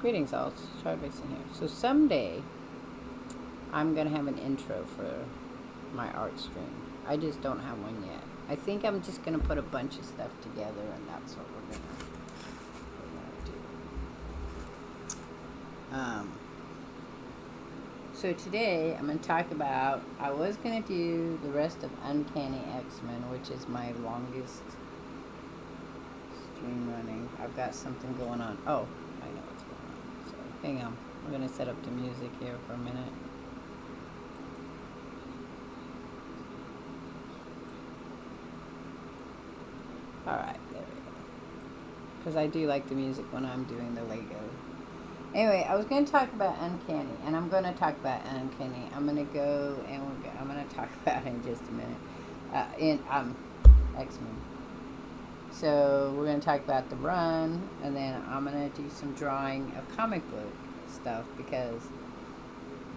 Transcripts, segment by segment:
Greetings all, Shardvixen here. So someday, I'm going to have an intro for my art stream. I just don't have one yet. I think I'm just going to put a bunch of stuff together, and that's what we're going to do. So today, I'm going to talk about, I was going to do the rest of Uncanny X-Men, which is my longest stream running. I've got something going on. Oh, I know what's going on. So hang on. I'm going to set up the music here for a minute. Alright, there we go. Because I do like the music when I'm doing the Lego. Anyway, I was going to talk about Uncanny, and I'm going to talk about Uncanny. I'm going to go, and I'm going to talk about it in just a minute. In X-Men. So we're going to talk about the run, and then I'm going to do some drawing of comic book stuff, because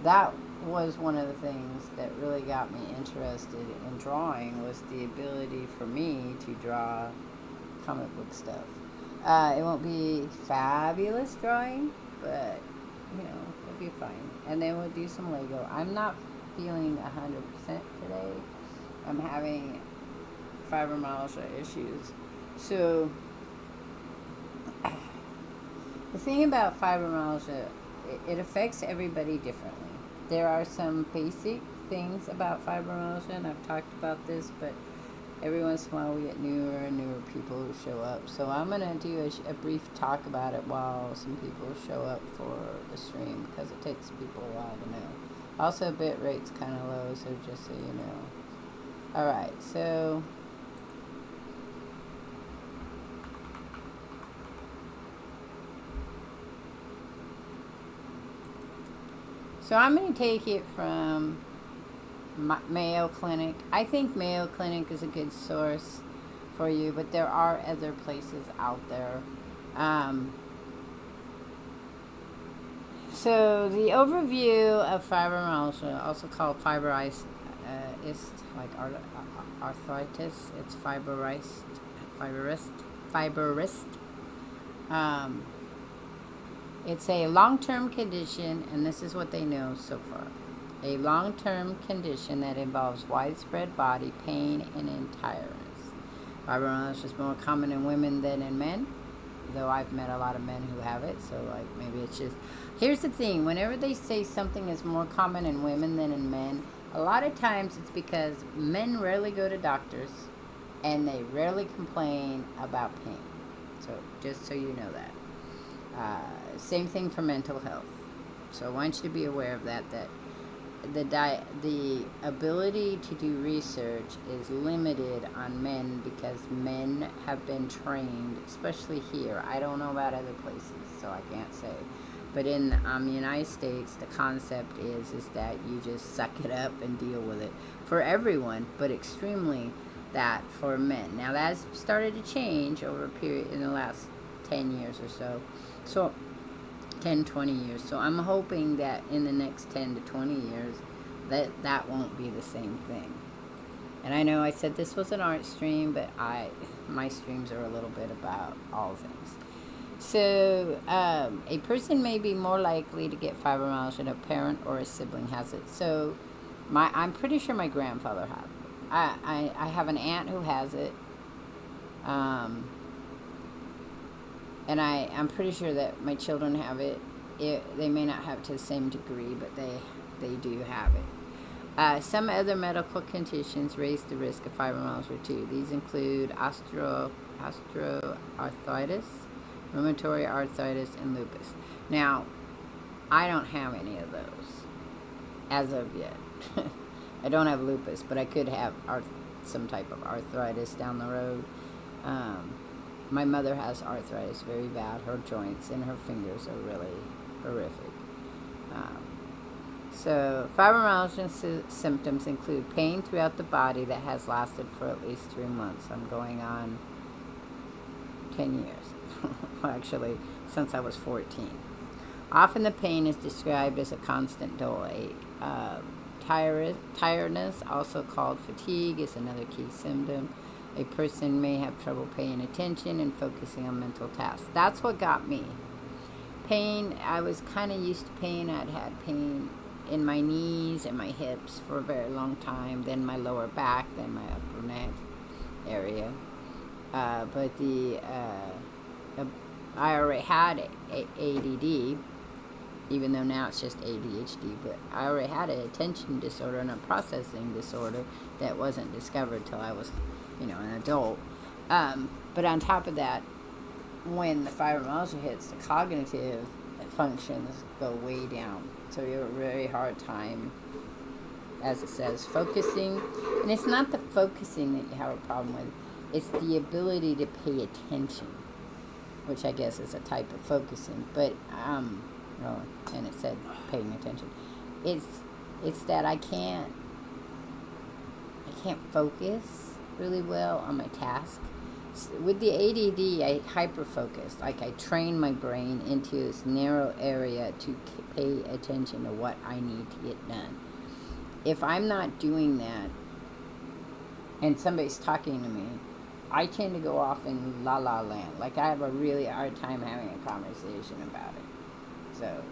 that was one of the things that really got me interested in drawing, was the ability for me to draw comic book stuff. It won't be fabulous drawing, but, you know, it'll be fine. And then we'll do some Lego. I'm not feeling 100% today. I'm having fibromyalgia issues. So, the thing about fibromyalgia, it affects everybody differently. There are some basic things about fibromyalgia, and I've talked about this, but every once in a while we get newer and newer people who show up. So I'm going to do a brief talk about it while some people show up for the stream, because it takes people a while to know. Also, bit rate's kind of low, so just so you know. Alright, so I'm going to take it from Mayo Clinic. I think Mayo Clinic is a good source for you, but there are other places out there. So the overview of fibromyalgia, also called fibrous, like arthritis. It's fibrous. It's a long-term condition, and this is what they know so far. A long-term condition that involves widespread body pain and tiredness. Fibromyalgia is more common in women than in men, though I've met a lot of men who have it, so like maybe it's just... Here's the thing, whenever they say something is more common in women than in men, a lot of times it's because men rarely go to doctors, and they rarely complain about pain. So, just so you know that. Same thing for mental health. So I want you to be aware of that the ability to do research is limited on men, because men have been trained, especially here. I don't know about other places, so I can't say. But in the United States, the concept is that you just suck it up and deal with it. For everyone, but extremely that for men. Now that's started to change over a period in the last 10 years or so. So 10, 20 years. So I'm hoping that in the next 10 to 20 years that won't be the same thing. And I know I said this was an art stream, but my streams are a little bit about all things. So a person may be more likely to get fibromyalgia if a parent or a sibling has it. So I'm pretty sure my grandfather had it. I have an aunt who has it. And I'm pretty sure that my children have it. They may not have it to the same degree, but they do have it. Some other medical conditions raise the risk of fibromyalgia too. These include osteoarthritis, rheumatoid arthritis, and lupus. Now, I don't have any of those as of yet. I don't have lupus, but I could have some type of arthritis down the road. My mother has arthritis very bad. Her joints and her fingers are really horrific. So fibromyalgia symptoms include pain throughout the body that has lasted for at least 3 months. I'm going on 10 years. Well, actually, since I was 14. Often the pain is described as a constant dull ache. Tiredness, also called fatigue, is another key symptom. A person may have trouble paying attention and focusing on mental tasks. That's what got me. Pain, I was kind of used to pain. I'd had pain in my knees and my hips for a very long time, then my lower back, then my upper neck area. But I already had ADD, even though now it's just ADHD, but I already had an attention disorder and a processing disorder that wasn't discovered till I was, an adult. But on top of that, when the fibromyalgia hits, the cognitive functions go way down. So you have a very hard time, as it says, focusing. And it's not the focusing that you have a problem with. It's the ability to pay attention, which I guess is a type of focusing. But, and it said paying attention. It's that I can't focus really well on my task. With the ADD, I hyper-focus. Like, I train my brain into this narrow area to pay attention to what I need to get done. If I'm not doing that, and somebody's talking to me, I tend to go off in la-la land. Like, I have a really hard time having a conversation about it. So,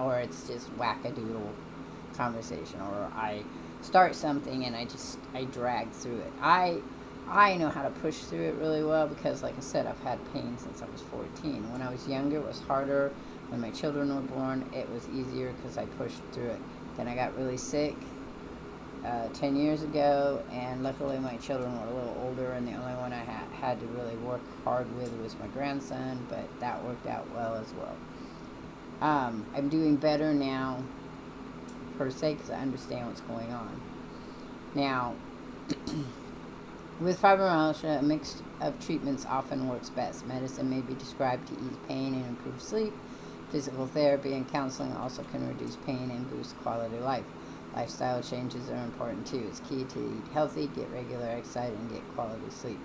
or it's just wackadoodle conversation, or I start something and I drag through it. I know how to push through it really well because, like I said, I've had pain since I was 14. When I was younger, it was harder. When my children were born, it was easier because I pushed through it. Then I got really sick 10 years ago, and luckily my children were a little older, and the only one I had to really work hard with was my grandson, but that worked out well as well. I'm doing better now, per se, because I understand what's going on. Now, with fibromyalgia, a mix of treatments often works best. Medicine may be prescribed to ease pain and improve sleep. Physical therapy and counseling also can reduce pain and boost quality of life. Lifestyle changes are important too. It's key to eat healthy, get regular exercise, and get quality sleep.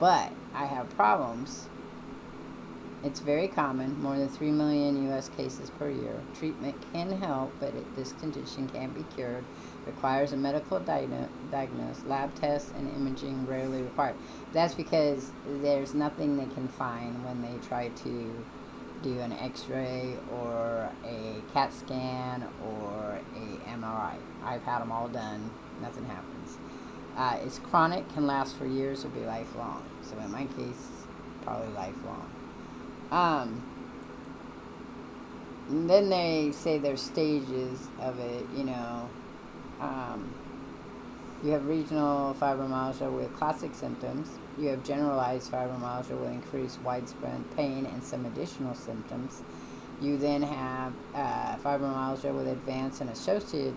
But I have problems. It's very common, more than 3 million U.S. cases per year. Treatment can help, but this condition can't be cured. Requires a medical diagnosis, lab tests, and imaging rarely required. That's because there's nothing they can find when they try to do an x-ray or a CAT scan or a MRI. I've had them all done. Nothing happens. It's chronic, can last for years or be lifelong. So in my case, probably lifelong. Then they say there's stages of it, you have regional fibromyalgia with classic symptoms. You have generalized fibromyalgia with increased widespread pain and some additional symptoms. You then have fibromyalgia with advanced and associated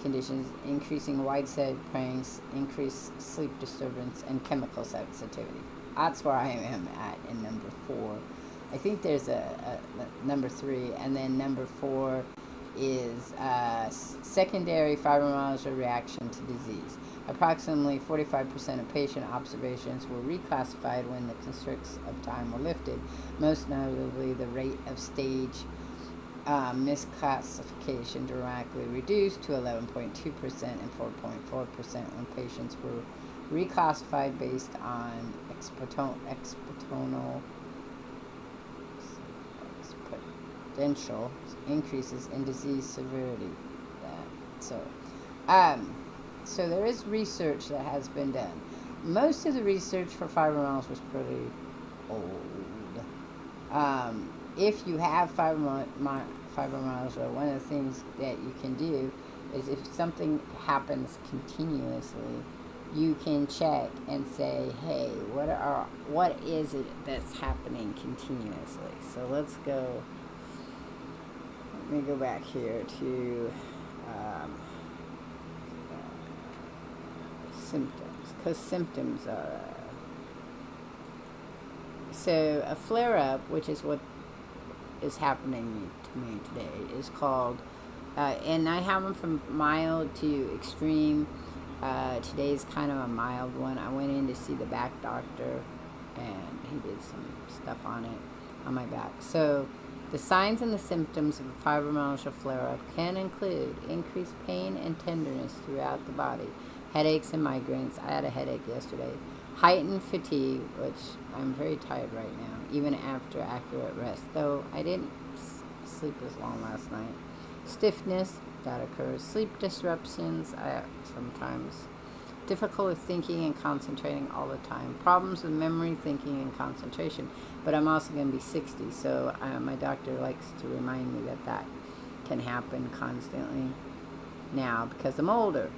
conditions, increasing widespread pain, increased sleep disturbance, and chemical sensitivity. That's where I am at in number 4. I think there's a number 3, and then number 4 is secondary fibromyalgia reaction to disease. Approximately 45% of patient observations were reclassified when the constricts of time were lifted. Most notably, the rate of stage misclassification dramatically reduced to 11.2% and 4.4% when patients were reclassified based on exponential increases in disease severity. So there is research that has been done. Most of the research for fibromyalgia was pretty old. If you have fibromyalgia, one of the things that you can do is if something happens continuously, you can check and say, hey, what is it that's happening continuously? So let me go back here to symptoms, because symptoms are so a flare-up, which is what is happening to me today, is called and I have them from mild to extreme. Today's kind of a mild one. I went in to see the back doctor, and he did some stuff on my back. So the signs and the symptoms of a fibromyalgia flare-up can include increased pain and tenderness throughout the body, headaches and migraines. I had a headache yesterday. Heightened fatigue, which I'm very tired right now, even after accurate rest, though I didn't sleep as long last night. Stiffness, that occurs. Sleep disruptions, sometimes. Difficulty thinking and concentrating all the time. Problems with memory, thinking, and concentration. But I'm also going to be 60, so my doctor likes to remind me that that can happen constantly now because I'm older.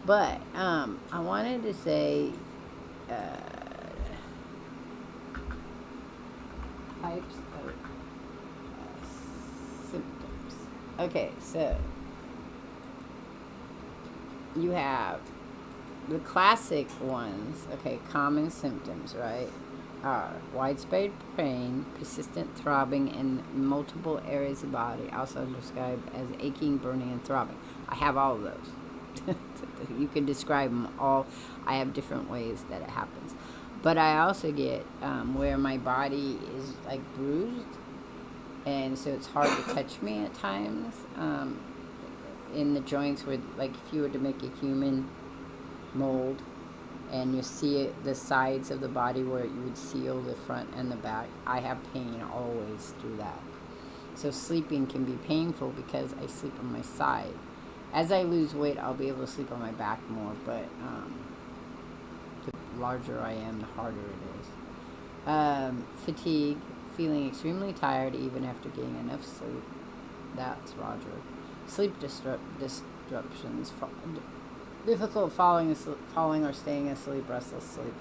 But I wanted to say types of symptoms. Okay, so you have the classic ones, okay, common symptoms, right, are widespread pain, persistent throbbing in multiple areas of the body, also described as aching, burning, and throbbing. I have all of those. You can describe them all. I have different ways that it happens. But I also get where my body is like bruised, and so it's hard to touch me at times. In the joints where, like, if you were to make a human mold and you see it, the sides of the body where you would seal the front and the back, I have pain always through that. So sleeping can be painful because I sleep on my side. As I lose weight, I'll be able to sleep on my back more, but the larger I am, the harder it is. Fatigue, feeling extremely tired even after getting enough sleep. That's Roger. Sleep disruptions, difficult falling or staying asleep, restless sleep.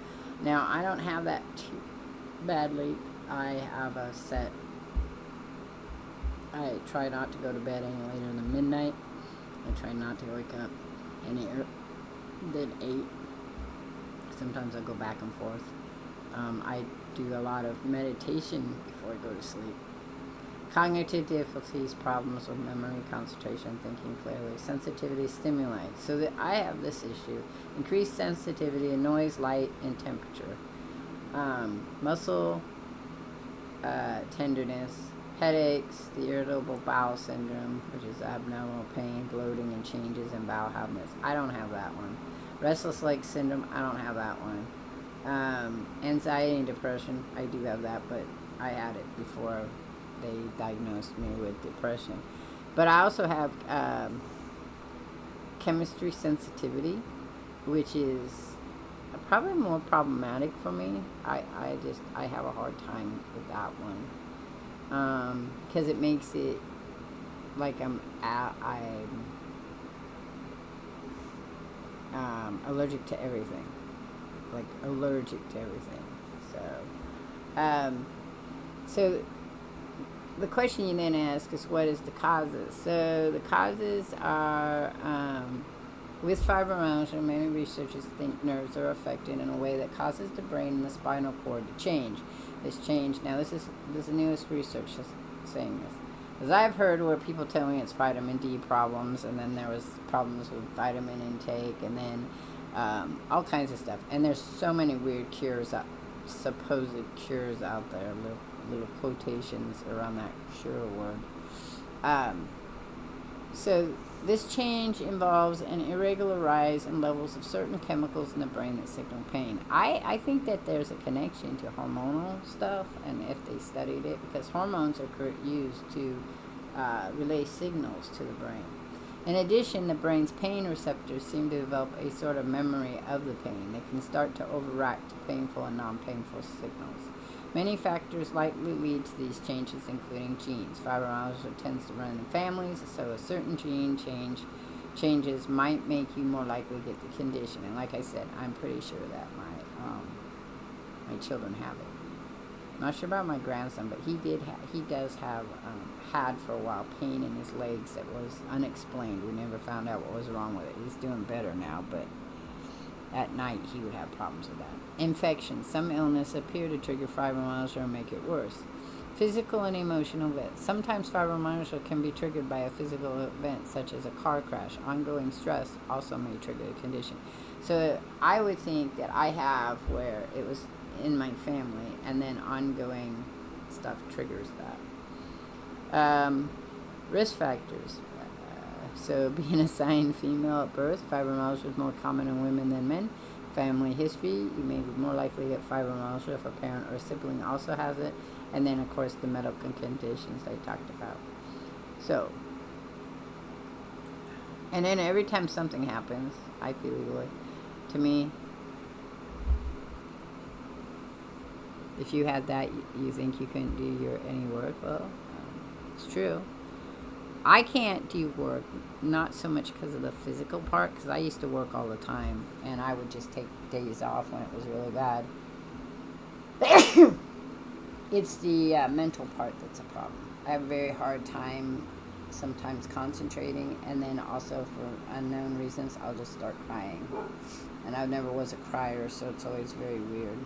Now, I don't have that too badly. I have a set. I try not to go to bed any later than midnight. I try not to wake up any earlier than 8. Sometimes I go back and forth. I do a lot of meditation before I go to sleep. Cognitive difficulties, problems with memory, concentration, thinking clearly, sensitivity, stimuli. So that I have this issue: increased sensitivity to noise, light, and temperature. Muscle tenderness, headaches, the irritable bowel syndrome, which is abnormal pain, bloating, and changes in bowel habits. I don't have that one. Restless leg syndrome, I don't have that one. Anxiety and depression, I do have that, but I had it before they diagnosed me with depression. But I also have chemistry sensitivity, which is probably more problematic for me. I have a hard time with that one, because it makes it like I'm allergic to everything, so the question you then ask is, what is the causes? So the causes are, with fibromyalgia, many researchers think nerves are affected in a way that causes the brain and the spinal cord to change. Now this is the newest research that's saying this. As I've heard where people tell me it's vitamin D problems, and then there was problems with vitamin intake, and then all kinds of stuff. And there's so many weird supposed cures out there, little quotations around that cure word. So this change involves an irregular rise in levels of certain chemicals in the brain that signal pain. I think that there's a connection to hormonal stuff, and if they studied it, because hormones are used to relay signals to the brain. In addition, the brain's pain receptors seem to develop a sort of memory of the pain. They can start to overreact to painful and non-painful signals. Many factors likely lead to these changes, including genes. Fibromyalgia tends to run in families, so a certain gene changes might make you more likely to get the condition. And like I said, I'm pretty sure that my children have it. I'm not sure about my grandson, but he does have had for a while pain in his legs that was unexplained. We never found out what was wrong with it. He's doing better now, but at night he would have problems with that. Infections. Some illness appear to trigger fibromyalgia or make it worse. Physical and emotional events. Sometimes fibromyalgia can be triggered by a physical event such as a car crash. Ongoing stress also may trigger the condition. So I would think that I have where it was in my family, and then ongoing stuff triggers that. Risk factors. So being assigned female at birth, fibromyalgia is more common in women than men. family history. You may be more likely to get fibromyalgia if a parent or a sibling also has it. And then, of course, the medical conditions I talked about. So, and then every time something happens, I feel evilly. To me, if you had that, you think you couldn't do any work. Well, it's true. I can't do work, not so much because of the physical part, because I used to work all the time, and I would just take days off when it was really bad. It's the mental part that's a problem. I have a very hard time sometimes concentrating, and then also for unknown reasons, I'll just start crying. And I never was a crier, so it's always very weird.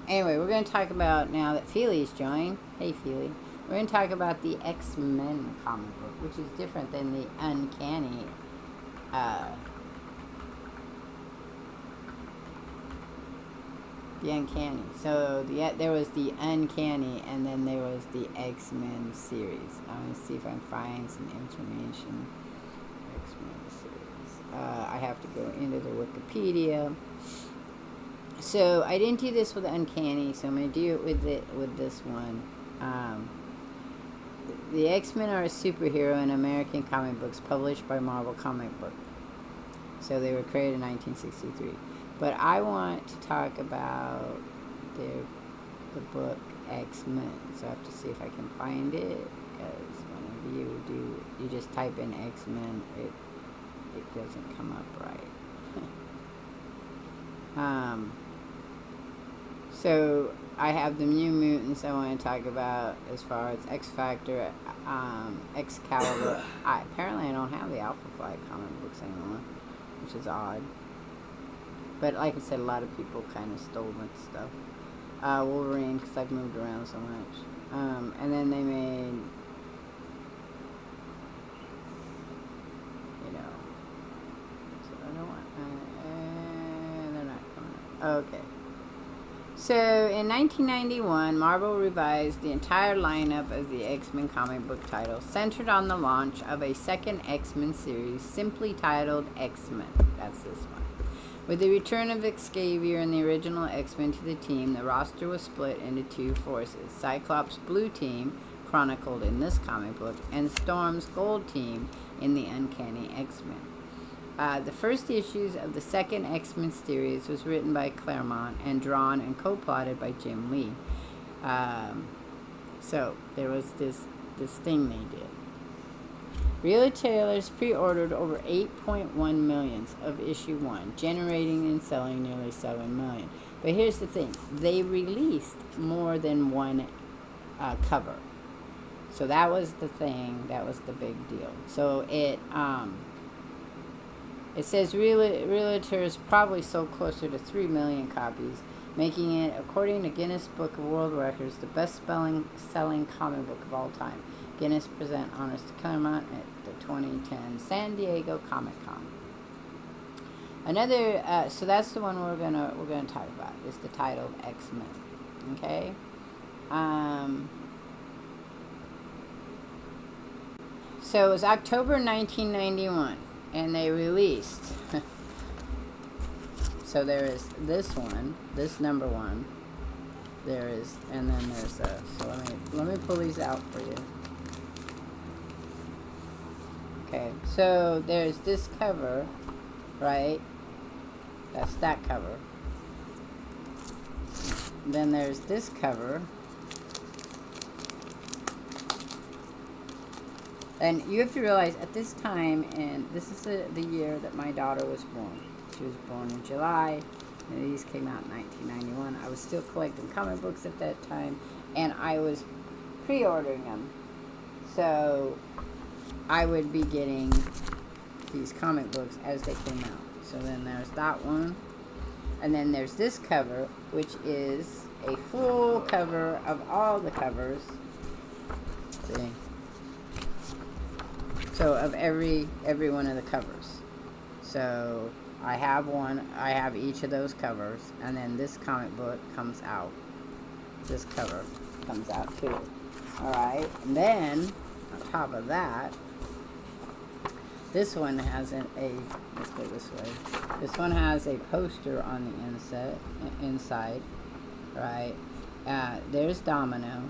Anyway, we're going to talk about, now that Feely's joined. Hey, Feely. We're going to talk about the X-Men comic book, which is different than the Uncanny. The Uncanny. So there was the Uncanny, and then there was the X-Men series. I'm going to see if I can find some information. X-Men series. I have to go into the Wikipedia. So I didn't do this with the Uncanny, so I'm going to do it with this one. The X-Men are a superhero in American comic books published by Marvel Comic Book. So they were created in 1963. But I want to talk about the book X-Men. So I have to see if I can find it, because whenever you just type in X-Men, it doesn't come up right. So I have the New Mutants I want to talk about as far as X-Factor, Excalibur. Apparently I don't have the Alpha Flight comic books anymore, which is odd. But like I said, a lot of people kind of stole that stuff. Wolverine, because I've moved around so much. And then they made, so I don't want, they're not coming up. Okay. So, in 1991, Marvel revised the entire lineup of the X-Men comic book titles, centered on the launch of a second X-Men series, simply titled X-Men. That's this one. With the return of Xavier and the original X-Men to the team, the roster was split into two forces. Cyclops' Blue Team, chronicled in this comic book, and Storm's Gold Team in the Uncanny X-Men. The first issues of the second X-Men series was written by Claremont and drawn and co-plotted by Jim Lee. So there was this thing they did. Retailers pre-ordered over 8.1 million of issue 1, generating and selling nearly 7 million. But here's the thing. They released more than one cover. So that was the thing. That was the big deal. So it says Realtors probably sold closer to 3 million copies, making it, according to Guinness Book of World Records, the best-selling comic book of all time. Guinness present honors to Claremont at the 2010 San Diego Comic-Con. Another, so that's the one we're gonna talk about, is the title of X-Men. Okay. So it was October 1991. And they released. So there is this one, this number one. There is, and then there's a. So let me pull these out for you. Okay, so there's this cover, right? That's that cover. Then there's this cover. And you have to realize at this time, and this is the year that my daughter was born. She was born in July, and these came out in 1991. I was still collecting comic books at that time, and I was pre-ordering them. So I would be getting these comic books as they came out. So then there's that one. And then there's this cover, which is a full cover of all the covers. See? So of every one of the covers. So I have each of those covers, and then this comic book comes out. This cover comes out too. Alright, and then on top of that, This one has let's go this way. This one has a poster on the inside, right? There's Domino.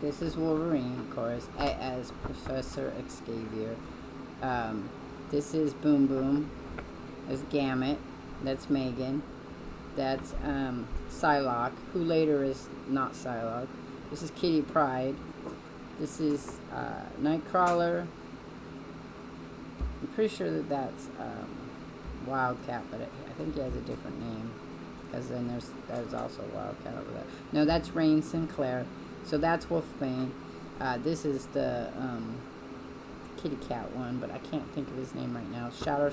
This is Wolverine, of course, as Professor Xavier. This is Boom Boom. There's Gamut. That's Megan. That's Psylocke, who later is not Psylocke. This is Kitty Pryde. This is Nightcrawler. I'm pretty sure that's Wildcat, but I think he has a different name. Because then there's also Wildcat over there. No, that's Rain Sinclair. So that's Wolfbane. This is the Kitty Cat one, but I can't think of his name right now. Shadow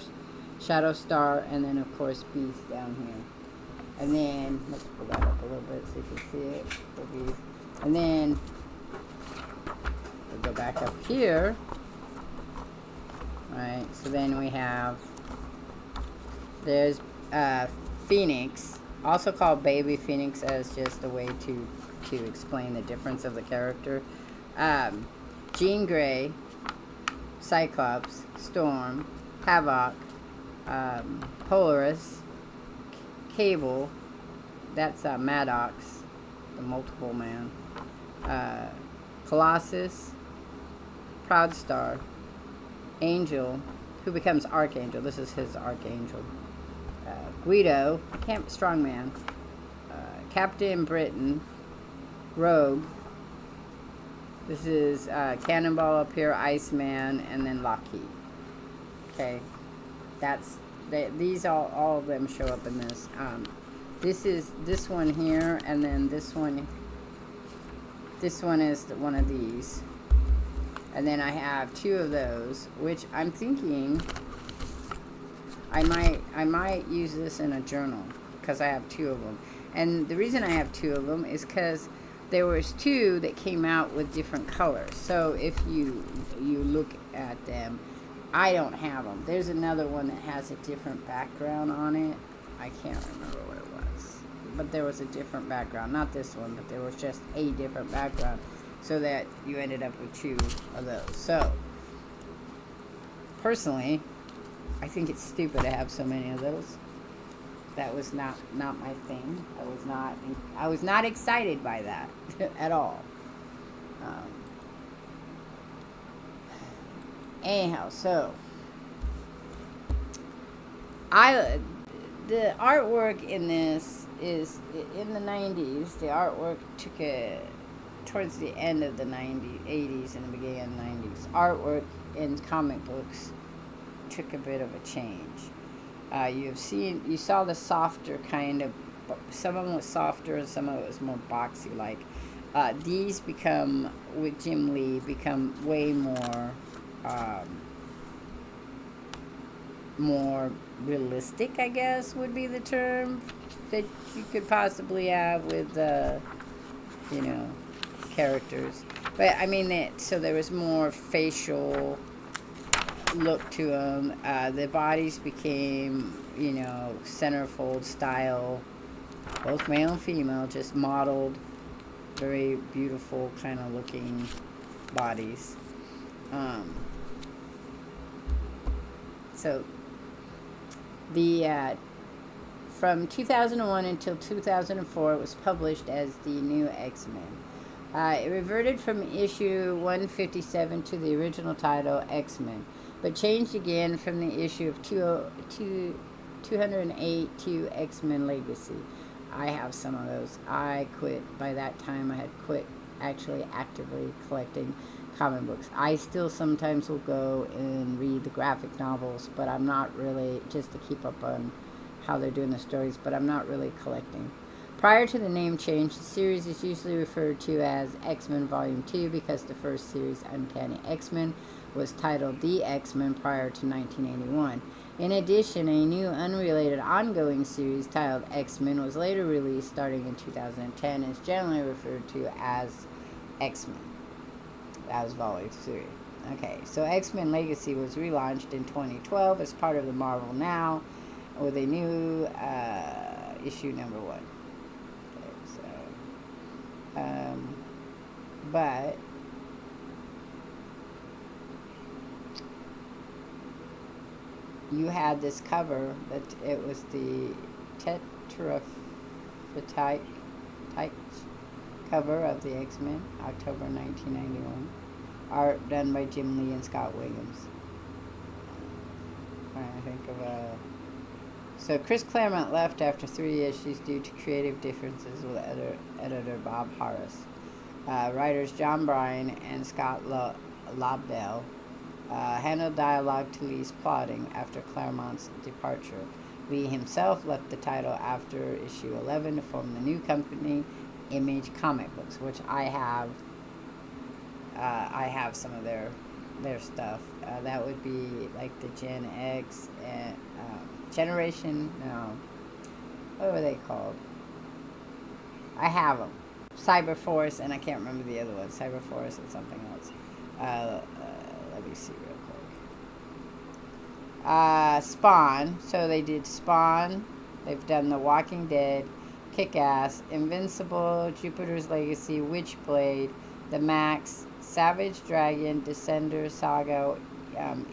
Star, and then of course Beast down here. And then let's pull that up a little bit so you can see it. The Beast. And then we'll go back up here. Right. So then we have there's Phoenix, also called Baby Phoenix, as just a way to explain the difference of the character. Jean Grey, Cyclops, Storm, Havoc, Polaris, Cable, that's Maddox, the multiple man, Colossus, Proudstar, Angel, who becomes Archangel. This is his Archangel. Guido, Strongman, Captain Britain, Rogue. This is Cannonball up here, Iceman, and then Lockheed. Okay, these all of them show up in this. This is this one here, and then this one. This one is one of these, and then I have two of those, which I'm thinking I might use this in a journal because I have two of them. And the reason I have two of them is because there was two that came out with different colors. So if you look at them, I don't have them. There's another one that has a different background on it. I can't remember what it was, but there was a different background. Not this one, but there was just a different background, so that you ended up with two of those. So personally, I think it's stupid to have so many of those. That was not my thing. I was not excited by that at all. Anyhow, so the artwork in this is in the 90s. The artwork took towards the end of the 80s and the beginning of the 90s. Artwork in comic books took a bit of a change. You saw the softer kind of, some of them was softer and some of it was more boxy like. These become, with Jim Lee, become way more realistic, I guess would be the term that you could possibly have with characters. But I mean, so there was more facial look to them. The bodies became, centerfold style, both male and female, just modeled, very beautiful kind of looking bodies. So the from 2001 until 2004, it was published as the New X-Men. It reverted from issue 157 to the original title X-Men, but changed again from the issue of 208 to X-Men Legacy. I have some of those. I quit. By that time, I had quit actually actively collecting comic books. I still sometimes will go and read the graphic novels, but I'm not really, just to keep up on how they're doing the stories, but I'm not really collecting. Prior to the name change, the series is usually referred to as X-Men Volume 2 because the first series, Uncanny X-Men, was titled The X-Men prior to 1981. In addition, a new unrelated ongoing series titled X-Men was later released starting in 2010 and is generally referred to as X-Men. That was Volume 3. Okay, so X-Men Legacy was relaunched in 2012 as part of the Marvel Now with a new issue number 1. Okay, so, but you had this cover that it was the tetraphytite cover of the X-Men, October 1991. Art done by Jim Lee and Scott Williams. Trying to think of a... So Chris Claremont left after 3 issues due to creative differences with editor Bob Harris. Writers John Bryan and Scott Lobdell handled dialogue to Lee's plotting after Claremont's departure. Lee himself left the title after issue 11 to form the new company, Image Comic Books, which I have. I have some of their stuff. That would be like the Gen X and Generation. No, what were they called? I have them. Cyberforce, and I can't remember the other one. Cyberforce and something else. Let me see real quick. Spawn. So they did Spawn. They've done The Walking Dead, Kick-Ass, Invincible, Jupiter's Legacy, Witchblade, The Max, Savage Dragon, Descender, Saga,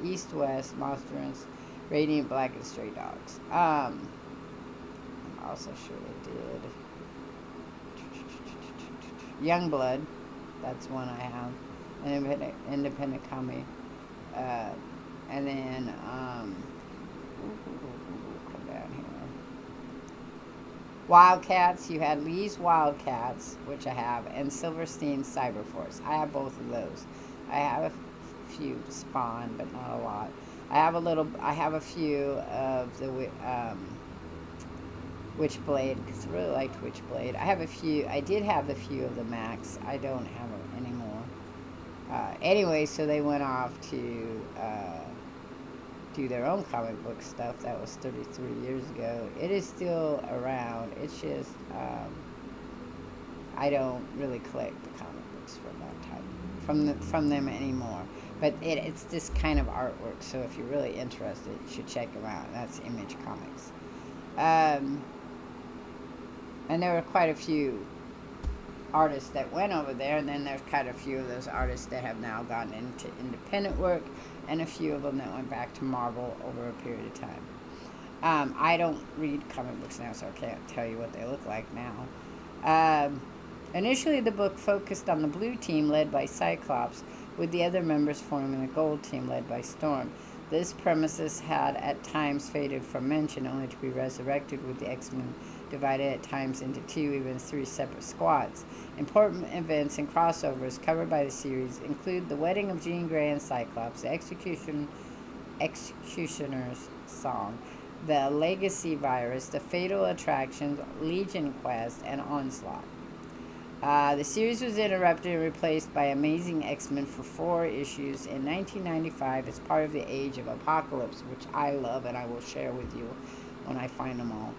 East-West, Monstrance, Radiant Black, and Stray Dogs. I'm also sure they did Youngblood. That's one I have. An independent comic. And then, come down here. Wildcats. You had Lee's Wildcats, which I have, and Silverstein's Cyberforce. I have both of those. I have a few Spawn, but not a lot. I have a few of the Witchblade, because I really liked Witchblade. I did have a few of the Max. I don't have them anymore. Anyway, so they went off to do their own comic book stuff. That was 33 years ago. It is still around. It's just I don't really collect the comic books from that time, from them anymore. But it's this kind of artwork. So if you're really interested, you should check them out. That's Image Comics. And there were quite a few artists that went over there, and then there's quite a few of those artists that have now gone into independent work, and a few of them that went back to Marvel over a period of time. I don't read comic books now, so I can't tell you what they look like now. Initially, the book focused on the Blue Team, led by Cyclops, with the other members forming the Gold Team, led by Storm. This premises had at times faded from mention, only to be resurrected with the X-Men divided at times into 2, even 3 separate squads. Important events and crossovers covered by the series include the wedding of Jean Grey and Cyclops, the Executioner's Song, the Legacy Virus, the Fatal Attractions, Legion Quest, and Onslaught. The series was interrupted and replaced by Amazing X-Men for 4 issues in 1995 as part of the Age of Apocalypse, which I love and I will share with you when I find them all.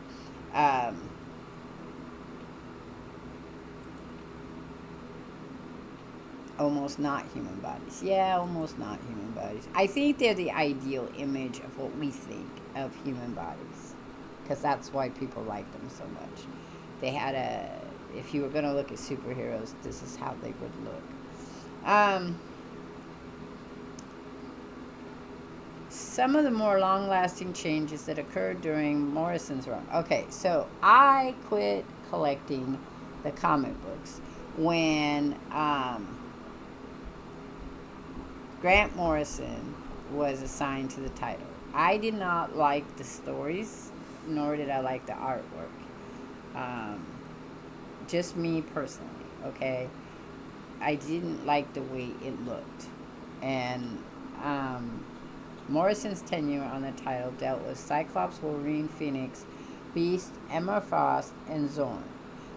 Almost not human bodies. Yeah, almost not human bodies. I think they're the ideal image of what we think of human bodies, because that's why people like them so much. They had if you were going to look at superheroes, this is how they would look. Some of the more long-lasting changes that occurred during Morrison's run. Okay, so I quit collecting the comic books when Grant Morrison was assigned to the title. I did not like the stories, nor did I like the artwork. Just me personally, okay? I didn't like the way it looked. And Morrison's tenure on the title dealt with Cyclops, Wolverine, Phoenix, Beast, Emma Frost, and Zorn,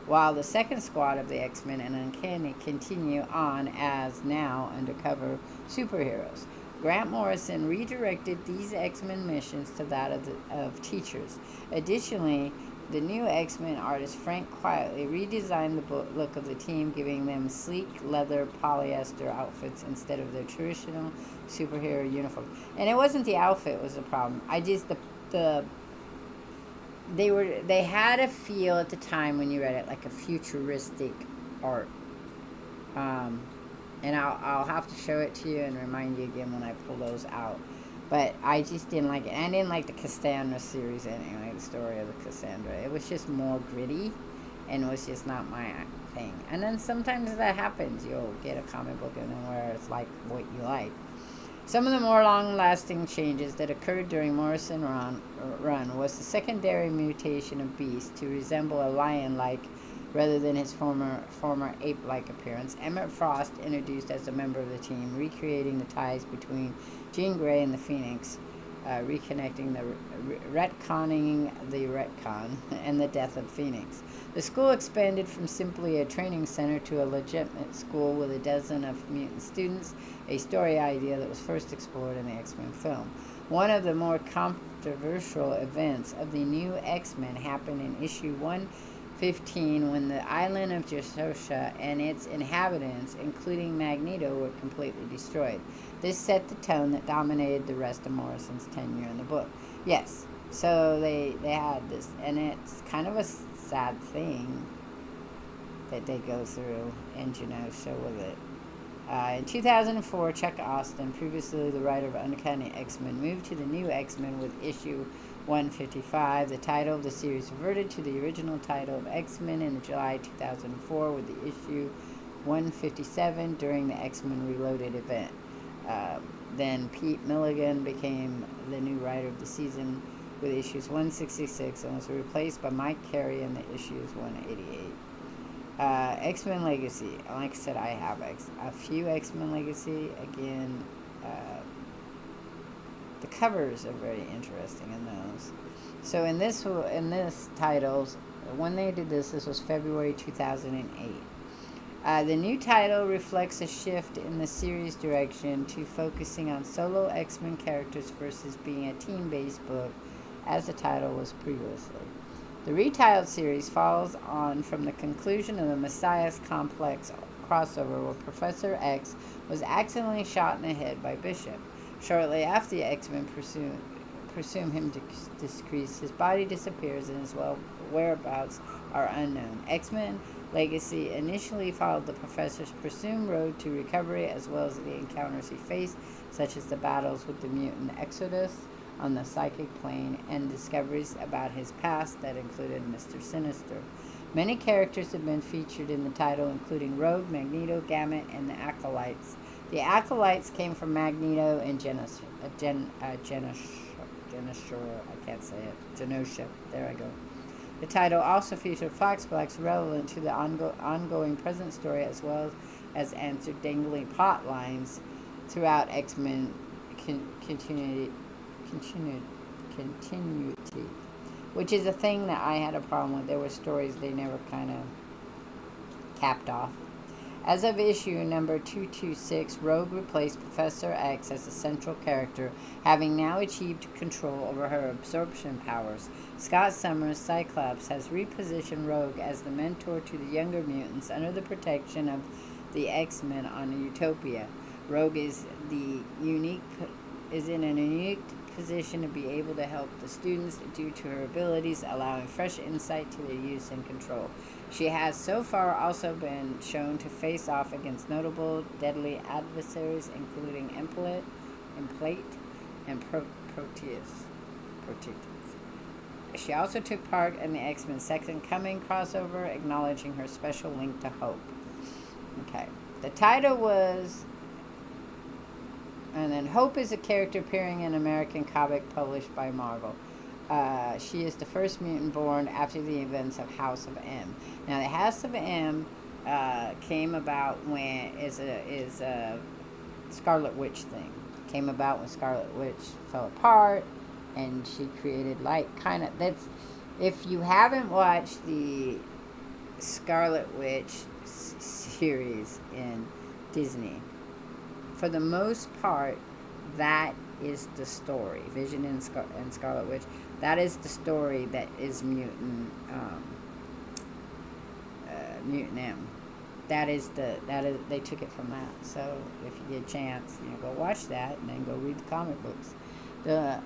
while the second squad of the X-Men and Uncanny continue on as now undercover superheroes. Grant Morrison redirected these X-Men missions to that of teachers. Additionally, the new X-Men artist Frank quietly redesigned the look of the team, giving them sleek leather polyester outfits instead of their traditional superhero uniforms. And it wasn't the outfit was the problem. I just they had a feel at the time when you read it like a futuristic art. And I'll have to show it to you and remind you again when I pull those out. But I just didn't like it. I didn't like the Cassandra series anyway, the story of the Cassandra. It was just more gritty, and it was just not my thing. And then sometimes that happens. You'll get a comic book and then where it's like what you like. Some of the more long-lasting changes that occurred during Morrison run was the secondary mutation of Beast to resemble a lion-like rather than his former ape-like appearance. Emmett Frost introduced as a member of the team, recreating the ties between Jean Grey and the Phoenix, reconnecting retconning the retcon, and the death of Phoenix. The school expanded from simply a training center to a legitimate school with a dozen of mutant students, a story idea that was first explored in the X-Men film. One of the more controversial events of the new X-Men happened in issue 115 when the island of Jososha and its inhabitants, including Magneto, were completely destroyed. This set the tone that dominated the rest of Morrison's tenure in the book. Yes, so they had this, and it's kind of a sad thing that they go through in Genosha with it. In 2004, Chuck Austen, previously the writer of Uncanny X-Men, moved to the new X-Men with issue 155. The title of the series reverted to the original title of X-Men in July 2004 with the issue 157 during the X-Men Reloaded event. Then Pete Milligan became the new writer of the season with issues 166 and was replaced by Mike Carey in the issues 188. X-Men Legacy. Like I said, I have a few X-Men Legacy. Again, the covers are very interesting in those. So in this titles, when they did this was February 2008. The new title reflects a shift in the series direction to focusing on solo X-Men characters versus being a team-based book, as the title was previously. The retitled series follows on from the conclusion of the Messiah's Complex crossover where Professor X was accidentally shot in the head by Bishop. Shortly after the X-Men presume him deceased, his body disappears and his whereabouts are unknown. X-Men Legacy initially followed the Professor's presumed road to recovery as well as the encounters he faced, such as the battles with the mutant Exodus on the psychic plane and discoveries about his past that included Mr. Sinister. Many characters have been featured in the title, including Rogue, Magneto, Gambit, and the Acolytes. The Acolytes came from Magneto and Genosha. I can't say it. Genosha. There I go. The title also featured flashbacks relevant to the ongoing present story as well as answered dangling plot lines throughout X-Men continuity, which is a thing that I had a problem with. There were stories they never kind of capped off. As of issue number 226, Rogue replaced Professor X as the central character, having now achieved control over her absorption powers. Scott Summers' Cyclops has repositioned Rogue as the mentor to the younger mutants under the protection of the X-Men on Utopia. Rogue is in a unique position to be able to help the students due to her abilities, allowing fresh insight to their use and control. She has so far also been shown to face off against notable deadly adversaries, including Implate, and Proteus. She also took part in the X-Men Second Coming crossover, acknowledging her special link to Hope. Okay. The title was... And then Hope is a character appearing in an American comic published by Marvel. She is the first mutant born after the events of House of M. Now, the House of M came about when is a Scarlet Witch thing. Came about when Scarlet Witch fell apart, and she created that's. If you haven't watched the Scarlet Witch series in Disney, for the most part, that is the story. Vision and Scarlet Witch. That is the story that is Mutant M. They took it from that. So if you get a chance, go watch that and then go read the comic books. The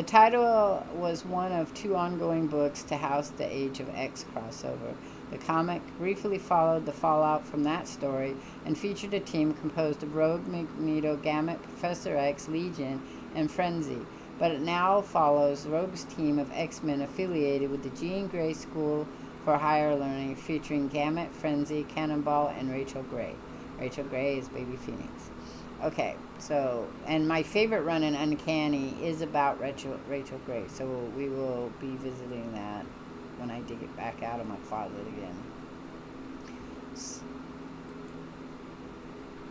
title was one of two ongoing books to house the Age of X crossover. The comic briefly followed the fallout from that story and featured a team composed of Rogue, Magneto, Gambit, Professor X, Legion, and Frenzy. But it now follows Rogue's team of X-Men affiliated with the Jean Grey School for Higher Learning, featuring Gambit, Frenzy, Cannonball, and Rachel Grey. Rachel Grey is Baby Phoenix. Okay, so, and my favorite run in Uncanny is about Rachel Grey, so we will be visiting that when I dig it back out of my closet again.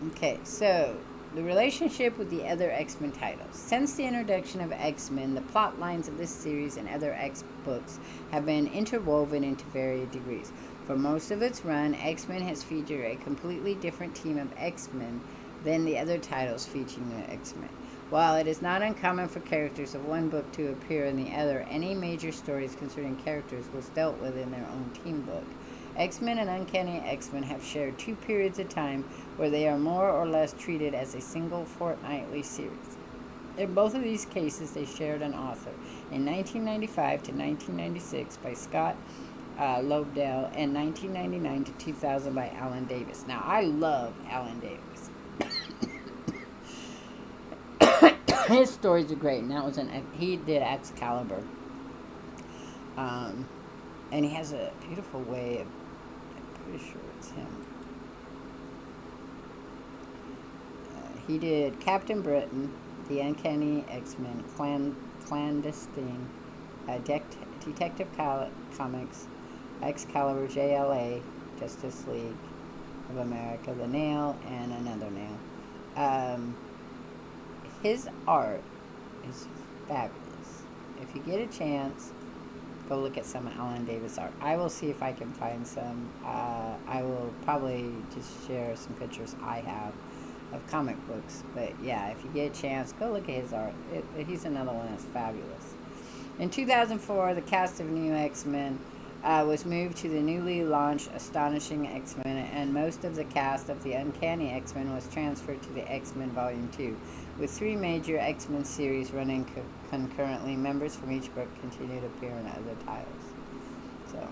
Okay, so the relationship with the other X-Men titles. Since the introduction of X-Men, the plot lines of this series and other X books have been interwoven into varying degrees. For most of its run, X-Men has featured a completely different team of X-Men than the other titles featuring the X-Men. While it is not uncommon for characters of one book to appear in the other, any major stories concerning characters was dealt with in their own team book. X-Men and Uncanny X-Men have shared 2 periods of time where they are more or less treated as a single fortnightly series. In both of these cases, they shared an author. In 1995 to 1996 by Scott Lobdell, and 1999 to 2000 by Alan Davis. Now, I love Alan Davis. His stories are great, and that was he did Excalibur, and he has a beautiful way of, I'm pretty sure it's him. He did Captain Britain, the Uncanny X-Men, Clandestine, Detective Comics, Excalibur, JLA, Justice League of America, The Nail, and Another Nail. His art is fabulous. If you get a chance, go look at some Alan Davis art. I will see if I can find some. I will probably just share some pictures I have of comic books. But yeah, if you get a chance, go look at his art. He's another one that's fabulous. In 2004, the cast of New X-Men was moved to the newly launched Astonishing X-Men, and most of the cast of the Uncanny X-Men was transferred to the X-Men Volume 2. With 3 major X-Men series running concurrently, members from each book continue to appear in other titles. So,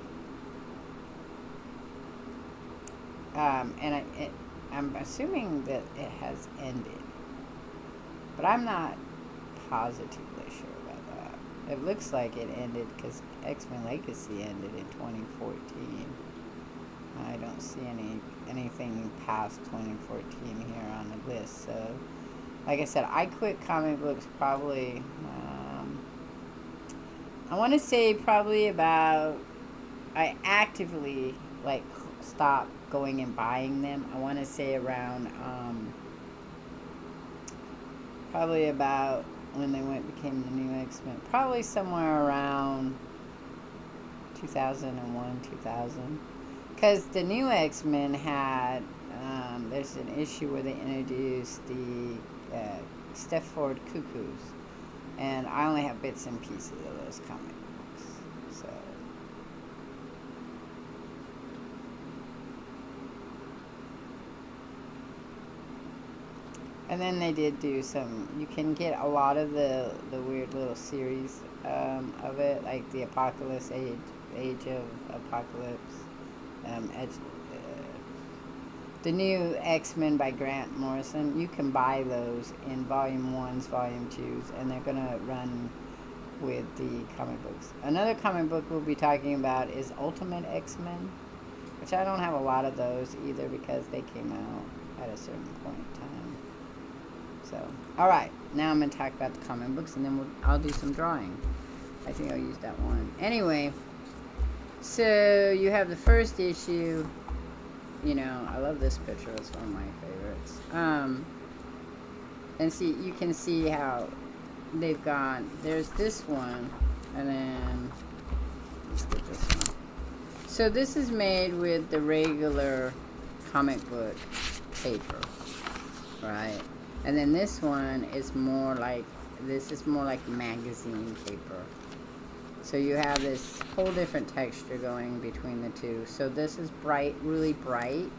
I'm assuming that it has ended, but I'm not positively sure about that. It looks like it ended because X-Men Legacy ended in 2014. I don't see anything past 2014 here on the list. So, like I said, I quit comic books probably, I want to say probably about, I actively, like, stopped going and buying them. I want to say around, probably about when they became the new X-Men. Probably somewhere around 2001, 2000. Because the new X-Men had, there's an issue where they introduced the Stepford Cuckoos, and I only have bits and pieces of those comic books. So, and then they did do some. You can get a lot of the weird little series of it, like the Apocalypse Age of Apocalypse, the new X-Men by Grant Morrison. You can buy those in Volume 1s, Volume 2s, and they're going to run with the comic books. Another comic book we'll be talking about is Ultimate X-Men, which I don't have a lot of those either because they came out at a certain point in time. So, alright, now I'm going to talk about the comic books, and then I'll do some drawing. I think I'll use that one. Anyway, so you have the first issue. You know, I love this picture. It's one of my favorites. And see, you can see how they've gone. There's this one, and then let's get this one. So this is made with the regular comic book paper, right? And then this one is more like magazine paper. So you have this whole different texture going between the two. So this is bright, really bright,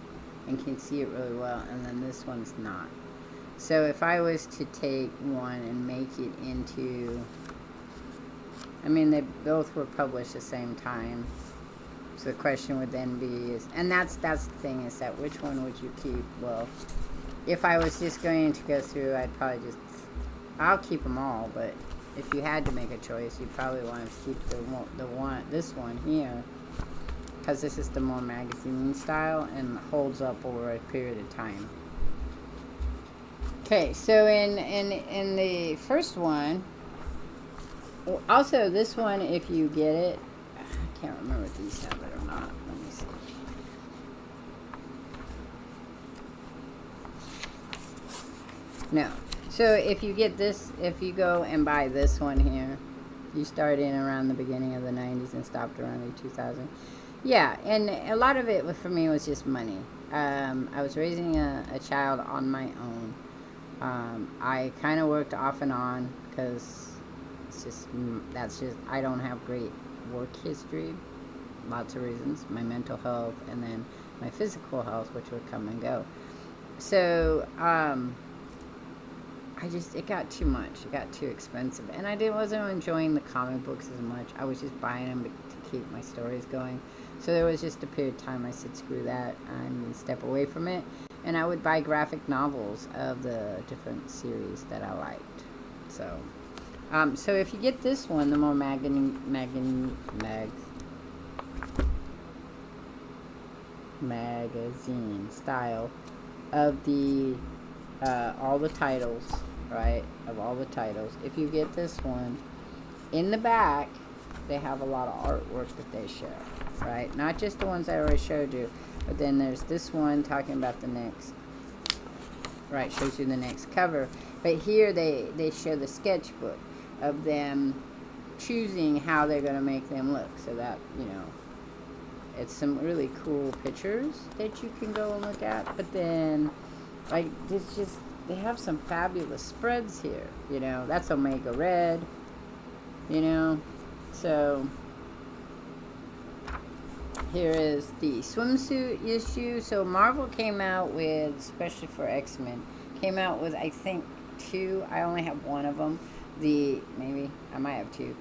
and can see it really well, and then this one's not. So if I was to take one and make it into, I mean, they both were published the same time. So the question would then be is, and that's the thing, is that which one would you keep? Well, if I was just going to go through, I'd probably just, I'll keep them all, but if you had to make a choice, you probably want to keep this one here, because this is the more magazine style and holds up over a period of time. Okay, so in the first one, also this one, if you get it, I can't remember if these have it or not. Let me see. No. So if you get this, if you go and buy this one here, you start in around the beginning of the 90s and stopped around the 2000s. Yeah, and a lot of it for me was just money. I was raising a child on my own. I kind of worked off and on because I don't have great work history. Lots of reasons. My mental health and then my physical health, which would come and go. So, it got too much. It got too expensive. And I wasn't enjoying the comic books as much. I was just buying them to keep my stories going. So there was just a period of time I said, screw that, and step away from it. And I would buy graphic novels of the different series that I liked. So, so if you get this one, the more magazine style of the all the titles, right? Of all the titles, if you get this one, in the back, they have a lot of artwork that they show, right? Not just the ones I already showed you. But then there's this one talking about the next, right, shows you the next cover. But here they show the sketchbook of them choosing how they're going to make them look. So that, it's some really cool pictures that you can go and look at. But then, like, they have some fabulous spreads here, That's Omega Red, So here is the swimsuit issue. So Marvel came out with, especially for X-Men, came out with, I think, 2. I only have one of them. Maybe I might have 2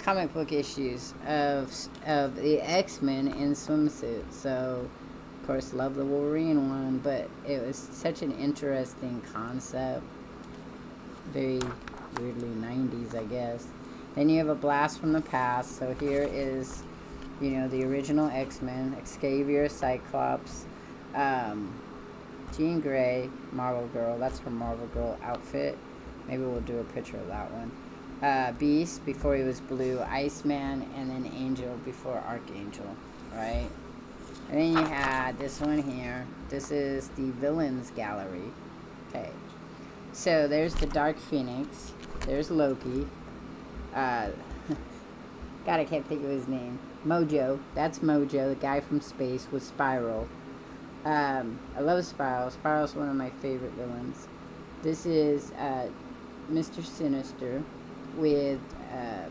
comic book issues of the X-Men in swimsuits. So, of course, love the Wolverine one, but it was such an interesting concept. Very weirdly 90s, I guess. Then you have a blast from the past. So here is, the original X-Men, Xavier, Cyclops, Jean Grey, Marvel Girl. That's her Marvel Girl outfit. Maybe we'll do a picture of that one. Beast, before he was Blue, Iceman, and then Angel before Archangel, right? And then you had this one here. This is the Villains Gallery. Okay. So there's the Dark Phoenix. There's Loki. God, I can't think of his name. Mojo. That's Mojo, the guy from space with Spiral. I love Spiral. Spiral's one of my favorite villains. This is Mr. Sinister with, I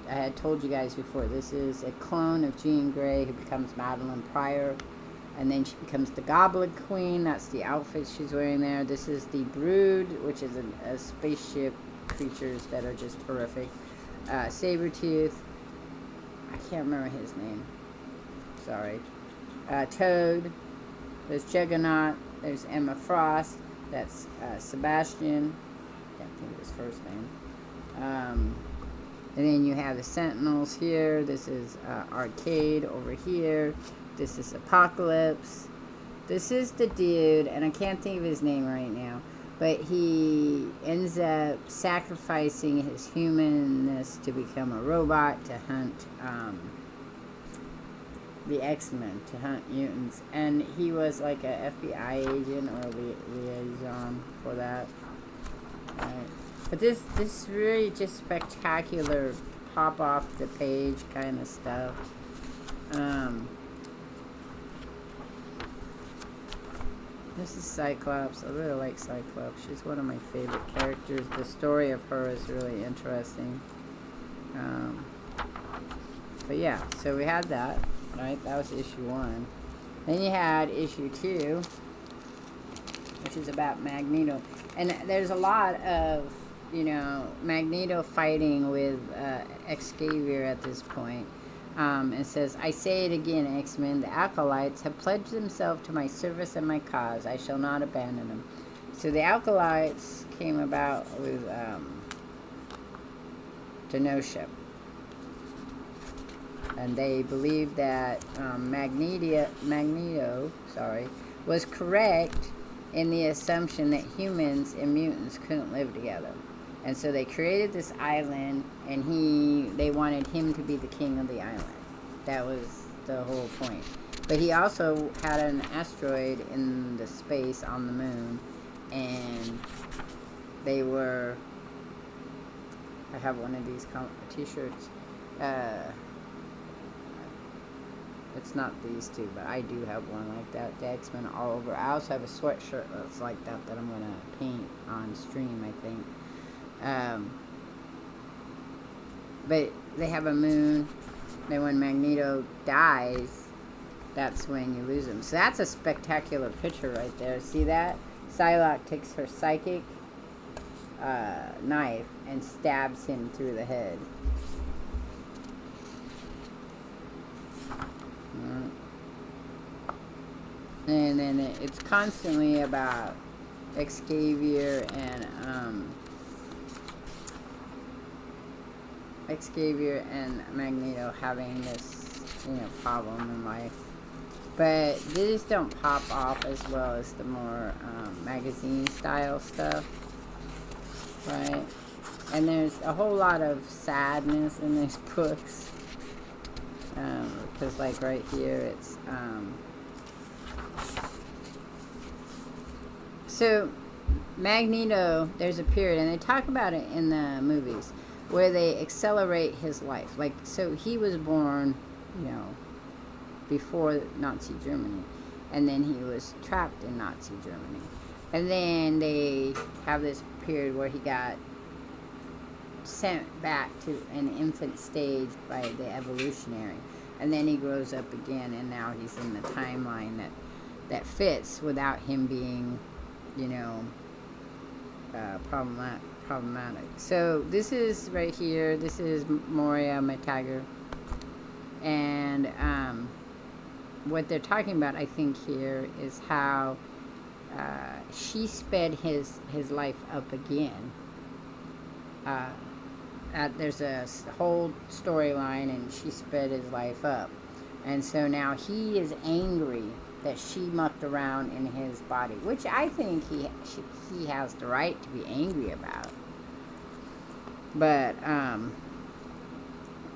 had told you guys before, this is a clone of Jean Grey who becomes Madeline Pryor, and then she becomes the Goblin Queen. That's the outfit she's wearing there. This is the Brood, which is a spaceship creatures that are just horrific. Sabretooth. I can't remember his name. Sorry. Toad. There's Juggernaut. There's Emma Frost. That's Sebastian. Can't think of his first name. And then you have the Sentinels here. This is Arcade over here. This is Apocalypse. This is the dude, and I can't think of his name right now, but he ends up sacrificing his humanness to become a robot to hunt the X-Men, to hunt mutants. And he was like a FBI agent or a liaison for that. Right. But this really just spectacular pop off the page kind of stuff. This is Cyclops. I really like Cyclops. She's one of my favorite characters. The story of her is really interesting. But yeah, so we had that, right? That was issue 1. Then you had issue 2, which is about Magneto. And there's a lot of, Magneto fighting with Xavier at this point. It says, I say it again, X-Men, the Acolytes have pledged themselves to my service and my cause. I shall not abandon them. So the Acolytes came about with Genosha. And they believed that Magneto was correct in the assumption that humans and mutants couldn't live together. And so they created this island, and they wanted him to be the king of the island. That was the whole point. But he also had an asteroid in the space on the moon, and they were... I have one of these t-shirts. It's not these two, but I do have one like that. The X-Men all over. I also have a sweatshirt that's like that I'm going to paint on stream, I think. But they have a moon. Then when Magneto dies, that's when you lose him. So that's a spectacular picture right there. See that? Psylocke takes her psychic knife and stabs him through the head. And then it's constantly about Xavier and Magneto having this, problem in life. But these don't pop off as well as the more magazine style stuff, right? And there's a whole lot of sadness in these books, because like right here it's so Magneto, there's a period, and they talk about it in the movies, where they accelerate his life. Like, so he was born, before Nazi Germany, and then he was trapped in Nazi Germany. And then they have this period where he got sent back to an infant stage by the evolutionary. And then he grows up again, and now he's in the timeline that fits without him being, problematic. So this is right here. This is Moria McTaggart. And what they're talking about, I think, here is how she sped his life up again. There's a whole storyline, and she sped his life up. And so now he is angry that she mucked around in his body, which I think he has the right to be angry about. But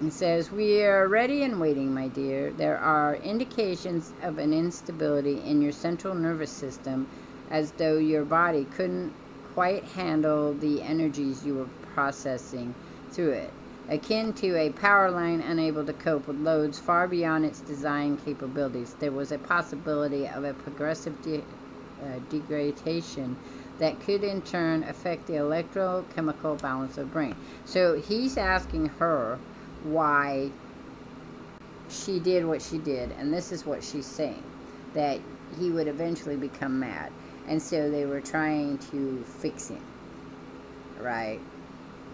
it says, we are ready and waiting, my dear. There are indications of an instability in your central nervous system, as though your body couldn't quite handle the energies you were processing through it, akin to a power line unable to cope with loads far beyond its design capabilities. There was a possibility of a progressive degradation that could in turn affect the electrochemical balance of the brain. So he's asking her why she did what she did, and this is what she's saying, that he would eventually become mad. And so they were trying to fix him, right?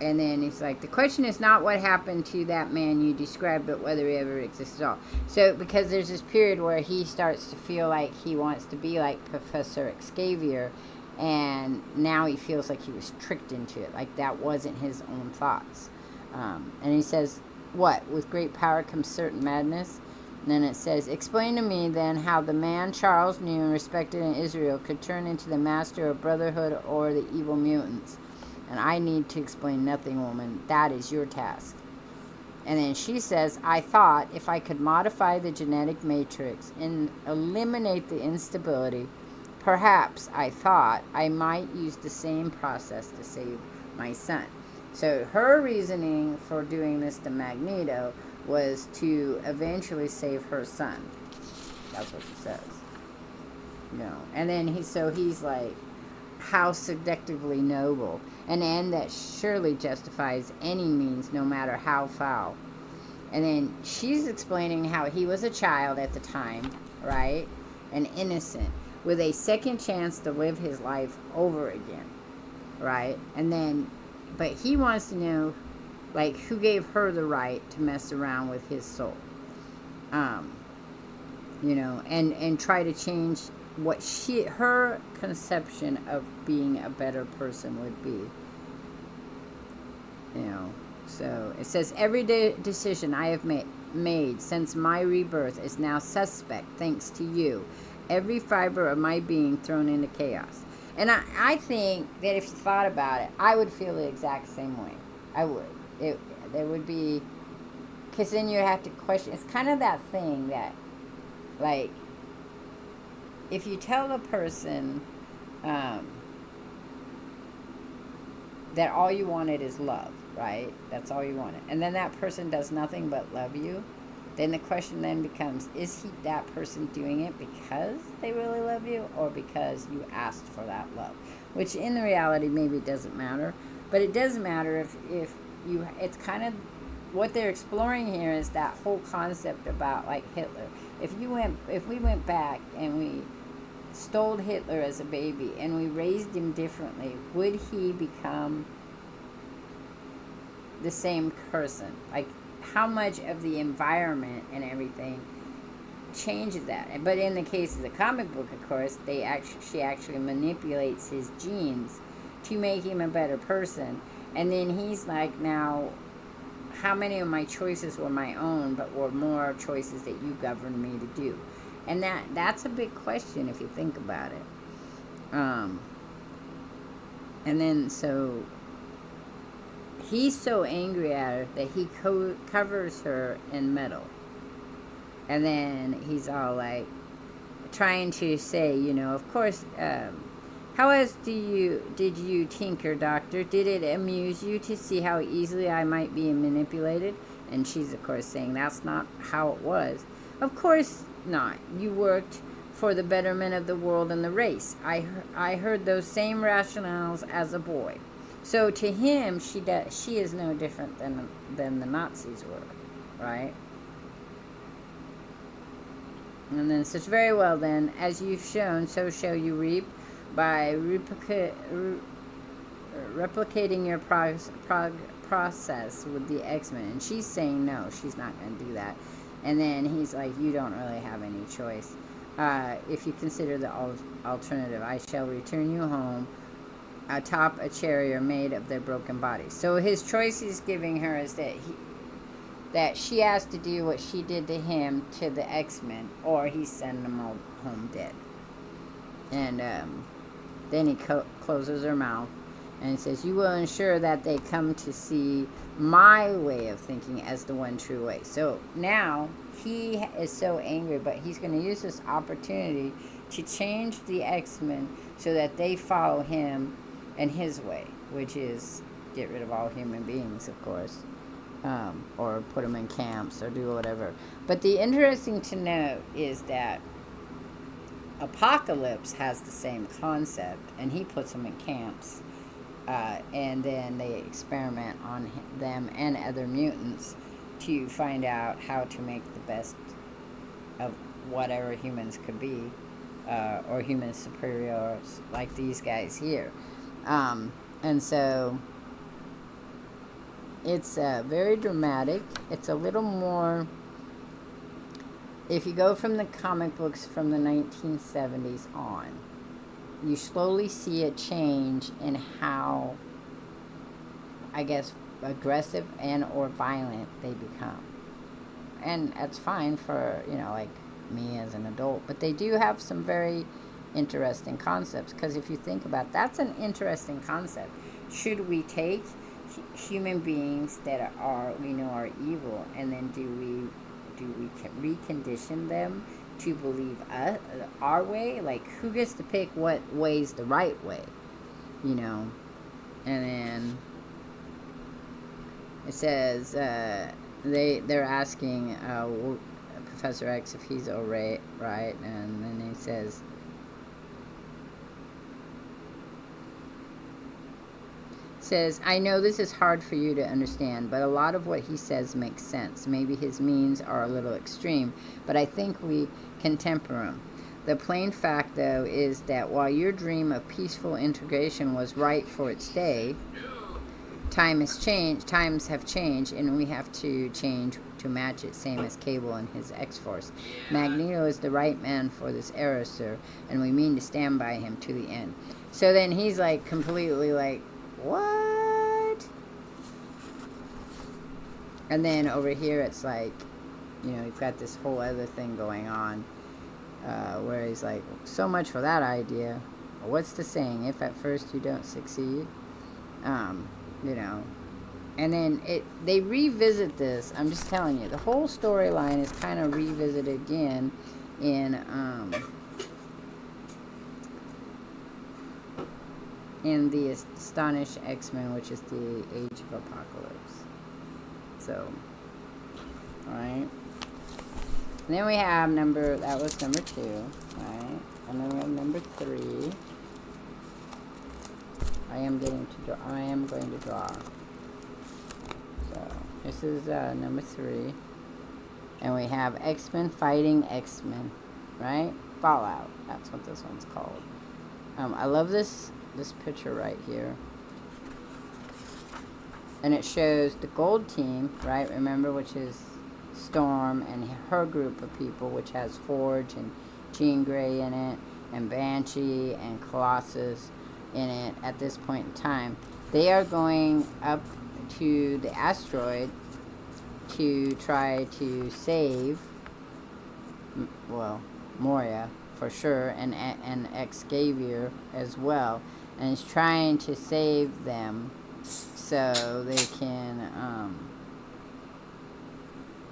And then he's like, the question is not what happened to that man you described, but whether he ever exists at all. So, because there's this period where he starts to feel like he wants to be like Professor Xavier, and now he feels like he was tricked into it, like that wasn't his own thoughts. And he says, what? With great power comes certain madness? And then it says, explain to me then how the man Charles knew and respected in Israel could turn into the master of Brotherhood or the evil mutants. And I need to explain nothing, woman. That is your task. And then she says, I thought if I could modify the genetic matrix and eliminate the instability, perhaps I thought I might use the same process to save my son. So her reasoning for doing this to Magneto was to eventually save her son. That's what she says. And then he's like, how seductively noble, an end that surely justifies any means, no matter how foul. And then she's explaining how he was a child at the time, right? And innocent, with a second chance to live his life over again, right? And then, but he wants to know, like, who gave her the right to mess around with his soul, um, you know, and try to change what her conception of being a better person would be, you know. So it says, every decision I have made since my rebirth is now suspect thanks to you. Every fiber of my being thrown into chaos. And I think that if you thought about it, I would feel the exact same way. I would. There would be, because then you have to question. It's kind of that thing that, like, if you tell the person that all you wanted is love, right? That's all you wanted. And then that person does nothing but love you. Then the question then becomes, is that person doing it because they really love you or because you asked for that love? Which in the reality maybe doesn't matter. But it does matter if you, it's kind of, what they're exploring here is that whole concept about like Hitler. If we went back and we stole Hitler as a baby and we raised him differently, would he become the same person? Like, how much of the environment and everything changes that? But in the case of the comic book, of course, she actually manipulates his genes to make him a better person. And then he's like, now, how many of my choices were my own, but were more choices that you governed me to do? And that's a big question if you think about it. And then so he's so angry at her that he covers her in metal. And then he's all like trying to say, you know, of course, how else did you tinker, doctor? Did it amuse you to see how easily I might be manipulated? And she's, of course, saying that's not how it was. Of course not. You worked for the betterment of the world and the race. I heard those same rationales as a boy. So to him, she is no different than the Nazis were, right? And then it says, very well then, as you've shown, so shall you reap by replicating your process with the X-Men. And she's saying no, she's not going to do that. And then he's like, you don't really have any choice. If you consider the alternative, I shall return you home atop a chariot made of their broken bodies. So his choice he's giving her is that she has to do what she did to him to the X-Men, or he's sending them all home dead. And then he closes her mouth and says, you will ensure that they come to see my way of thinking as the one true way. So now he is so angry, but he's going to use this opportunity to change the X-Men so that they follow him and his way, which is get rid of all human beings, of course, or put them in camps or do whatever. But the interesting to note is that Apocalypse has the same concept, and he puts them in camps, and then they experiment on them and other mutants to find out how to make the best of whatever humans could be, or human superiors like these guys here. And so it's very dramatic. It's a little more, if you go from the comic books from the 1970s on, you slowly see a change in how, I guess, aggressive and or violent they become. And that's fine for, you know, like me as an adult. But they do have some very interesting concepts, because if you think about it, that's an interesting concept. Should we take human beings that we know are evil, and then do we recondition them to believe our way? Like, who gets to pick what way's the right way, you know? And then it says they're asking Professor X if he's all right, and then he says, I know this is hard for you to understand, but a lot of what he says makes sense. Maybe his means are a little extreme, but I think we can temper him. The plain fact, though, is that while your dream of peaceful integration was right for its day, times have changed, and we have to change to match it, same as Cable and his X-Force. Magneto is the right man for this era, sir, and we mean to stand by him to the end. So then he's like completely like, what? And then over here it's like, you know, he's got this whole other thing going on, where he's like, so much for that idea. What's the saying? If at first you don't succeed, you know. And then they revisit this. I'm just telling you, the whole storyline is kind of revisited again in the Astonished X-Men, which is the Age of Apocalypse. So, alright. And then we have that was number 2, right? And then we have number 3. I am going to draw. So, this is number 3. And we have X-Men fighting X-Men, right? Fallout. That's what this one's called. I love this picture right here. And it shows the gold team, right? Remember, which is Storm and her group of people, which has Forge and Jean Grey in it, and Banshee and Colossus in it at this point in time. They are going up to the asteroid to try to save, well, Moria for sure, and Xavier as well, and is trying to save them so they can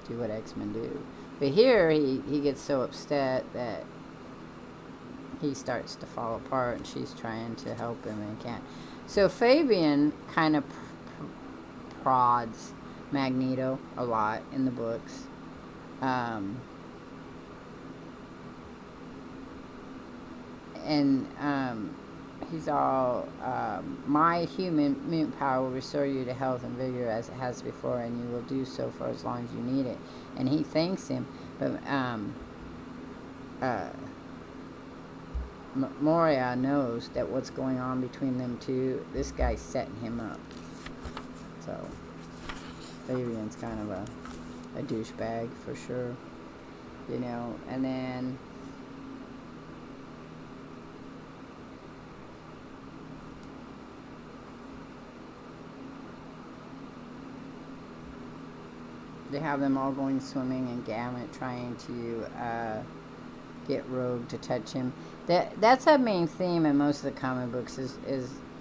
do what X-Men do. But here he gets so upset that he starts to fall apart, and she's trying to help him and can't. So Fabian kind of prods Magneto a lot in the books. He's all, my human mutant power will restore you to health and vigor as it has before, and you will do so for as long as you need it. And he thanks him, but Moria knows that what's going on between them two, this guy's setting him up. So Fabian's kind of a douchebag for sure, you know. And then they have them all going swimming, and Gambit trying to get Rogue to touch him. That's a main theme in most of the comic books, is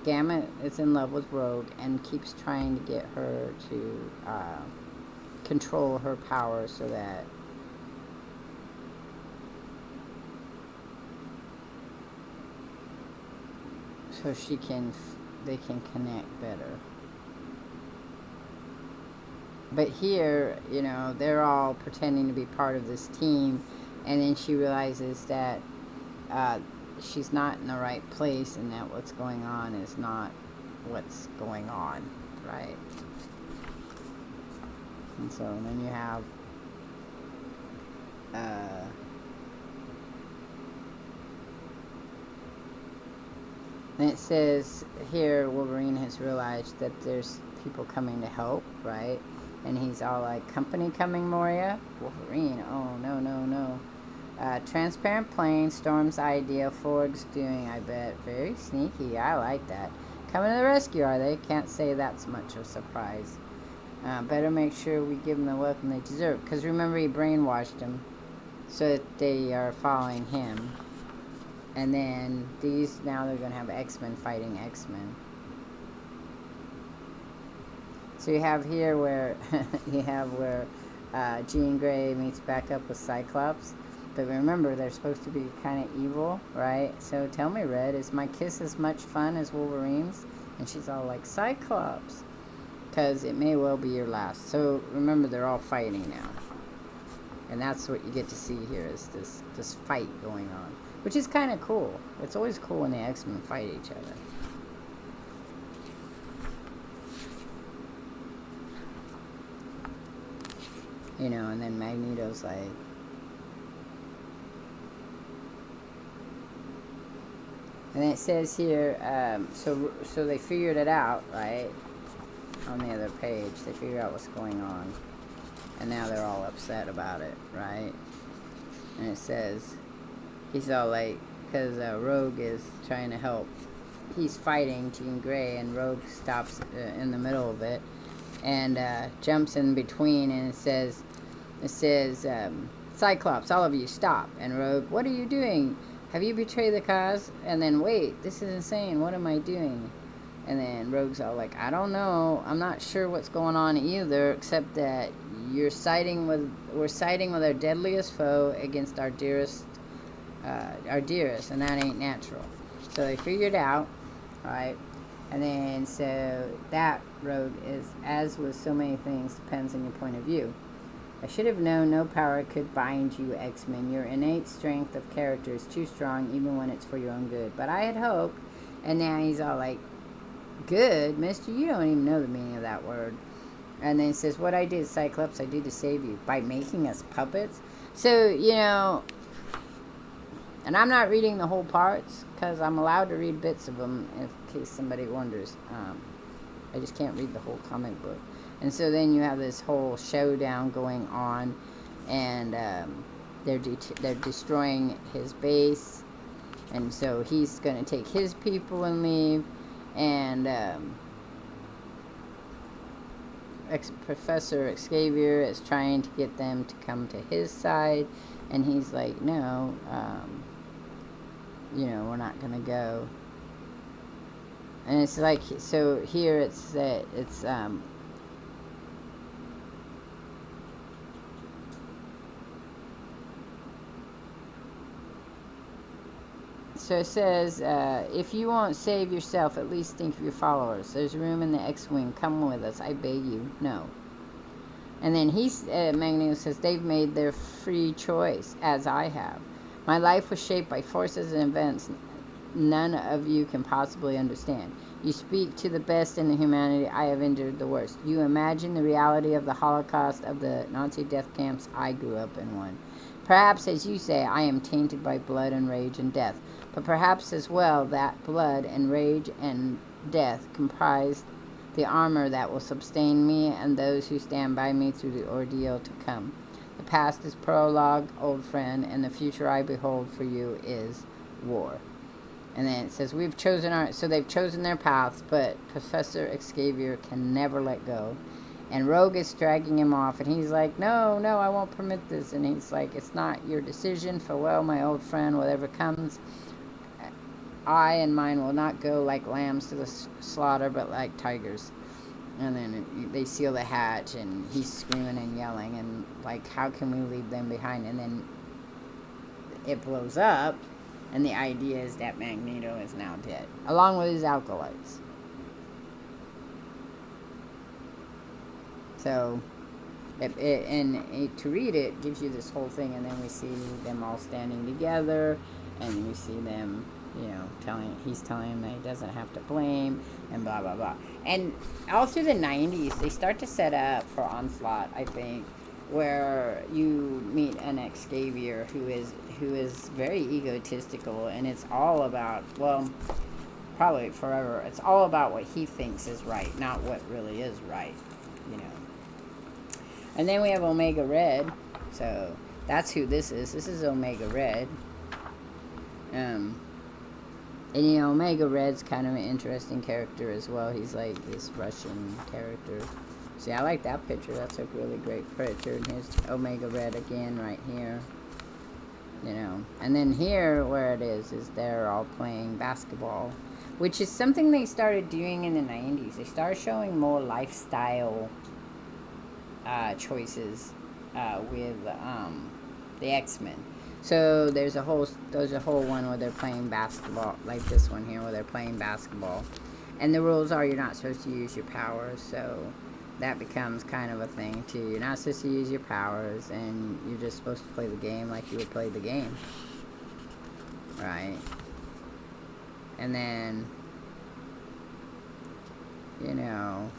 Gambit is in love with Rogue and keeps trying to get her to control her power so that they can connect better. But here, you know, they're all pretending to be part of this team, and then she realizes that she's not in the right place, and that what's going on is not what's going on, right? And so then you have and it says here Wolverine has realized that there's people coming to help, right? And he's all like, company coming, Moria? Wolverine, oh, no. Transparent plane, Storm's idea, Forg's doing, I bet. Very sneaky, I like that. Coming to the rescue, are they? Can't say that's much of a surprise. Better make sure we give them the welcome they deserve. Because remember, he brainwashed them so that they are following him. And then now they're going to have X-Men fighting X-Men. So you have here where Jean Grey meets back up with Cyclops. But remember, they're supposed to be kind of evil, right? So tell me, Red, is my kiss as much fun as Wolverine's? And she's all like, Cyclops. Because it may well be your last. So remember, they're all fighting now. And that's what you get to see here, is this fight going on. Which is kind of cool. It's always cool when the X-Men fight each other. You know, and then Magneto's like, and it says here, so they figured it out, right? on the other page. They figure out what's going on. And now they're all upset about it, right? And it says, he's all like, because Rogue is trying to help. He's fighting Jean Grey, and Rogue stops in the middle of it and jumps in between, and it says, Cyclops, all of you, stop. And Rogue, what are you doing? Have you betrayed the cause? And then, wait, this is insane. What am I doing? And then Rogue's all like, I don't know. I'm not sure what's going on either, except that we're siding with our deadliest foe against our dearest, and that ain't natural. So they figured out, right? And then, so that, Rogue, is, as with so many things, depends on your point of view. I should have known no power could bind you, X-Men. Your innate strength of character is too strong, even when it's for your own good. But I had hoped, and now he's all like, good, mister, you don't even know the meaning of that word. And then he says, what I did, Cyclops, I did to save you. By making us puppets? So, you know, and I'm not reading the whole parts, because I'm allowed to read bits of them, in case somebody wonders. I just can't read the whole comic book. And so then you have this whole showdown going on, and they're destroying his base, and so he's going to take his people and leave, and Professor Xavier is trying to get them to come to his side, and he's like, no, you know, we're not going to go. And it's like, so here it's that it's so it says, if you won't save yourself, at least think of your followers. There's room in the X-Wing. Come with us. I beg you. No. And then Magneto says, they've made their free choice, as I have. My life was shaped by forces and events none of you can possibly understand. You speak to the best in the humanity. I have endured the worst. You imagine the reality of the Holocaust of the Nazi death camps. I grew up in one. Perhaps, as you say, I am tainted by blood and rage and death. But perhaps as well that blood and rage and death comprised the armor that will sustain me and those who stand by me through the ordeal to come. The past is prologue, old friend, and the future I behold for you is war. And then it says, so they've chosen their paths, but Professor Xavier can never let go. And Rogue is dragging him off, and he's like, no, I won't permit this. And he's like, it's not your decision. Farewell, my old friend, whatever comes. I and mine will not go like lambs to the slaughter, but like tigers. And then they seal the hatch, and he's screaming and yelling, and like, how can we leave them behind? And then it blows up, and the idea is that Magneto is now dead, along with his acolytes. So, to read it gives you this whole thing, and then we see them all standing together, and we see them, you know, he's telling him that he doesn't have to blame, and blah, blah, blah. And all through the 90s, they start to set up for Onslaught, I think, where you meet an Xavier who is very egotistical, and it's all about, well, probably forever, it's all about what he thinks is right, not what really is right, you know. And then we have Omega Red, so that's who this is. This is Omega Red. And you know, Omega Red's kind of an interesting character as well. He's like this Russian character. See, I like that picture. That's a really great picture. And here's Omega Red again right here. You know, and then here where it is they're all playing basketball, which is something they started doing in the 90s. They started showing more lifestyle choices with the X-Men. So there's a whole one where they're playing basketball, like this one here where they're playing basketball, and the rules are you're not supposed to use your powers, so that becomes kind of a thing too. You're not supposed to use your powers, and you're just supposed to play the game like you would play the game, right? And then, you know,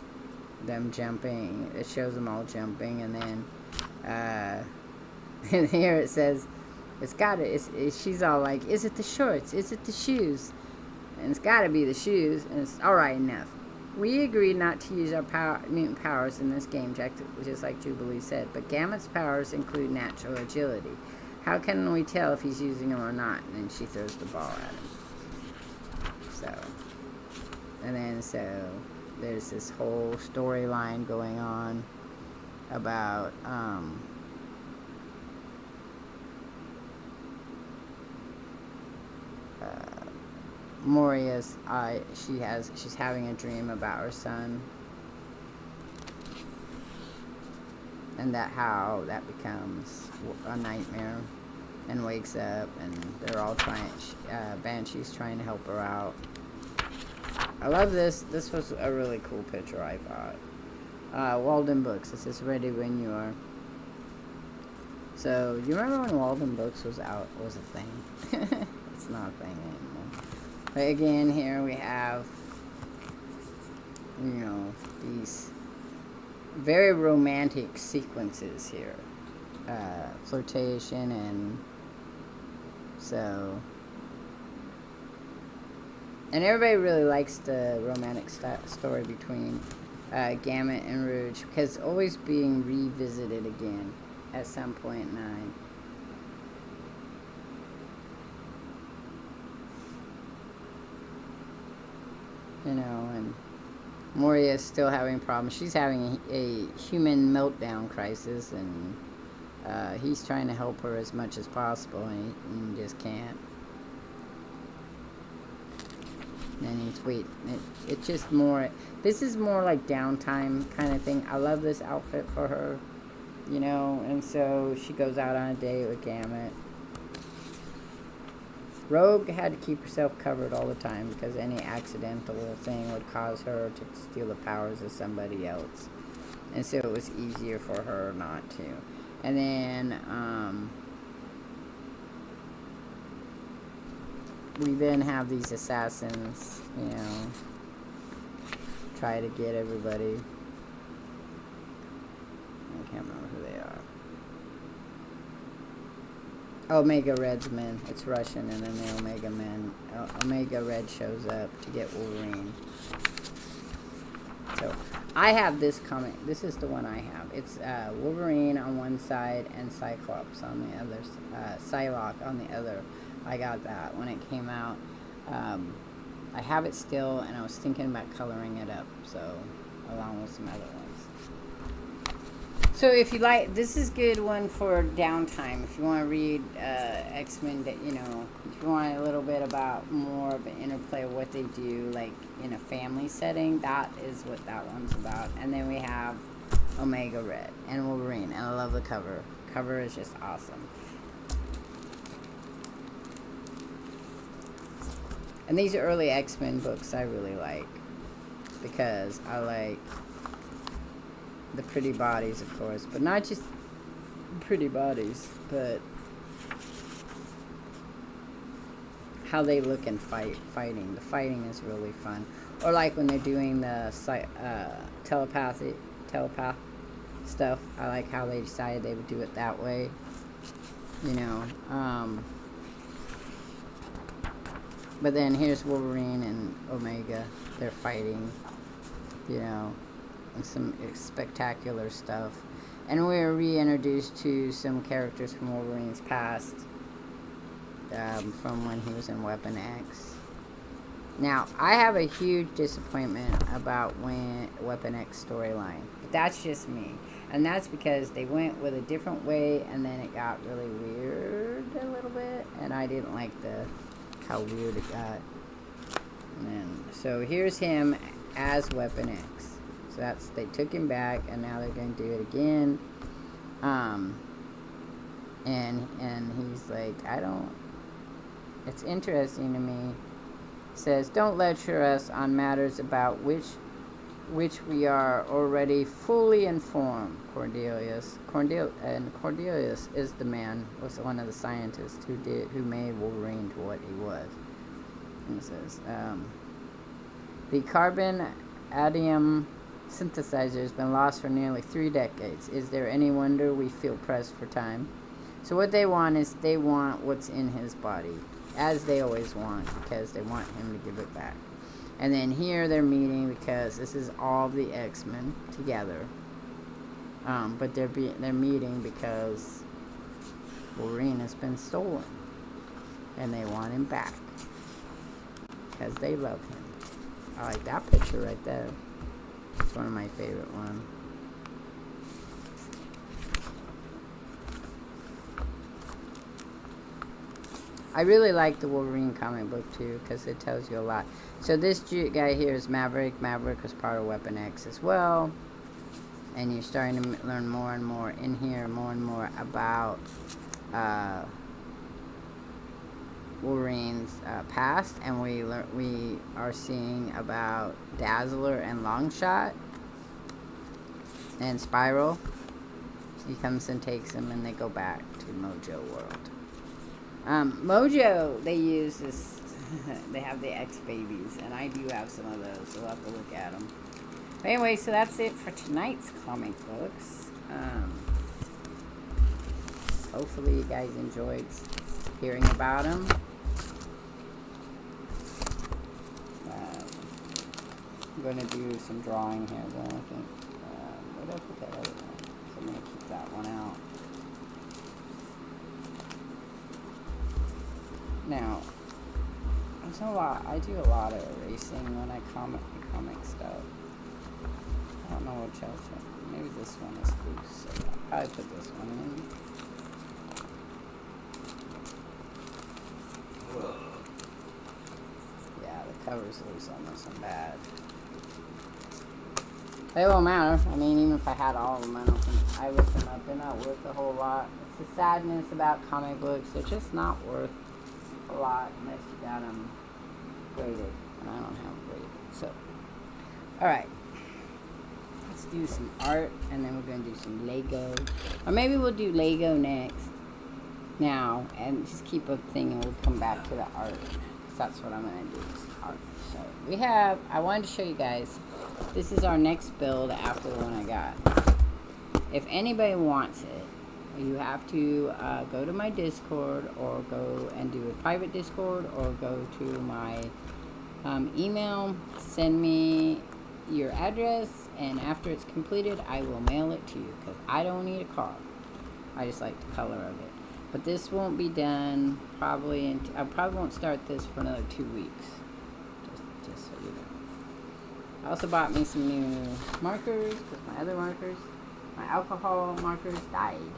them jumping, it shows them all jumping, and then and here it says, she's all like, is it the shorts? Is it the shoes? And it's got to be the shoes, and it's all right enough. We agreed not to use our mutant powers in this game, just like Jubilee said, but Gamut's powers include natural agility. How can we tell if he's using them or not? And then she throws the ball at him. So there's this whole storyline going on about Moria's. She's having a dream about her son, and how that becomes a nightmare, and wakes up, and they're all Banshee's trying to help her out. I love this. This was a really cool picture, I thought. Walden Books. It says ready when you are. So, you remember when Walden Books was a thing? It's not a thing anymore. But again, here we have, these very romantic sequences here. Flirtation and so... And everybody really likes the romantic story between Gamut and Rouge, because it's always being revisited again at some point in time. And Moria is still having problems. She's having a human meltdown crisis, and he's trying to help her as much as possible, and he just can't. And it's just more, this is more like downtime kind of thing. I love this outfit for her, and so she goes out on a date with Gamut. Rogue had to keep herself covered all the time because any accidental thing would cause her to steal the powers of somebody else, and so it was easier for her not to. And then we then have these assassins, try to get everybody. I can't remember who they are. Omega Red's men. It's Russian, and then the Omega men. Omega Red shows up to get Wolverine. So, I have this comic. This is the one I have. It's Wolverine on one side and Cyclops on the other. Psylocke on the other. I got that when it came out. I have it still, and I was thinking about coloring it up, so along with some other ones. So if you like, this is a good one for downtime. If you want to read X-Men, if you want a little bit about more of an interplay of what they do, like in a family setting, that is what that one's about. And then we have Omega Red and Wolverine, and I love the cover. Cover is just awesome. And these early X-Men books I really like, because I like the pretty bodies, of course, but not just pretty bodies, but how they look in fighting. The fighting is really fun. Or like when they're doing the telepath stuff. I like how they decided they would do it that way. But then here's Wolverine and Omega. They're fighting, and some spectacular stuff. And we're reintroduced to some characters from Wolverine's past, from when he was in Weapon X. Now, I have a huge disappointment about Weapon X storyline. But that's just me. And that's because they went with a different way, and then it got really weird a little bit. And I didn't like how weird it got. So here's him as Weapon X. So they took him back, and now they're going to do it again. And he's like, it's interesting to me. Says, don't lecture us on matters about which we are already fully informed. Cornelius is was one of the scientists who made Wolverine to what he was. And it says, the carbon atium synthesizer has been lost for nearly 3 decades. Is there any wonder we feel pressed for time? So what they want is what's in his body, as they always want, because they want him to give it back. And then here they're meeting because this is all the X-Men together. But they're meeting because Wolverine has been stolen. And they want him back. Because they love him. I like that picture right there. It's one of my favorite ones. I really like the Wolverine comic book too, because it tells you a lot. So this guy here is Maverick. Maverick was part of Weapon X as well. And you're starting to learn more and more in here, more and more about Wolverine's past. And we are seeing about Dazzler and Longshot and Spiral. He comes and takes him, and they go back to Mojo World. Mojo, they use this, they have the X-Babies, and I do have some of those, so we'll have to look at them. But anyway, so that's it for tonight's comic books. Hopefully you guys enjoyed hearing about them. I'm going to do some drawing here, though, I think. Where did I put that other one? So I'm going to keep that one out. Now, there's a lot. I do a lot of erasing when I comic stuff. I don't know which else. Maybe this one is loose. So I'll probably put this one in. Yeah, the cover's loose on this one bad. They won't matter. I mean, even if I had all of them, I look them up. They're not worth a whole lot. It's the sadness about comic books. They're just not worth a lot unless you got them graded, and I don't have them graded. So, alright, let's do some art, and then we're going to do some Lego, or maybe we'll do Lego next now, and just keep a thing, and we'll come back to the art, because that's what I'm going to do, is art. So we have, I wanted to show you guys, this is our next build after the one I got. If anybody wants it, you have to go to my Discord, or go and do a private Discord, or go to my email, send me your address, and after it's completed, I will mail it to you, because I don't need a card. I just like the color of it. But this won't be done probably, I probably won't start this for another 2 weeks, just so you know. I also bought me some new markers, because my other markers, my alcohol markers died.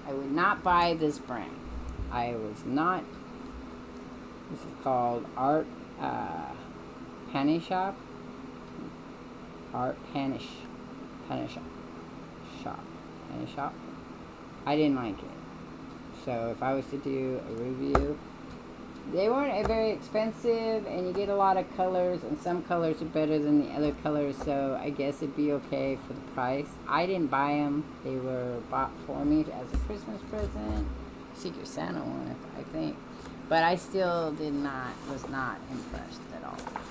I would not buy this brand. I was not. This is called Art Panny Shop. Art Panish Shop. I didn't like it. So if I was to do a review, they weren't very expensive, and you get a lot of colors, and some colors are better than the other colors, so I guess it'd be okay for the price. I didn't buy them. They were bought for me as a Christmas present. Secret Santa one, I think. But I still was not impressed at all with them.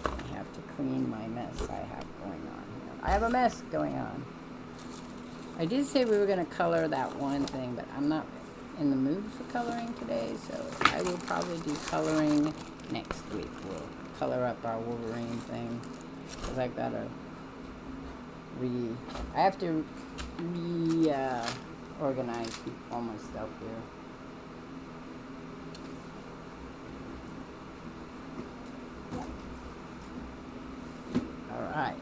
I have to clean my mess I have going on here. I have a mess going on. I did say we were going to color that one thing, but I'm not in the mood for coloring today, so I will probably do coloring next week. We'll color up our Wolverine thing, because I've got to I have to organize all my stuff here. Alright.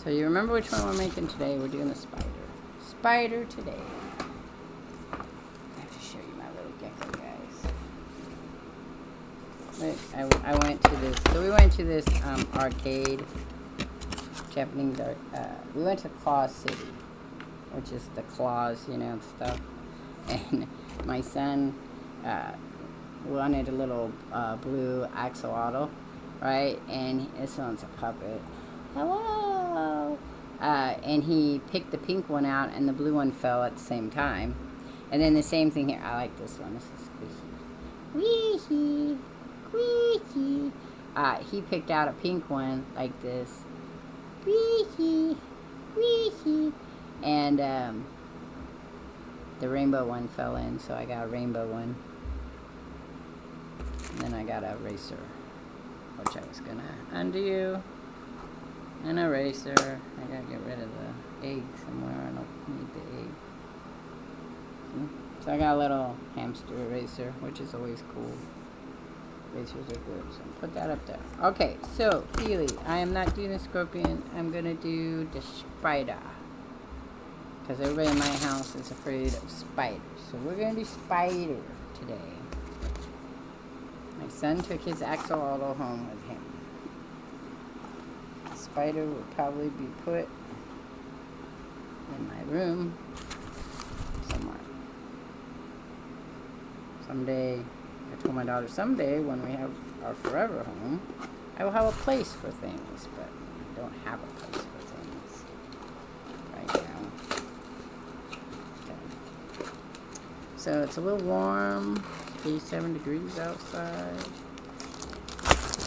So you remember which one we're making today? We're doing the spider. Spider today. I went to this, so we went to this arcade, Japanese art, we went to Claw City, which is the claws, you know, stuff, and my son wanted a little blue axolotl, right, and this one's a puppet, hello, and he picked the pink one out, and the blue one fell at the same time, and then the same thing here. I like this one, this is squishy, wee-hee. He picked out a pink one like this, and the rainbow one fell in, so I got a rainbow one. And then I got an eraser, which I was gonna undo. An eraser. I gotta get rid of the egg somewhere. I don't need the egg. So I got a little hamster eraser, which is always cool. Erasers are good, so put that up there. Okay, so Feely, I am not doing a scorpion. I'm gonna do the spider, because everybody in my house is afraid of spiders. So we're gonna do spider today. My son took his axolotl home with him. The spider will probably be put in my room somewhere. Someday, I told my daughter, someday when we have our forever home, I will have a place for things, but I don't have a place for things right now. Okay. So it's a little warm, 87 degrees outside.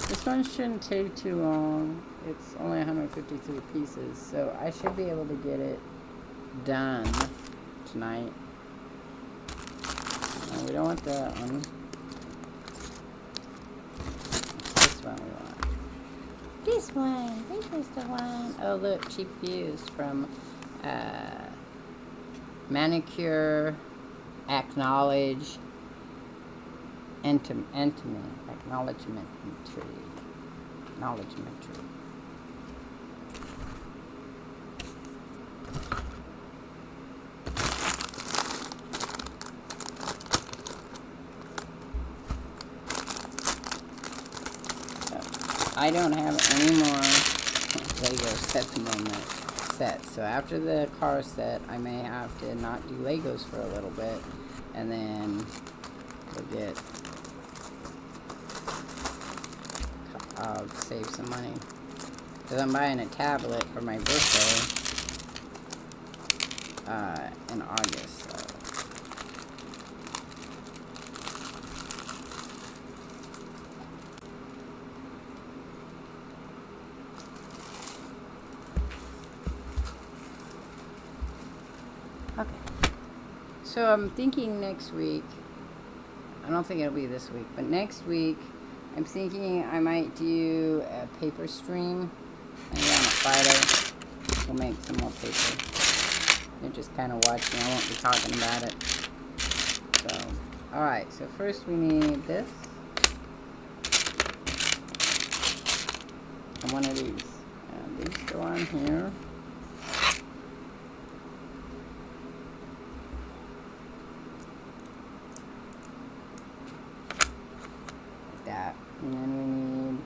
This one shouldn't take too long. It's only 153 pieces, so I should be able to get it done tonight. No, we don't want that one. This one we want. This one. This is the one. Oh, look, cheap views from Manicure Acknowledge Acknowledgement Tree. Acknowledgement Tree. I don't have any more Lego sets in my set. So after the car set, I may have to not do Legos for a little bit, and then we'll get. I'll save some money because I'm buying a tablet for my birthday in August. So. Okay. So I'm thinking next week. I don't think it'll be this week, but next week. I'm thinking I might do a paper stream. Maybe on a Friday. We'll make some more paper. You're just kind of watching. I won't be talking about it. So, alright. So first we need this. And one of these. And these go on here. That. And then we need,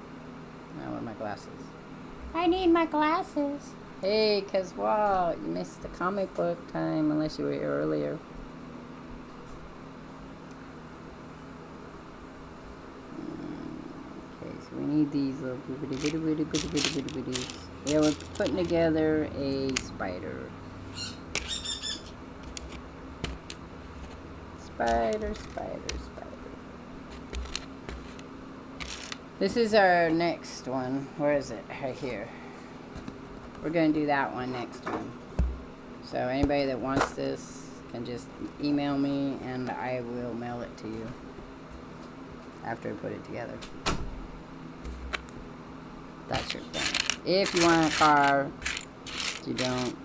where are my glasses? I need my glasses. Hey, cause wow, you missed the comic book time unless you were here earlier. Okay, so we need these little bitty. Yeah, we're putting together a spider. Spider. This is our next one. Where is it? Right here. We're going to do that one next one. So anybody that wants this can just email me and I will mail it to you after I put it together. That's your thing. If you want a car, if you don't,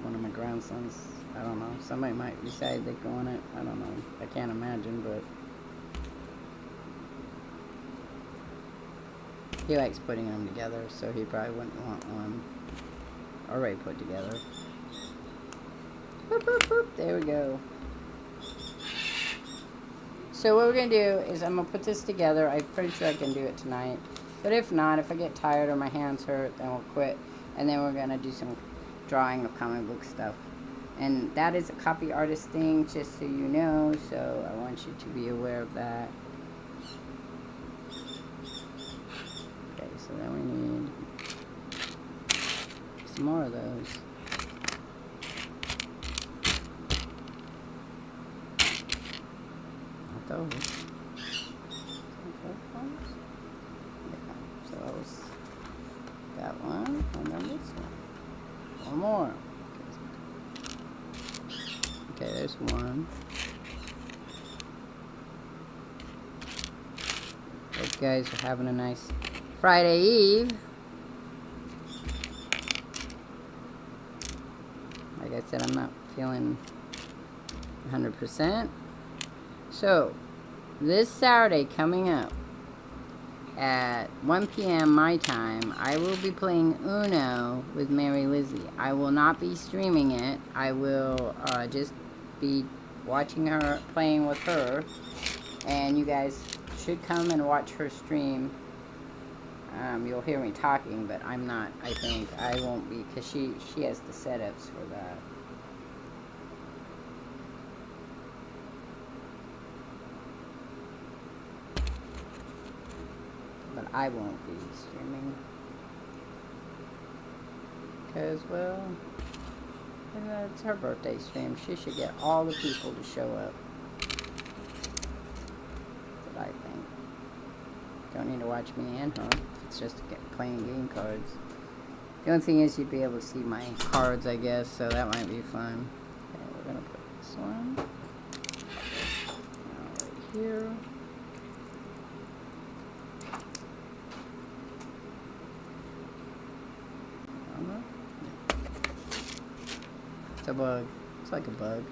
one of my grandsons, I don't know, somebody might decide they want it. I don't know. I can't imagine, but he likes putting them together, so he probably wouldn't want one already put together. Boop, boop, boop. There we go. So what we're going to do is I'm going to put this together. I'm pretty sure I can do it tonight. But if not, if I get tired or my hands hurt, then we'll quit. And then we're going to do some drawing of comic book stuff. And that is a copy artist thing, just so you know. So I want you to be aware of that. So then we need some more of those. Not those. Yeah, so that was that one, and then this one. One more. Okay, there's one. guys are having a nice Friday Eve. Like I said, I'm not feeling 100%. So, this Saturday coming up at 1 p.m. my time, I will be playing Uno with Mary Lizzie. I will not be streaming it. I will just be watching her, playing with her. And you guys should come and watch her stream. You'll hear me talking, but I'm not, I think. I won't be, because she has the setups for that. But I won't be streaming. Because, well, it's her birthday stream. She should get all the people to show up. That's what I think. Don't need to watch me and her. It's just playing game cards. The only thing is you'd be able to see my cards, I guess, so that might be fun. Okay, we're going to put this one right here. It's a bug. It's like a bug.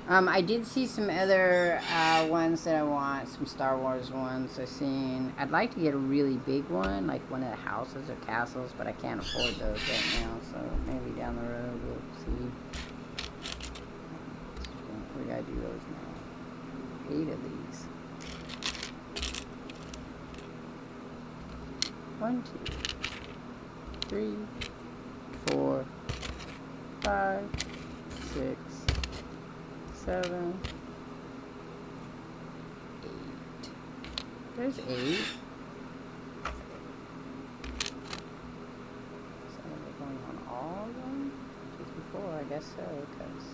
I did see some other ones that I want, some Star Wars ones I've seen. I'd like to get a really big one, like one of the houses or castles, but I can't afford those right now, so maybe down the road we'll see. We gotta do those now. 8 of these. 1, 2, 3, 4, 5, 6, 7, 8. There's 8. So we're going on all of them? Just before, I guess so, because...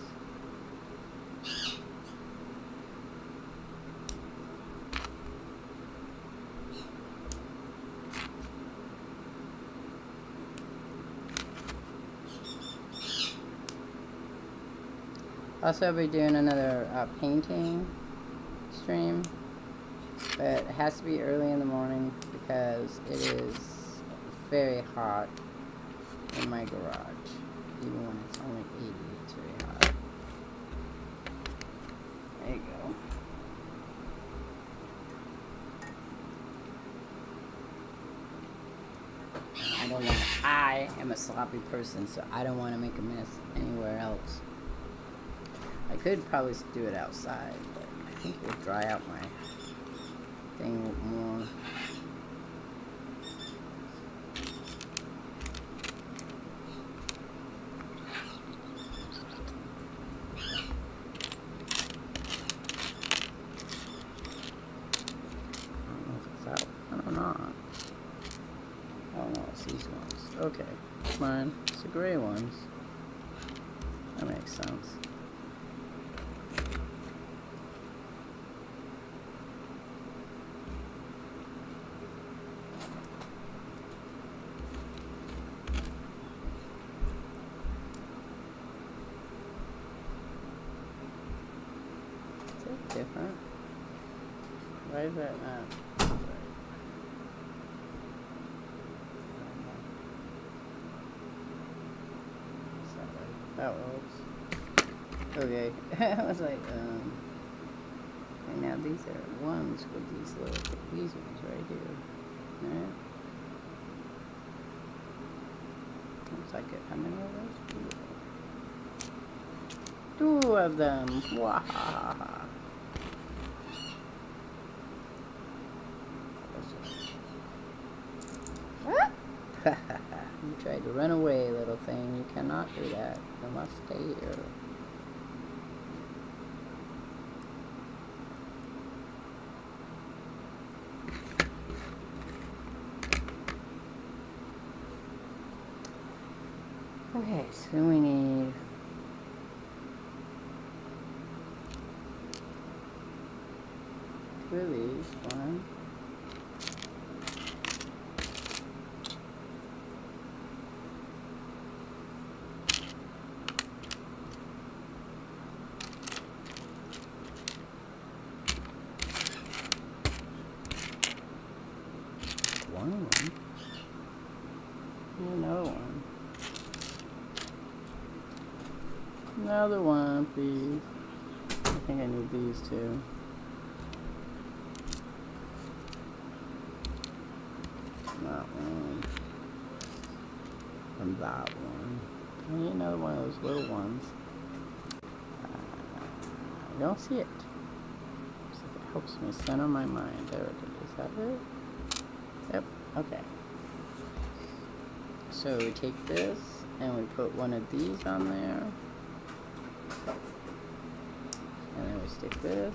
Also, I'll be doing another painting stream, but it has to be early in the morning because it is very hot in my garage. Even when it's only 80, it's very hot. There you go. I am a sloppy person, so I don't want to make a mess anywhere else. I could probably do it outside, but I think it would dry out my thing more. I don't know if it's out. I don't know. Oh no, it's these ones. Okay, fine. It's the gray ones. That makes sense. Different. Why is that not? That works. Okay. I was like, and now these are ones with these ones right here. Alright. Looks like it. How many of those? 2 of them. Wahahaha. You tried to run away, little thing. You cannot do that. You must stay here. Okay, so we need... two of these. 1. Another one, please. I think I need these two. That one. And that one. I need another one of those little ones. I don't see it. So it helps me center my mind. There it is. Is that it? Yep. Okay. So we take this and we put one of these on there. And then we stick this.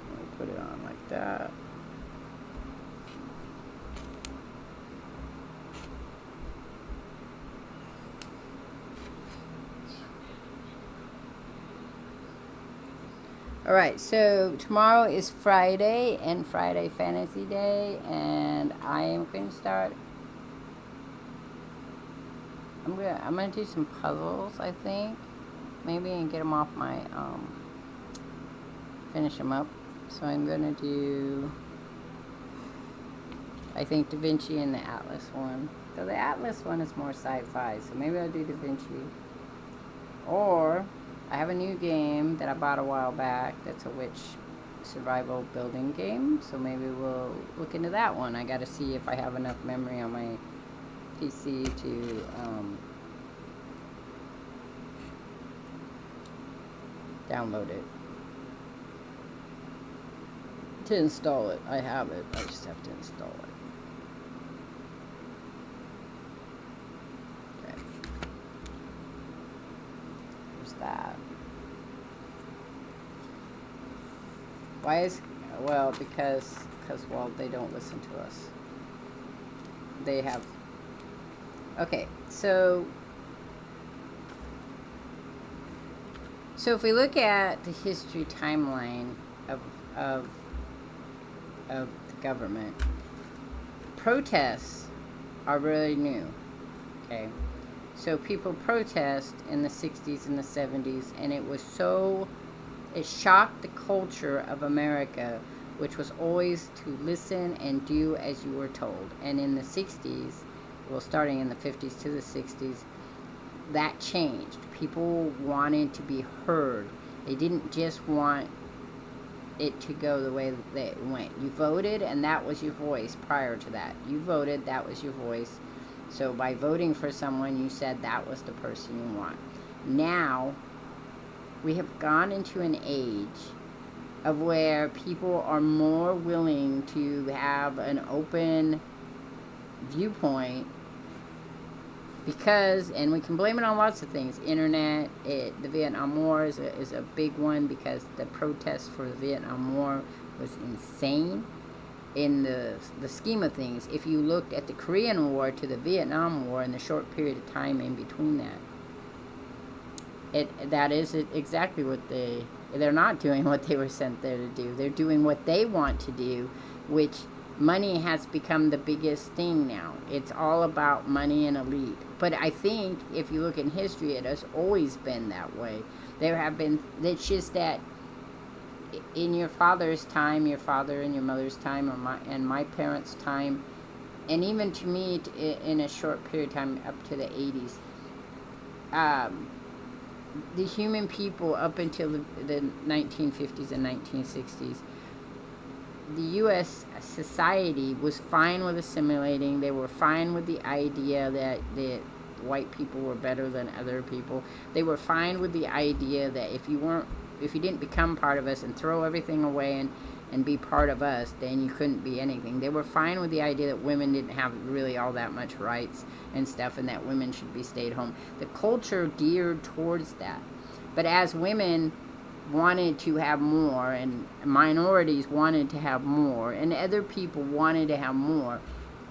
And we put it on like that. Alright, so tomorrow is Friday and Friday Fantasy Day, and I am going to start. I'm gonna do some puzzles, I think, maybe, and get them off my finish them up. So I'm gonna do, I think, Da Vinci and the Atlas one. So the Atlas one is more sci-fi, so maybe I'll do Da Vinci. Or I have a new game that I bought a while back that's a witch survival building game, so maybe we'll look into that one. I gotta see if I have enough memory on my PC to download it. To install it. I have it, I just have to install it. Okay. There's that. Why is, well, because well, they don't listen to us. They have, okay, so if we look at the history timeline of the government, protests are really new, okay? So people protest in the 60s and the 70s, and it shocked the culture of America, which was always to listen and do as you were told. And in the 60s, well, starting in the 50s to the 60s, that changed. People wanted to be heard. They didn't just want it to go the way that it went. You voted, and that was your voice. Prior to that, you voted, that was your voice. So by voting for someone, you said that was the person you want. Now we have gone into an age of where people are more willing to have an open viewpoint, because, and we can blame it on lots of things, internet, the Vietnam War is a big one, because the protest for the Vietnam War was insane in the scheme of things. If you looked at the Korean War to the Vietnam War and the short period of time in between that is exactly what they're not doing what they were sent there to do. They're doing what they want to do, which money has become the biggest thing now. It's all about money and elite. But I think if you look in history, it has always been that way. There have been, it's just that in your father's time, your father and your mother's time, and my parents' time, and even to me in a short period of time up to the 80s, the human people up until the 1950s and 1960s, the U.S. society was fine with assimilating. They were fine with the idea that white people were better than other people. They were fine with the idea that if you didn't become part of us and throw everything away and be part of us, then you couldn't be anything. They were fine with the idea that women didn't have really all that much rights and stuff, and that women should be stayed home. The culture geared towards that. But as women wanted to have more, and minorities wanted to have more, and other people wanted to have more,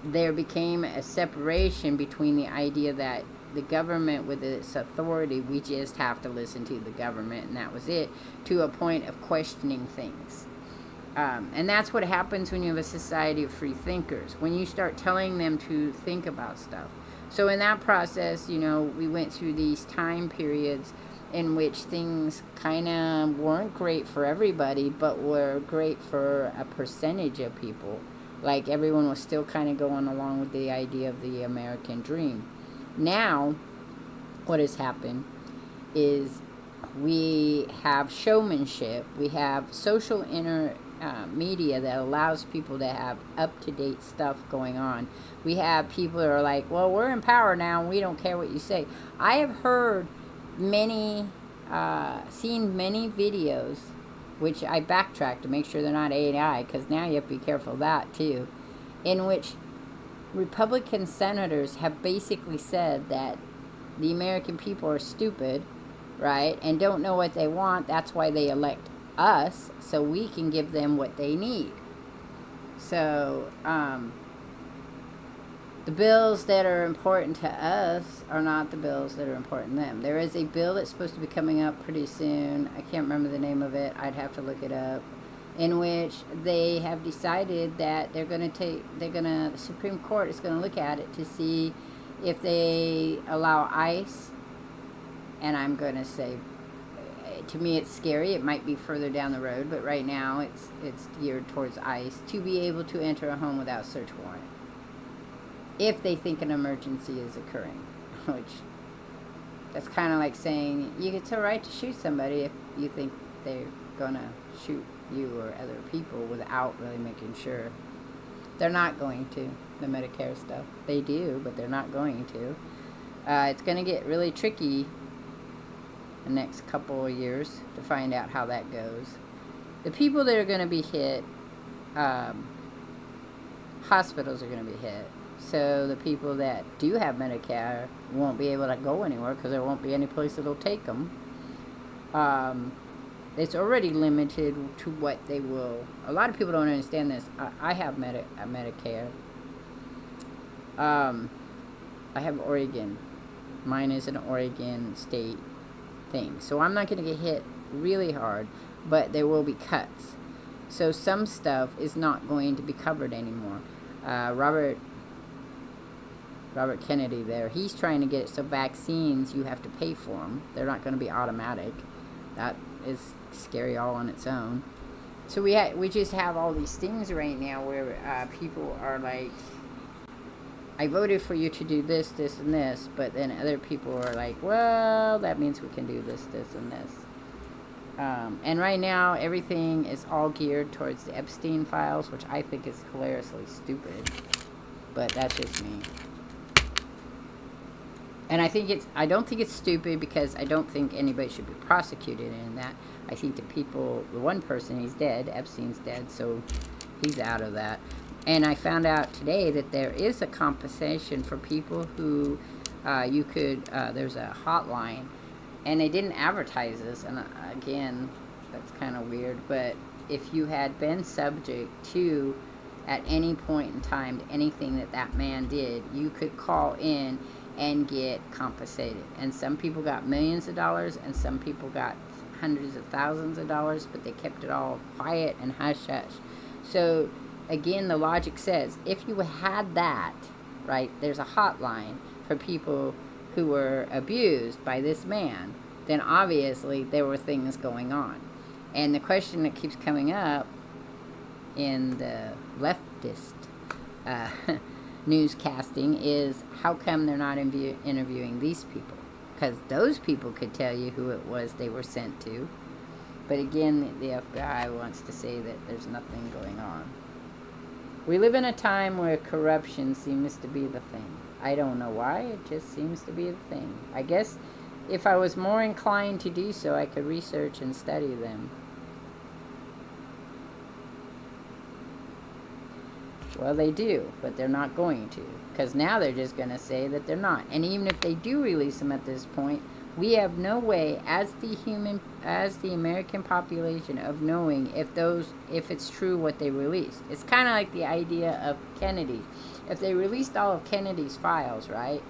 there became a separation between the idea that the government, with its authority, we just have to listen to the government, and that was it, to a point of questioning things. And that's what happens when you have a society of free thinkers, when you start telling them to think about stuff. So in that process, we went through these time periods in which things kind of weren't great for everybody, but were great for a percentage of people. Like, everyone was still kind of going along with the idea of the American dream. Now, what has happened is we have showmanship, we have social media that allows people to have up-to-date stuff going on. We have people that are like, well, we're in power now and we don't care what you say. I have heard many, seen many videos, which I backtrack to make sure they're not AI, because now you have to be careful of that too, in which Republican senators have basically said that the American people are stupid, right, and don't know what they want. That's why they elect us, so we can give them what they need. So, the bills that are important to us are not the bills that are important to them. There is a bill that's supposed to be coming up pretty soon. I can't remember the name of it. I'd have to look it up. In which they have decided that the Supreme Court is going to look at it to see if they allow ICE, and I'm going to say, to me it's scary. It might be further down the road, but right now it's geared towards ICE, to be able to enter a home without search warrant if they think an emergency is occurring. Which, that's kind of like saying it's all right to shoot somebody if you think they're going to shoot you or other people without really making sure. They're not going to. The Medicare stuff, they do, but they're not going to. It's going to get really tricky the next couple of years to find out how that goes. The people that are going to be hit, hospitals are going to be hit. So the people that do have Medicare won't be able to go anywhere because there won't be any place that'll take them. It's already limited to what they will. A lot of people don't understand this. I have Medicare. I have Oregon. Mine is an Oregon state thing. So I'm not going to get hit really hard, but there will be cuts. So some stuff is not going to be covered anymore. Robert Kennedy there, he's trying to get it so vaccines, you have to pay for them. They're not going to be automatic. That is scary all on its own. So we just have all these things right now where people are like, I voted for you to do this, this, and this, but then other people are like, well, that means we can do this, this, and this. And right now, everything is all geared towards the Epstein files, which I think is hilariously stupid. But that's just me. And I don't think it's stupid because I don't think anybody should be prosecuted in that. I think the one person, he's dead, Epstein's dead, so he's out of that. And I found out today that there is a compensation for people who there's a hotline, and they didn't advertise this, and again, that's kind of weird, but if you had been subject to, at any point in time, anything that man did, you could call in and get compensated. And some people got millions of dollars, and some people got hundreds of thousands of dollars, but they kept it all quiet and hush-hush. So, again, the logic says, if you had that, right, there's a hotline for people who were abused by this man, then obviously there were things going on. And the question that keeps coming up in the leftist newscasting is, how come they're not interviewing these people? Because those people could tell you who it was they were sent to. But again, the FBI wants to say that there's nothing going on. We live in a time where corruption seems to be the thing. I don't know why, it just seems to be the thing. I guess if I was more inclined to do so, I could research and study them. Well, they do, but they're not going to. Because now they're just going to say that they're not. And even if they do release them at this point, we have no way, as the American population, of knowing if it's true what they released. It's kind of like the idea of Kennedy. If they released all of Kennedy's files, right,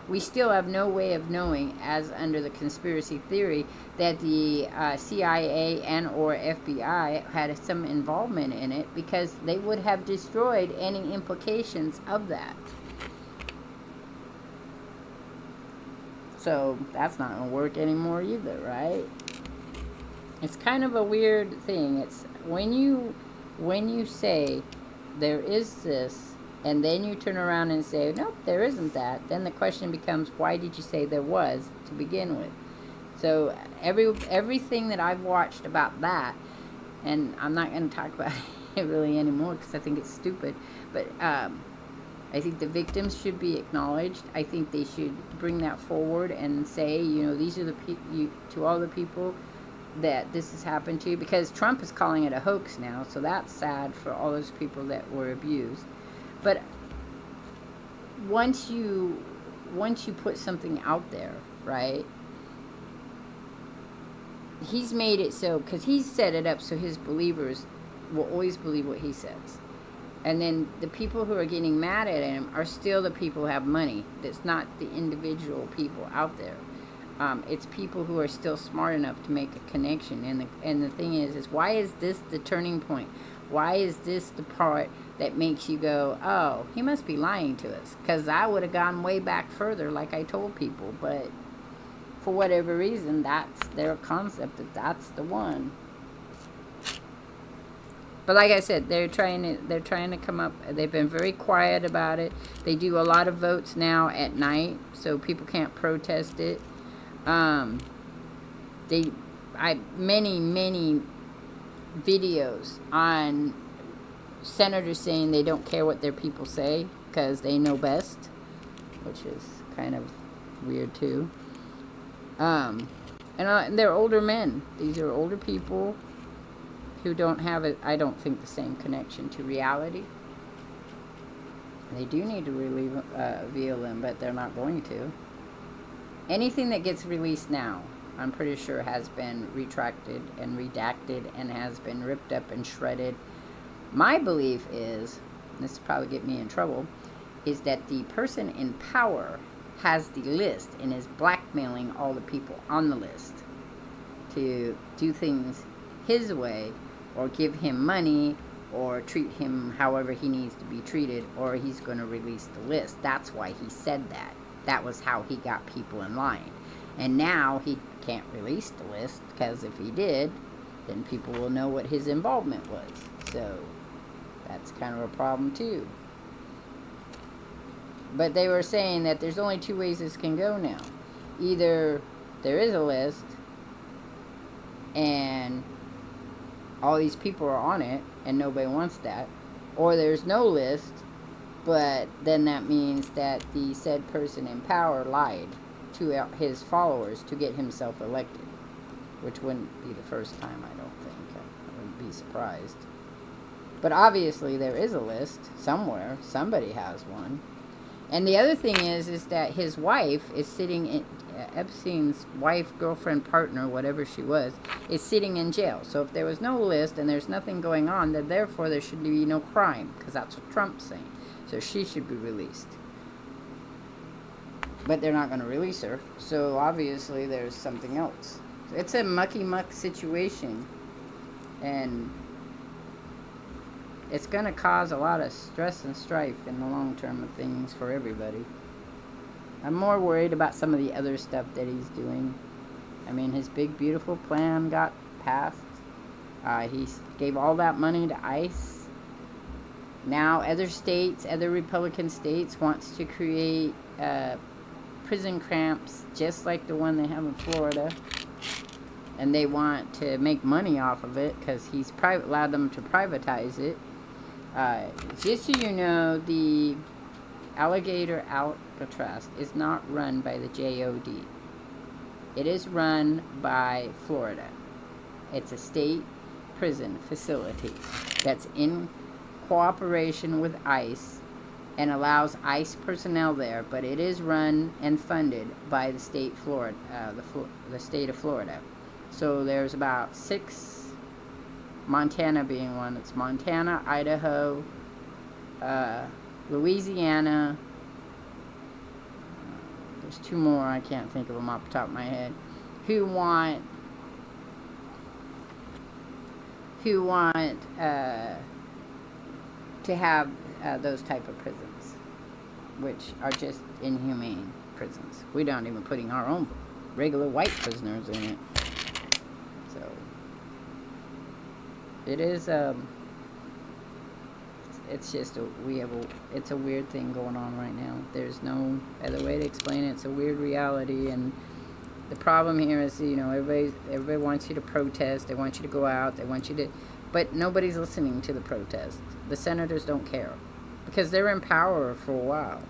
we still have no way of knowing, as under the conspiracy theory, that the CIA and or FBI had some involvement in it, because they would have destroyed any implications of that. So that's not going to work anymore either, right? It's kind of a weird thing. It's when you say there is this, and then you turn around and say, nope, there isn't that, then the question becomes, why did you say there was to begin with? So everything that I've watched about that, and I'm not going to talk about it really anymore because I think it's stupid, but I think the victims should be acknowledged. I think they should bring that forward and say, you know, these are the to all the people that this has happened to, because Trump is calling it a hoax now, so that's sad for all those people that were abused. But once you put something out there, right? He's made it so, because he's set it up so his believers will always believe what he says. And then the people who are getting mad at him are still the people who have money. That's not the individual people out there. It's people who are still smart enough to make a connection. And the thing is why is this the turning point? Why is this the part that makes you go, oh, he must be lying to us? Because I would have gone way back further, like I told people. But for whatever reason, that's their concept, that's the one. But like I said, they're trying to come up. They've been very quiet about it. They do a lot of votes now at night, so people can't protest it. Many videos on senators saying they don't care what their people say because they know best, which is kind of weird too. And they're older men. These are older people who don't have, I don't think, the same connection to reality. They do need to reveal them, but they're not going to. Anything that gets released now, I'm pretty sure has been retracted and redacted and has been ripped up and shredded. My belief is, and this will probably get me in trouble, is that the person in power has the list and is blackmailing all the people on the list to do things his way, or give him money, or treat him however he needs to be treated, or he's going to release the list. That's why he said that. That was how he got people in line. And now he can't release the list, because if he did, then people will know what his involvement was. So that's kind of a problem too. But they were saying that there's only two ways this can go now. Either there is a list and all these people are on it and nobody wants that, or there's no list, but then that means that the said person in power lied to his followers to get himself elected, which wouldn't be the first time, I don't think. I wouldn't be surprised. But obviously there is a list somewhere. Somebody has one. And the other thing is that his wife is sitting in, Epstein's wife, girlfriend, partner, whatever she was, is sitting in jail. So if there was no list and there's nothing going on, then therefore there should be no crime, because that's what Trump's saying. So she should be released. But they're not going to release her, so obviously there's something else. It's a mucky-muck situation, and it's going to cause a lot of stress and strife in the long term of things for everybody. I'm more worried about some of the other stuff that he's doing. I mean, his big, beautiful plan got passed. He gave all that money to ICE. Now other states, other Republican states, wants to create prison camps just like the one they have in Florida. And they want to make money off of it because he's allowed them to privatize it. Just so you know, the alligator Alcatraz is not run by the JOD. It is run by Florida. It's a state prison facility that's in cooperation with ICE and allows ICE personnel there, but it is run and funded by the state Florida, the state of Florida. So there's about 6, Montana being one. It's Montana, Idaho, Louisiana. There's 2 more, I can't think of them off the top of my head, who want to have those type of prisons, which are just inhumane prisons. We're not even putting our own regular white prisoners in it. So it is it's just it's a weird thing going on right now. There's no other way to explain it. It's a weird reality, and The problem here is, everybody wants you to protest. They want you to go out. They want you to, but nobody's listening to the protest. The senators don't care because they're in power for a while.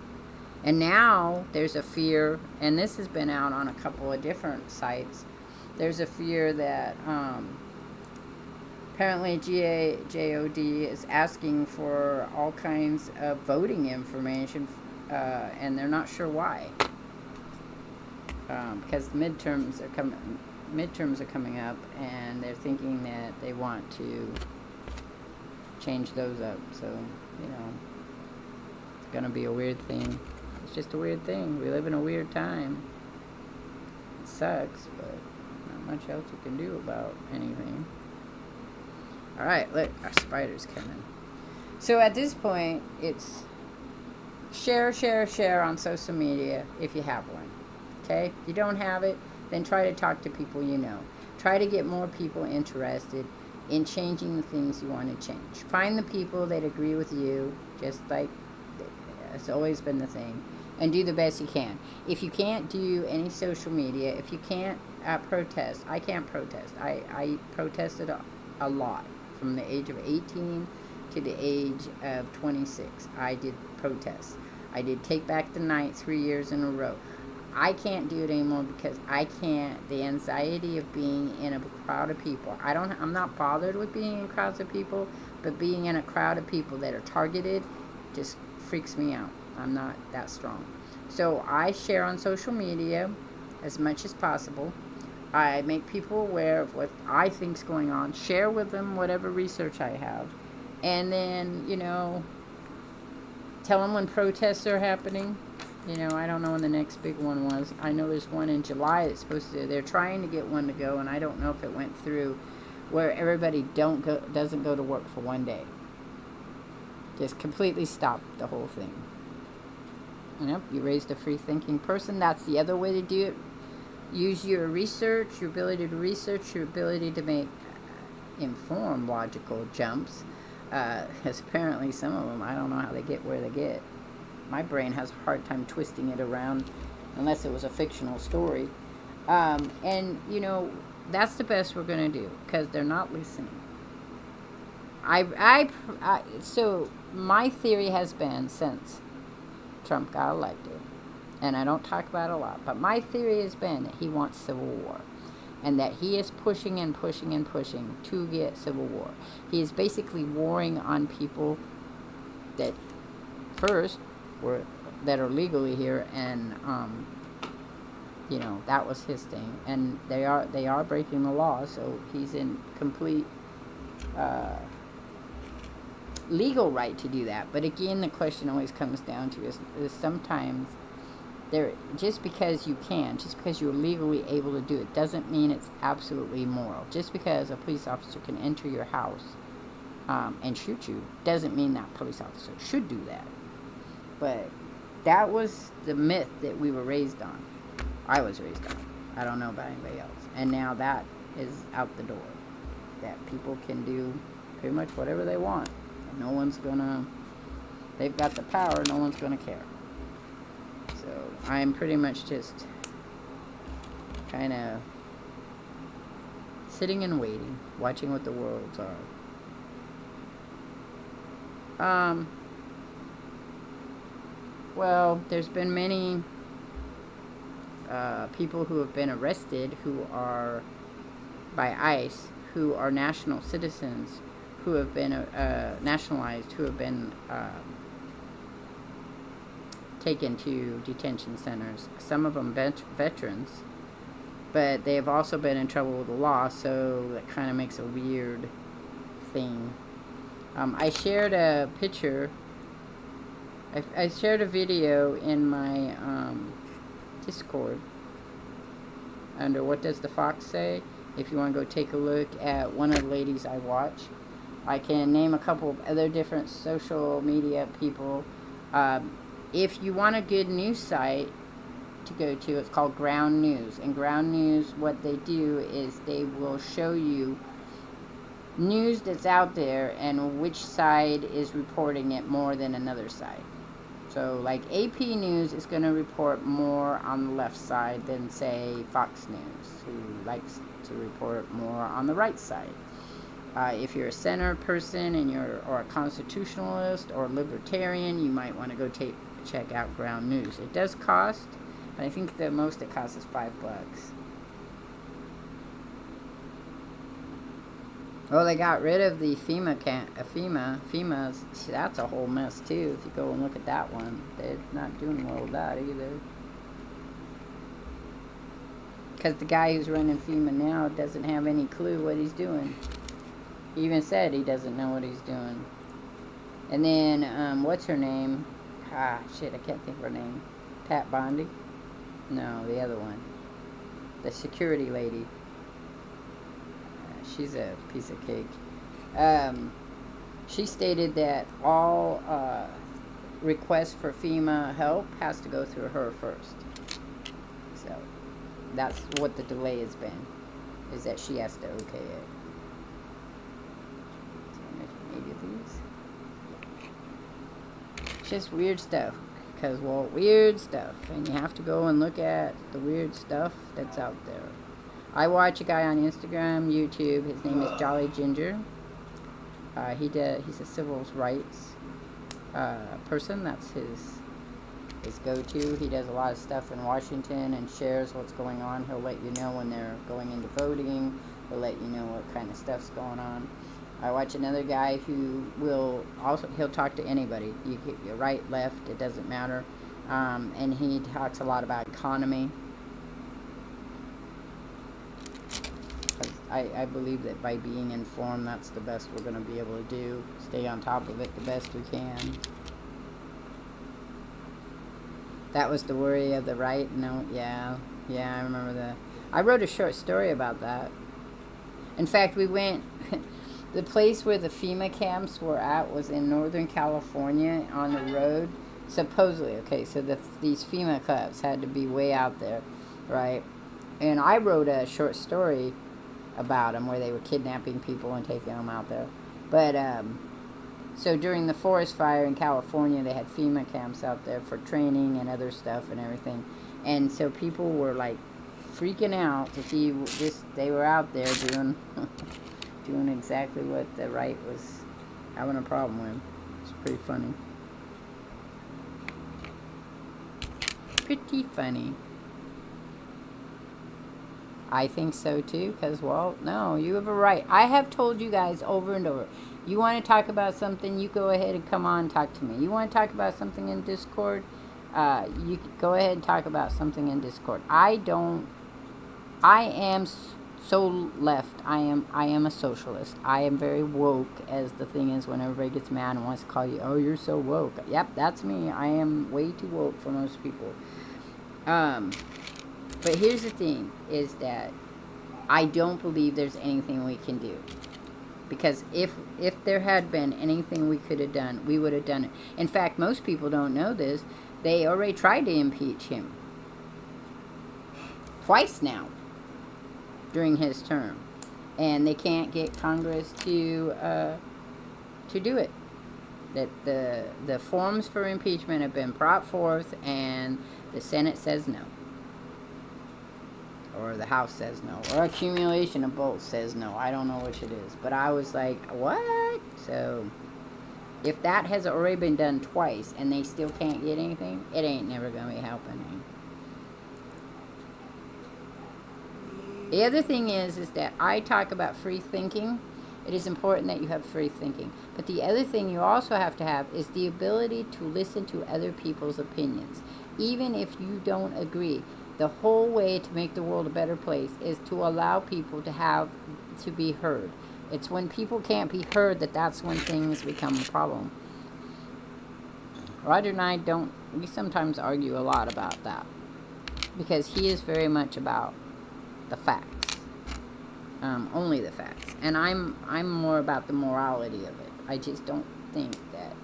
And now there's a fear, and this has been out on a couple of different sites. There's a fear that apparently GOD is asking for all kinds of voting information, and they're not sure why. Because midterms are coming up, and they're thinking that they want to change those up. So, it's going to be a weird thing. It's just a weird thing. We live in a weird time. It sucks, but not much else we can do about anything. Alright, look, our spider's coming. So at this point, it's share on social media if you have one. Okay? If you don't have it, then try to talk to people you know. Try to get more people interested in changing the things you want to change. Find the people that agree with you, just like it's always been the thing, and do the best you can. If you can't do any social media, if you can't protest, I can't protest. I protested a lot from the age of 18 to the age of 26. I did protests. I did Take Back the Night 3 years in a row. I can't do it anymore because I can't. The anxiety of being in a crowd of people. I'm not bothered with being in crowds of people, but being in a crowd of people that are targeted just freaks me out. I'm not that strong. So I share on social media as much as possible. I make people aware of what I think's going on. Share with them whatever research I have. And then, tell them when protests are happening. I don't know when the next big one was. I know there's one in July that's supposed to. They're trying to get one to go, and I don't know if it went through, where everybody doesn't go to work for one day. Just completely stop the whole thing. Yep, you raised a free-thinking person. That's the other way to do it. Use your research, your ability to research, your ability to make informed logical jumps. Because apparently some of them, I don't know how they get where they get. My brain has a hard time twisting it around unless it was a fictional story. And, that's the best we're going to do because they're not listening. So my theory has been since Trump got elected, and I don't talk about it a lot, but my theory has been that he wants civil war, and that he is pushing and pushing and pushing to get civil war. He is basically warring on people that that are legally here, and that was his thing, and they are breaking the law, so he's in complete legal right to do that. But again, the question always comes down to is sometimes just because you're legally able to do it doesn't mean it's absolutely moral. Just because a police officer can enter your house and shoot you doesn't mean that police officer should do that. But that was the myth that we were raised on. I was raised on. I don't know about anybody else. And now that is out the door. That people can do pretty much whatever they want. And no one's gonna... They've got the power. No one's gonna care. So I'm pretty much just kind of sitting and waiting. Watching what the worlds are. Well, there's been many people who have been arrested who are by ICE, who are national citizens, who have been nationalized, who have been taken to detention centers. Some of them veterans, but they have also been in trouble with the law, so that kind of makes a weird thing. I shared a picture. I shared a video in my Discord under What Does the Fox Say? If you want to go take a look at one of the ladies I watch. I can name a couple of other different social media people. If you want a good news site to go to, it's called Ground News. And Ground News, what they do is they will show you news that's out there and which side is reporting it more than another side. So, like, AP News is going to report more on the left side than, say, Fox News, who likes to report more on the right side. If you're a center person and or a constitutionalist or libertarian, you might want to go check out Ground News. It does cost, but I think the most it costs is $5. Oh, they got rid of the FEMA's. That's a whole mess too. If you go and look at that one, they're not doing well with that either. Because the guy who's running FEMA now doesn't have any clue what he's doing. He even said he doesn't know what he's doing. And then, what's her name? I can't think of her name. Pat Bondi? No, the other one. The security lady. She's a piece of cake. She stated that all requests for FEMA help has to go through her first. So, that's what the delay has been, is that she has to okay it. It's just weird stuff. Because, well, weird stuff. And you have to go and look at the weird stuff that's out there. I watch a guy on Instagram, YouTube. His name is Jolly Ginger. He's a civil rights person. That's his go-to. He does a lot of stuff in Washington and shares what's going on. He'll let you know when they're going into voting. He'll let you know what kind of stuff's going on. I watch another guy who he'll talk to anybody. You're right, left, it doesn't matter. And he talks a lot about economy. I believe that by being informed, that's the best we're going to be able to do. Stay on top of it the best we can. That was the worry of the right? No, yeah, I remember that. I wrote a short story about that. In fact, we went... The place where the FEMA camps were at was in Northern California on the road. Supposedly, okay, so these FEMA camps had to be way out there, right? And I wrote a short story about them where they were kidnapping people and taking them out there. But, so during the forest fire in California, they had FEMA camps out there for training and other stuff and everything. And so people were, like, freaking out to see this. They were out there doing... doing exactly what the right was having a problem with. It's pretty funny. Pretty funny. I think so too, because, well, no, you have a right. I have told you guys over and over, you want to talk about something, you go ahead and come on and talk to me. You want to talk about something in Discord, you go ahead and talk about something in Discord. I am so left. I am a socialist. I am very woke, as the thing is when everybody gets mad and wants to call you, oh, you're so woke. Yep, that's me. I am way too woke for most people. But here's the thing, is that I don't believe there's anything we can do. Because if there had been anything we could have done, we would have done it. In fact, most people don't know this. They already tried to impeach him. Twice now. During his term. And they can't get Congress to do it. That the forms for impeachment have been brought forth and the Senate says no. Or the House says no. Or accumulation of both says no. I don't know which it is. But I was like, what? So, if that has already been done twice and they still can't get anything, it ain't never going to be happening. The other thing is that I talk about free thinking. It is important that you have free thinking. But the other thing you also have to have is the ability to listen to other people's opinions. Even if you don't agree. The whole way to make the world a better place is to allow people to be heard. It's when people can't be heard that's when things become a problem. Roger and I we sometimes argue a lot about that. Because he is very much about the facts. Only the facts. And I'm more about the morality of it. I just don't think that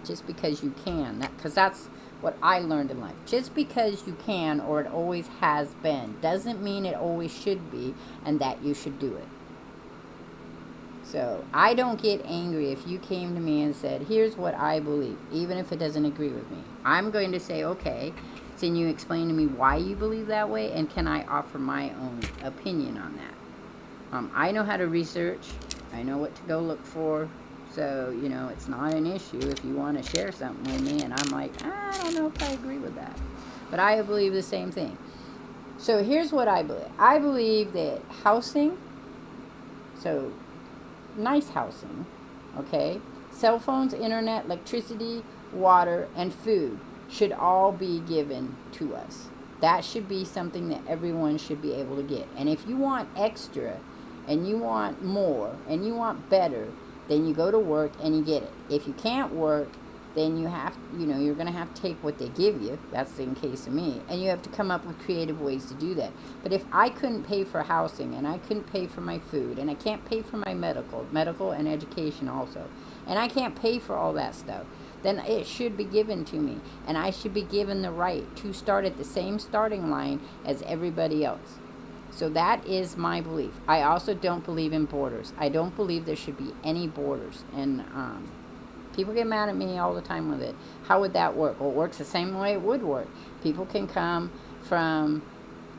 just because you can, because that's what I learned in life. Just because you can, or it always has been, doesn't mean it always should be, and that you should do it. So I don't get angry if you came to me and said, here's what I believe, even if it doesn't agree with me. I'm going to say, okay, can you explain to me why you believe that way, and can I offer my own opinion on that? I know how to research. I know what to go look for. So, you know, it's not an issue if you want to share something with me and I'm like, I don't know if I agree with that. But I believe the same thing. So here's what I believe. I believe that housing, so nice housing, okay, cell phones, internet, electricity, water, and food should all be given to us. That should be something that everyone should be able to get. And if you want extra and you want more and you want better, then you go to work and you get it. If you can't work, then you have, you're going to have to take what they give you. That's the case of me. And you have to come up with creative ways to do that. But if I couldn't pay for housing and I couldn't pay for my food and I can't pay for my medical and education also, and I can't pay for all that stuff, then it should be given to me. And I should be given the right to start at the same starting line as everybody else. So that is my belief. I also don't believe in borders. I don't believe there should be any borders. And people get mad at me all the time with it. How would that work? Well, it works the same way it would work. People can come from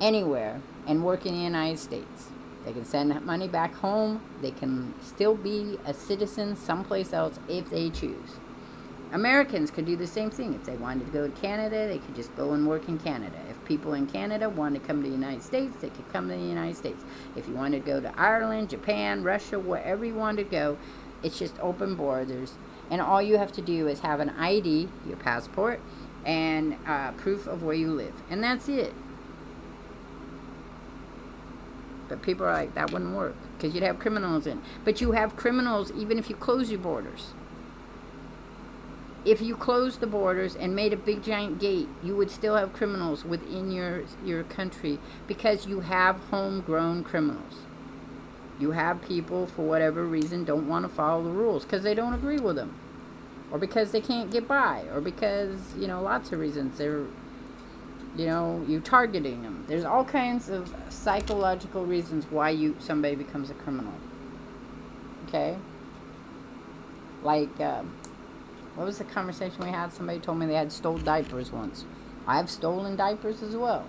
anywhere and work in the United States. They can send money back home. They can still be a citizen someplace else if they choose. Americans could do the same thing. If they wanted to go to Canada, they could just go and work in Canada. If people in Canada wanted to come to the United States, they could come to the United States. If you wanted to go to Ireland, Japan, Russia, wherever you wanted to go, it's just open borders. And all you have to do is have an ID, your passport, and proof of where you live. And that's it. But people are like, that wouldn't work because you'd have criminals in. But you have criminals even if you close your borders. If you closed the borders and made a big giant gate, you would still have criminals within your country because you have homegrown criminals. You have people, for whatever reason, don't want to follow the rules because they don't agree with them. Or because they can't get by. Or because, lots of reasons. They're, you're targeting them. There's all kinds of psychological reasons why somebody becomes a criminal. Okay? Like, what was the conversation we had? Somebody told me they had stolen diapers once. I've stolen diapers as well.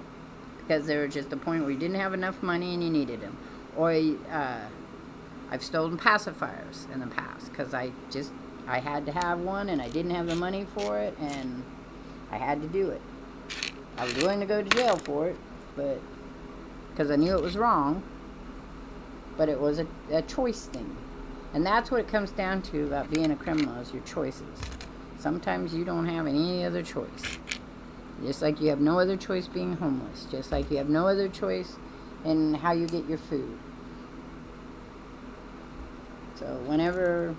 Because they were just a point where you didn't have enough money and you needed them. Or I've stolen pacifiers in the past. Because I had to have one and I didn't have the money for it. And I had to do it. I was willing to go to jail for it. But because I knew it was wrong. But it was a choice thing. And that's what it comes down to about being a criminal, is your choices. Sometimes you don't have any other choice. Just like you have no other choice being homeless. Just like you have no other choice in how you get your food. So whenever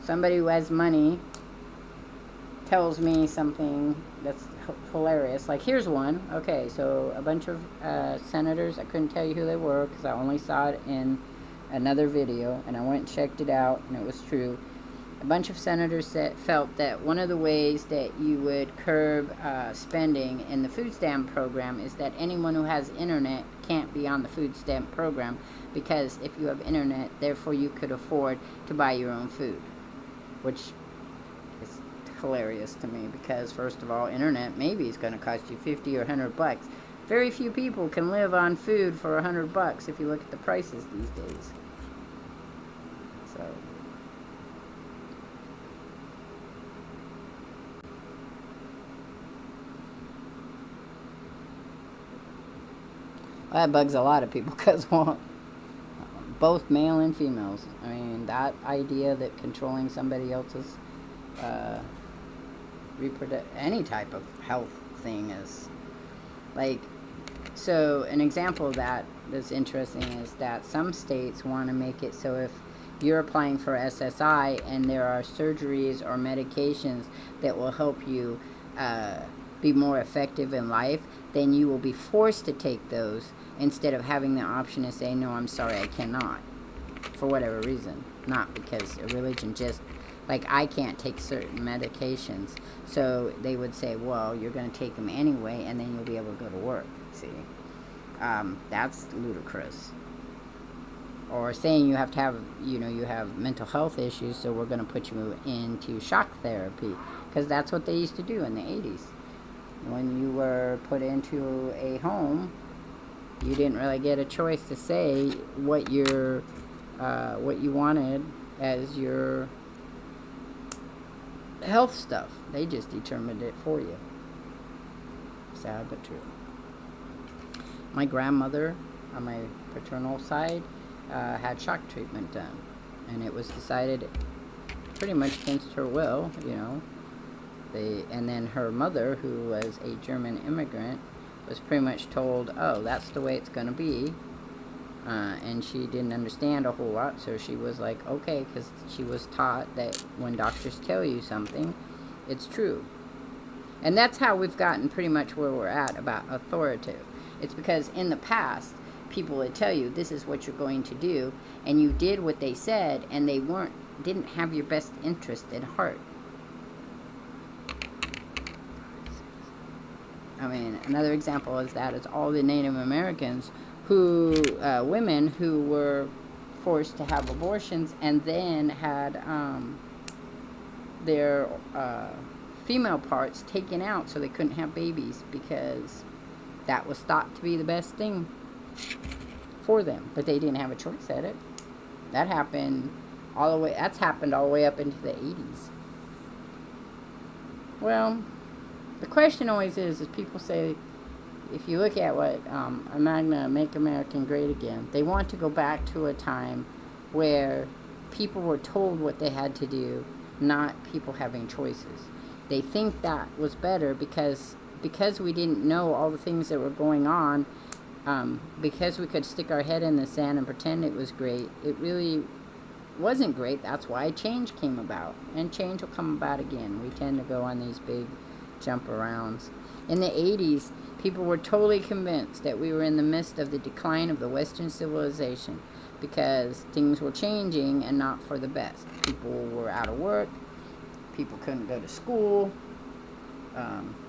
somebody who has money tells me something that's hilarious, like here's one. Okay, so a bunch of senators, I couldn't tell you who they were because I only saw it in another video, and I went and checked it out, and it was true. A bunch of senators felt that one of the ways that you would curb spending in the food stamp program is that anyone who has internet can't be on the food stamp program, because if you have internet, therefore you could afford to buy your own food, which is hilarious to me, because first of all, internet maybe is going to cost you 50 or 100 bucks. Very few people can live on food for 100 bucks if you look at the prices these days. So that bugs a lot of people because both male and females. I mean, that idea that controlling somebody else's any type of health thing is like. So an example of that that's interesting is that some states want to make it so if you're applying for SSI and there are surgeries or medications that will help you be more effective in life, then you will be forced to take those instead of having the option to say, no, I'm sorry, I cannot, for whatever reason. Not because a religion, just like I can't take certain medications. So they would say, well, you're going to take them anyway, and then you'll be able to go to work. See, that's ludicrous. or saying you have to have, you have mental health issues, so we're going to put you into shock therapy, because that's what they used to do in the 80s. When you were put into a home, you didn't really get a choice to say what you wanted as your health stuff. They just determined it for you. Sad but true. My grandmother on my paternal side had shock treatment done, and it was decided pretty much against her will, and then her mother, who was a German immigrant, was pretty much told, oh, that's the way it's going to be, and she didn't understand a whole lot, so she was like, okay, because she was taught that when doctors tell you something, it's true. And that's how we've gotten pretty much where we're at about authoritative. It's because in the past, people would tell you, this is what you're going to do, and you did what they said, and they didn't have your best interest at heart. I mean, another example is all the Native Americans women who were forced to have abortions, and then had their female parts taken out so they couldn't have babies, because that was thought to be the best thing for them, but they didn't have a choice at it. That's happened all the way up into the 80s. Well, the question always is people say, if you look at what Magna, Make America Great Again, they want to go back to a time where people were told what they had to do, not people having choices. They think that was better because we didn't know all the things that were going on, because we could stick our head in the sand and pretend it was great. It really wasn't great. That's why change came about, and change will come about again. We tend to go on these big jump arounds. In the 80s, people were totally convinced that we were in the midst of the decline of the Western civilization, because things were changing and not for the best. People were out of work. People couldn't go to school.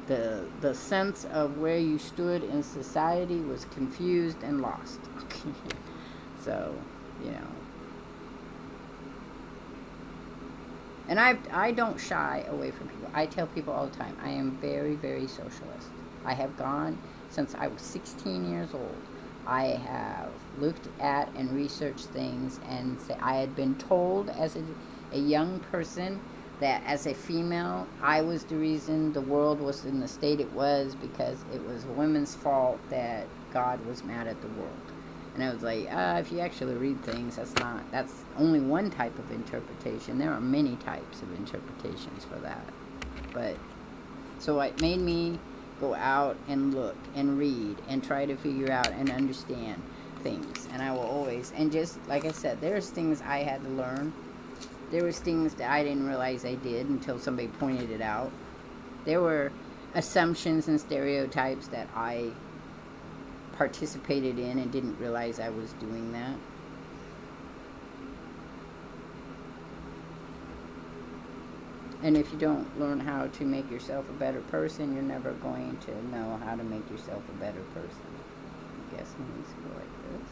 The sense of where you stood in society was confused and lost. So, and I don't shy away from people. I tell people all the time, I am very, very socialist. I have gone since I was 16 years old. I have looked at and researched things, and I had been told as a young person that as a female, I was the reason the world was in the state it was, because it was women's fault that God was mad at the world. And I was like, if you actually read things, that's only one type of interpretation. There are many types of interpretations for that. But, so it made me go out and look and read and try to figure out and understand things. And I will always, and just like I said, there's things I had to learn. There was things that I didn't realize I did until somebody pointed it out. There were assumptions and stereotypes that I participated in and didn't realize I was doing that. And if you don't learn how to make yourself a better person, you're never going to know how to make yourself a better person. I guess it needs to go like this.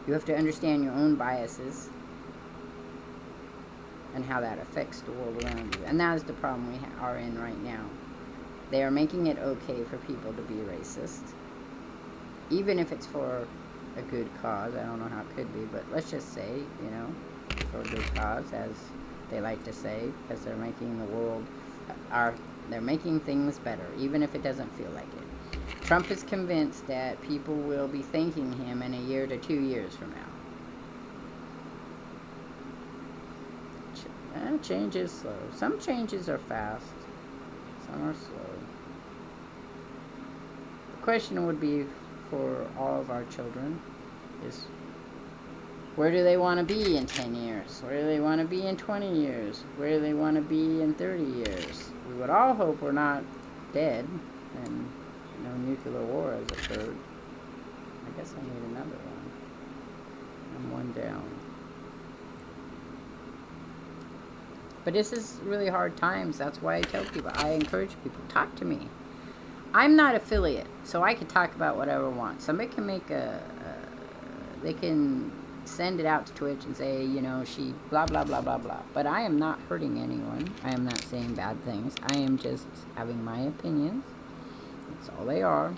You have to understand your own biases and how that affects the world around you. And that is the problem we are in right now. They are making it okay for people to be racist, even if it's for a good cause. I don't know how it could be, but let's just say, for a good cause, as they like to say, because they're making the world, they're making things better, even if it doesn't feel like it. Trump is convinced that people will be thanking him in a year to 2 years from now. Change is slow. Some changes are fast. Some are slow. The question would be for all of our children is, where do they want to be in 10 years? Where do they want to be in 20 years? Where do they want to be in 30 years? We would all hope we're not dead and no nuclear war has occurred. I guess I need another one. I'm one down. But this is really hard times. That's why I tell people, I encourage people, talk to me. I'm not affiliate, so I can talk about whatever I want. Somebody can make they can send it out to Twitch and say, you know, she blah, blah, blah, blah, blah. But I am not hurting anyone. I am not saying bad things. I am just having my opinions. That's all they are.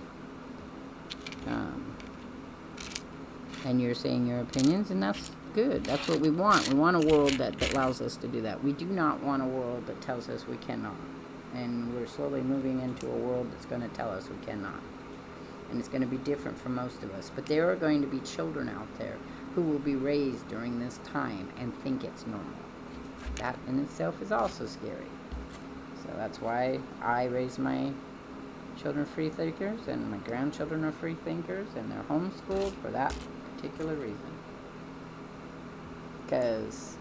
And you're saying your opinions, and that's good. That's what we want. We want a world that allows us to do that. We do not want a world that tells us we cannot. And we're slowly moving into a world that's going to tell us we cannot. And it's going to be different for most of us. But there are going to be children out there who will be raised during this time and think it's normal. That in itself is also scary. So that's why I raise my children free thinkers, and my grandchildren are free thinkers, and they're homeschooled for that particular reason. Because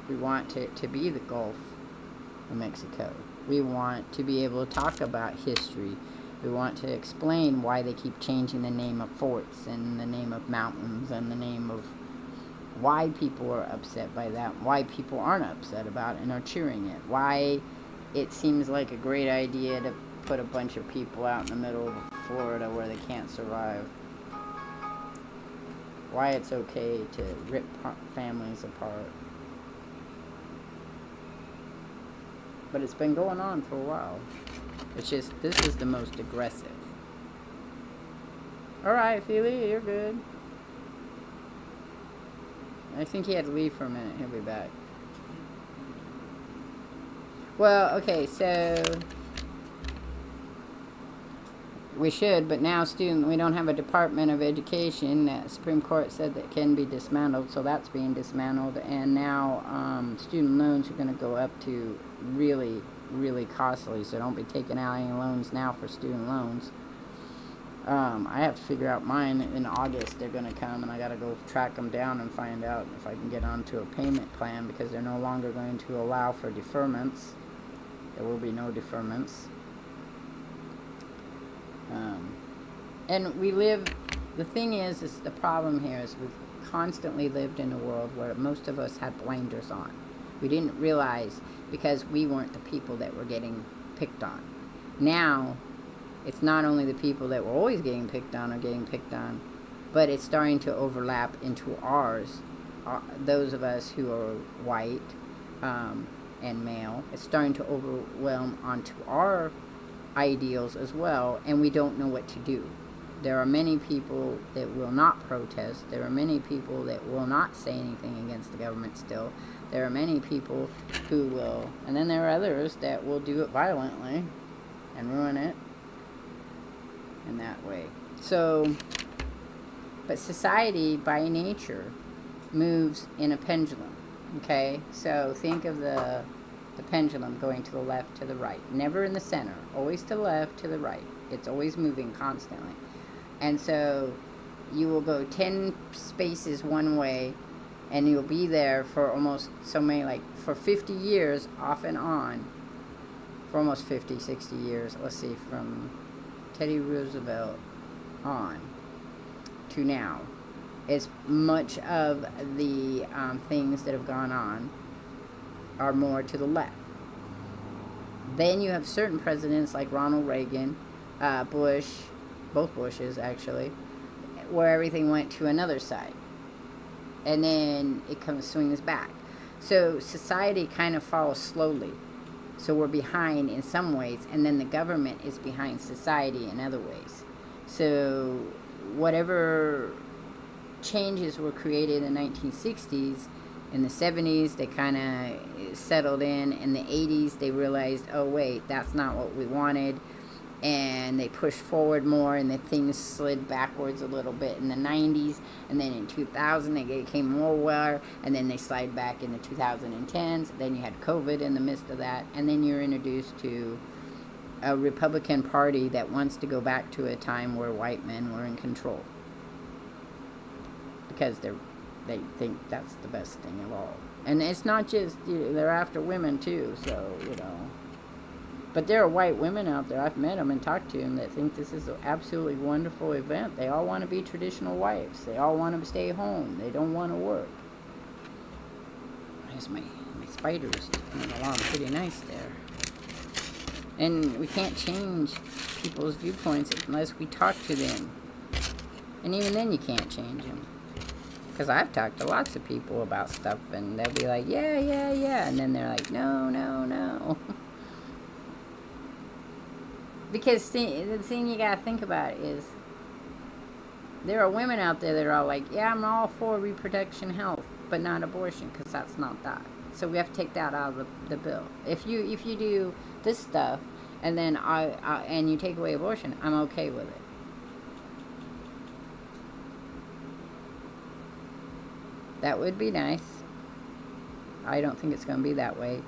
we want to be the Gulf of Mexico. We want to be able to talk about history. We want to explain why they keep changing the name of forts and the name of mountains and the name of why people are upset by that, why people aren't upset about it and are cheering it, why it seems like a great idea to put a bunch of people out in the middle of Florida where they can't survive, why it's okay to rip families apart. But it's been going on for a while. It's just, this is the most aggressive. Alright, Feely, you're good. I think he had to leave for a minute. He'll be back. Well, okay, so we should, but now we don't have a Department of Education. The Supreme Court said that can be dismantled, so that's being dismantled. And now student loans are going to go up to really, really costly, so don't be taking out any loans now for student loans. I have to figure out mine in August. They're going to come, and I got to go track them down and find out if I can get onto a payment plan, because they're no longer going to allow for deferments. There will be no deferments. And we live, the thing is the problem here is we've constantly lived in a world where most of us had blinders on. We didn't realize, because we weren't the people that were getting picked on. Now, it's not only the people that were always getting picked on are getting picked on, but it's starting to overlap into ours, those of us who are white and male. It's starting to overwhelm onto our ideals as well, and we don't know what to do. There are many people that will not protest. There are many people that will not say anything against the government still. There are many people who will, and then there are others that will do it violently and ruin it in that way. So, but society by nature moves in a pendulum, okay? So think of the pendulum going to the left, to the right. Never in the center, always to the left, to the right. It's always moving constantly. And so you will go 10 spaces one way, and you'll be there for almost so many, like for 50 years off and on, for almost 50, 60 years, let's see, from Teddy Roosevelt on to now. As much of the things that have gone on are more to the left. Then you have certain presidents like Ronald Reagan, Bush, both Bushes actually, where everything went to another side. And then it swings back. So society kind of follows slowly. So we're behind in some ways, and then the government is behind society in other ways. So whatever changes were created in the 1960s, in the 70s they kind of settled in the 80s they realized, oh wait, that's not what we wanted, and they pushed forward more, and then things slid backwards a little bit in the 90s, and then in 2000 they became more aware, and then they slide back in the 2010s. Then you had COVID in the midst of that, and then you're introduced to a Republican Party that wants to go back to a time where white men were in control, because they think that's the best thing of all. And it's not just, they're after women too, so, But there are white women out there, I've met them and talked to them, that think this is an absolutely wonderful event. They all want to be traditional wives. They all want to stay home. They don't want to work. There's my spiders coming along pretty nice there. And we can't change people's viewpoints unless we talk to them. And even then you can't change them. Because I've talked to lots of people about stuff, and they'll be like, yeah, yeah, yeah. And then they're like, no, no, no. Because the thing you got to think about is, there are women out there that are all like, yeah, I'm all for reproduction health, but not abortion, because that's not that. So we have to take that out of the bill. If you do this stuff, and then and you take away abortion, I'm okay with it. That would be nice. I don't think it's going to be that way.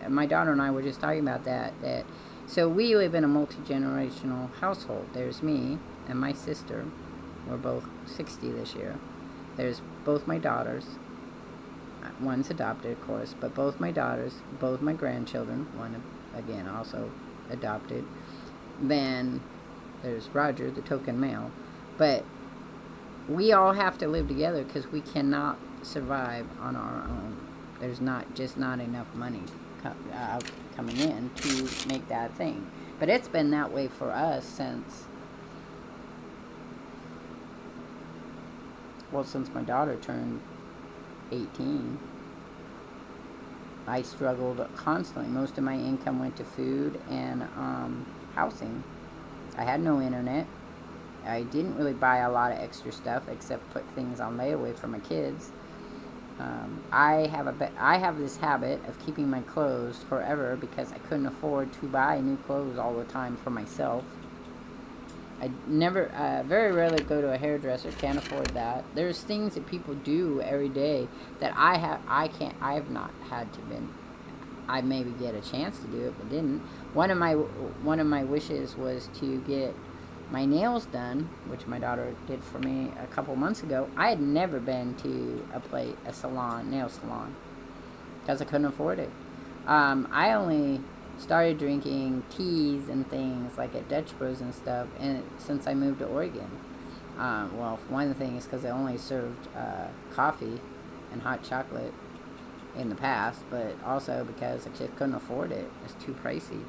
My daughter and I were just talking about that. So we live in a multi-generational household. There's me and my sister. We're both 60 this year. There's both my daughters. One's adopted, of course, but both my daughters, both my grandchildren. One, again, also adopted. Then there's Roger, the token male. But we all have to live together because we cannot survive on our own. There's not enough money coming in to make that thing. But it's been that way for us since my daughter turned 18. I struggled constantly. Most of my income went to food and housing. I had no internet. I didn't really buy a lot of extra stuff except put things on layaway for my kids. I have this habit of keeping my clothes forever because I couldn't afford to buy new clothes all the time for myself. I never, very rarely go to a hairdresser. Can't afford that. There's things that people do every day that I have not had to been. I maybe get a chance to do it, but didn't. One of my wishes was to get my nails done, which my daughter did for me a couple months ago. I had never been to a nail salon, because I couldn't afford it. I only started drinking teas and things like at Dutch Bros and stuff, and since I moved to Oregon. Well, one thing is because they only served coffee and hot chocolate in the past, but also because I just couldn't afford it. It's too pricey.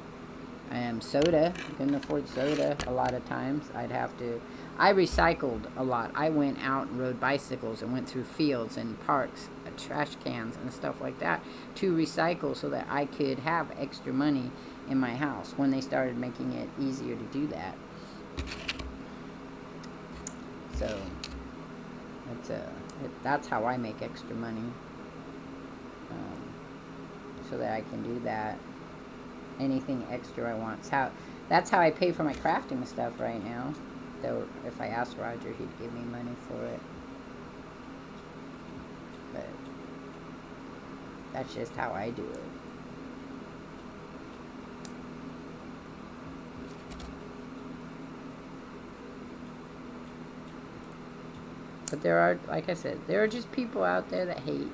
Soda, couldn't afford soda a lot of times. I recycled a lot. I went out and rode bicycles and went through fields and parks, trash cans and stuff like that to recycle so that I could have extra money in my house when they started making it easier to do that. So that's how I make extra money, so that I can do that. Anything extra I want. That's how I pay for my crafting stuff right now. Though if I asked Roger, he'd give me money for it. But that's just how I do it. But there are, like I said, there are just people out there that hate.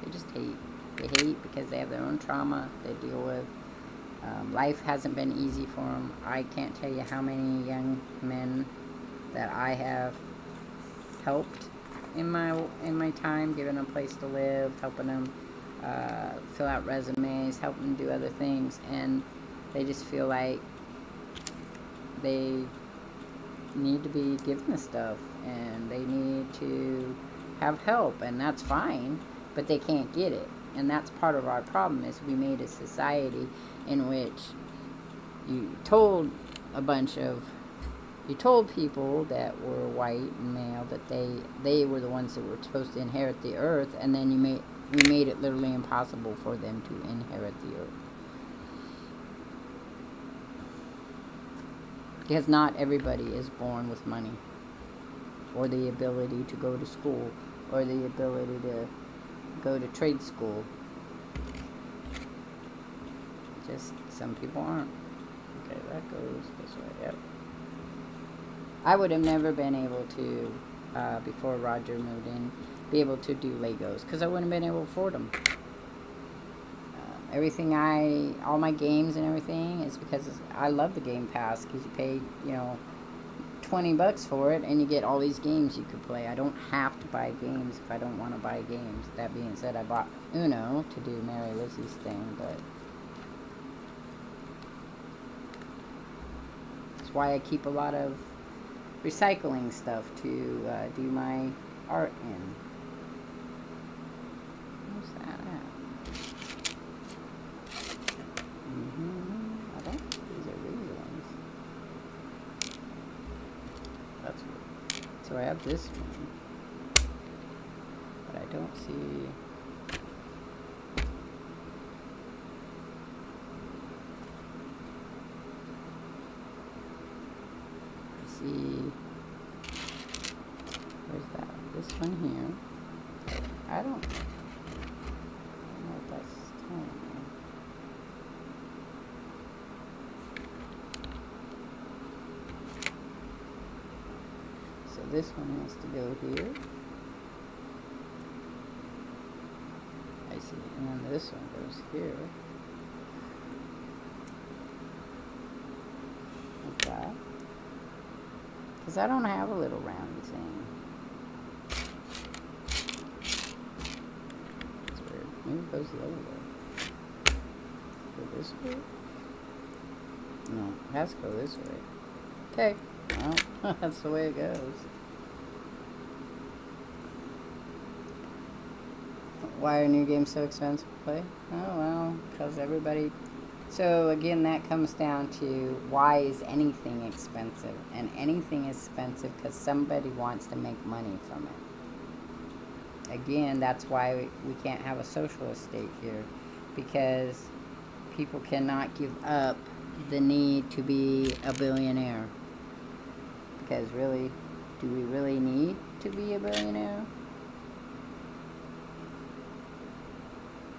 They just hate. They hate because they have their own trauma they deal with. Life hasn't been easy for them. I can't tell you how many young men that I have helped in my time, giving them a place to live, helping them fill out resumes, helping them do other things, and they just feel like they need to be given the stuff and they need to have help, and that's fine, but they can't get it. And that's part of our problem, is we made a society in which you told people that were white and male that they were the ones that were supposed to inherit the earth, and then we made it literally impossible for them to inherit the earth. Because not everybody is born with money, or the ability to go to school, or the ability to go to trade school. Just some people aren't. Okay, that goes this way. Yep. I would have never been able to, before Roger moved in, be able to do Legos, because I wouldn't have been able to afford them. All my games and everything is because I love the Game Pass, because you pay, $20 for it, and you get all these games you could play. I don't have to buy games if I don't want to buy games. That being said, I bought Uno to do Mary Lizzie's thing, but why I keep a lot of recycling stuff to do my art in. Where's that at? I don't think these are these ones. That's weird. So I have this one, but I don't see. Where's that? This one here. I don't know what that's telling me. So this one has to go here. I see. And then this one goes here. Like that. Because I don't have a little round thing. That's weird. Maybe it goes the other way. Go this way? No, it has to go this way. Okay. Well, that's the way it goes. Why are new games so expensive to play? Oh, well, because everybody... So, again, that comes down to why is anything expensive? And anything is expensive because somebody wants to make money from it. Again, that's why we can't have a socialist state here. Because people cannot give up the need to be a billionaire. Because really, do we really need to be a billionaire?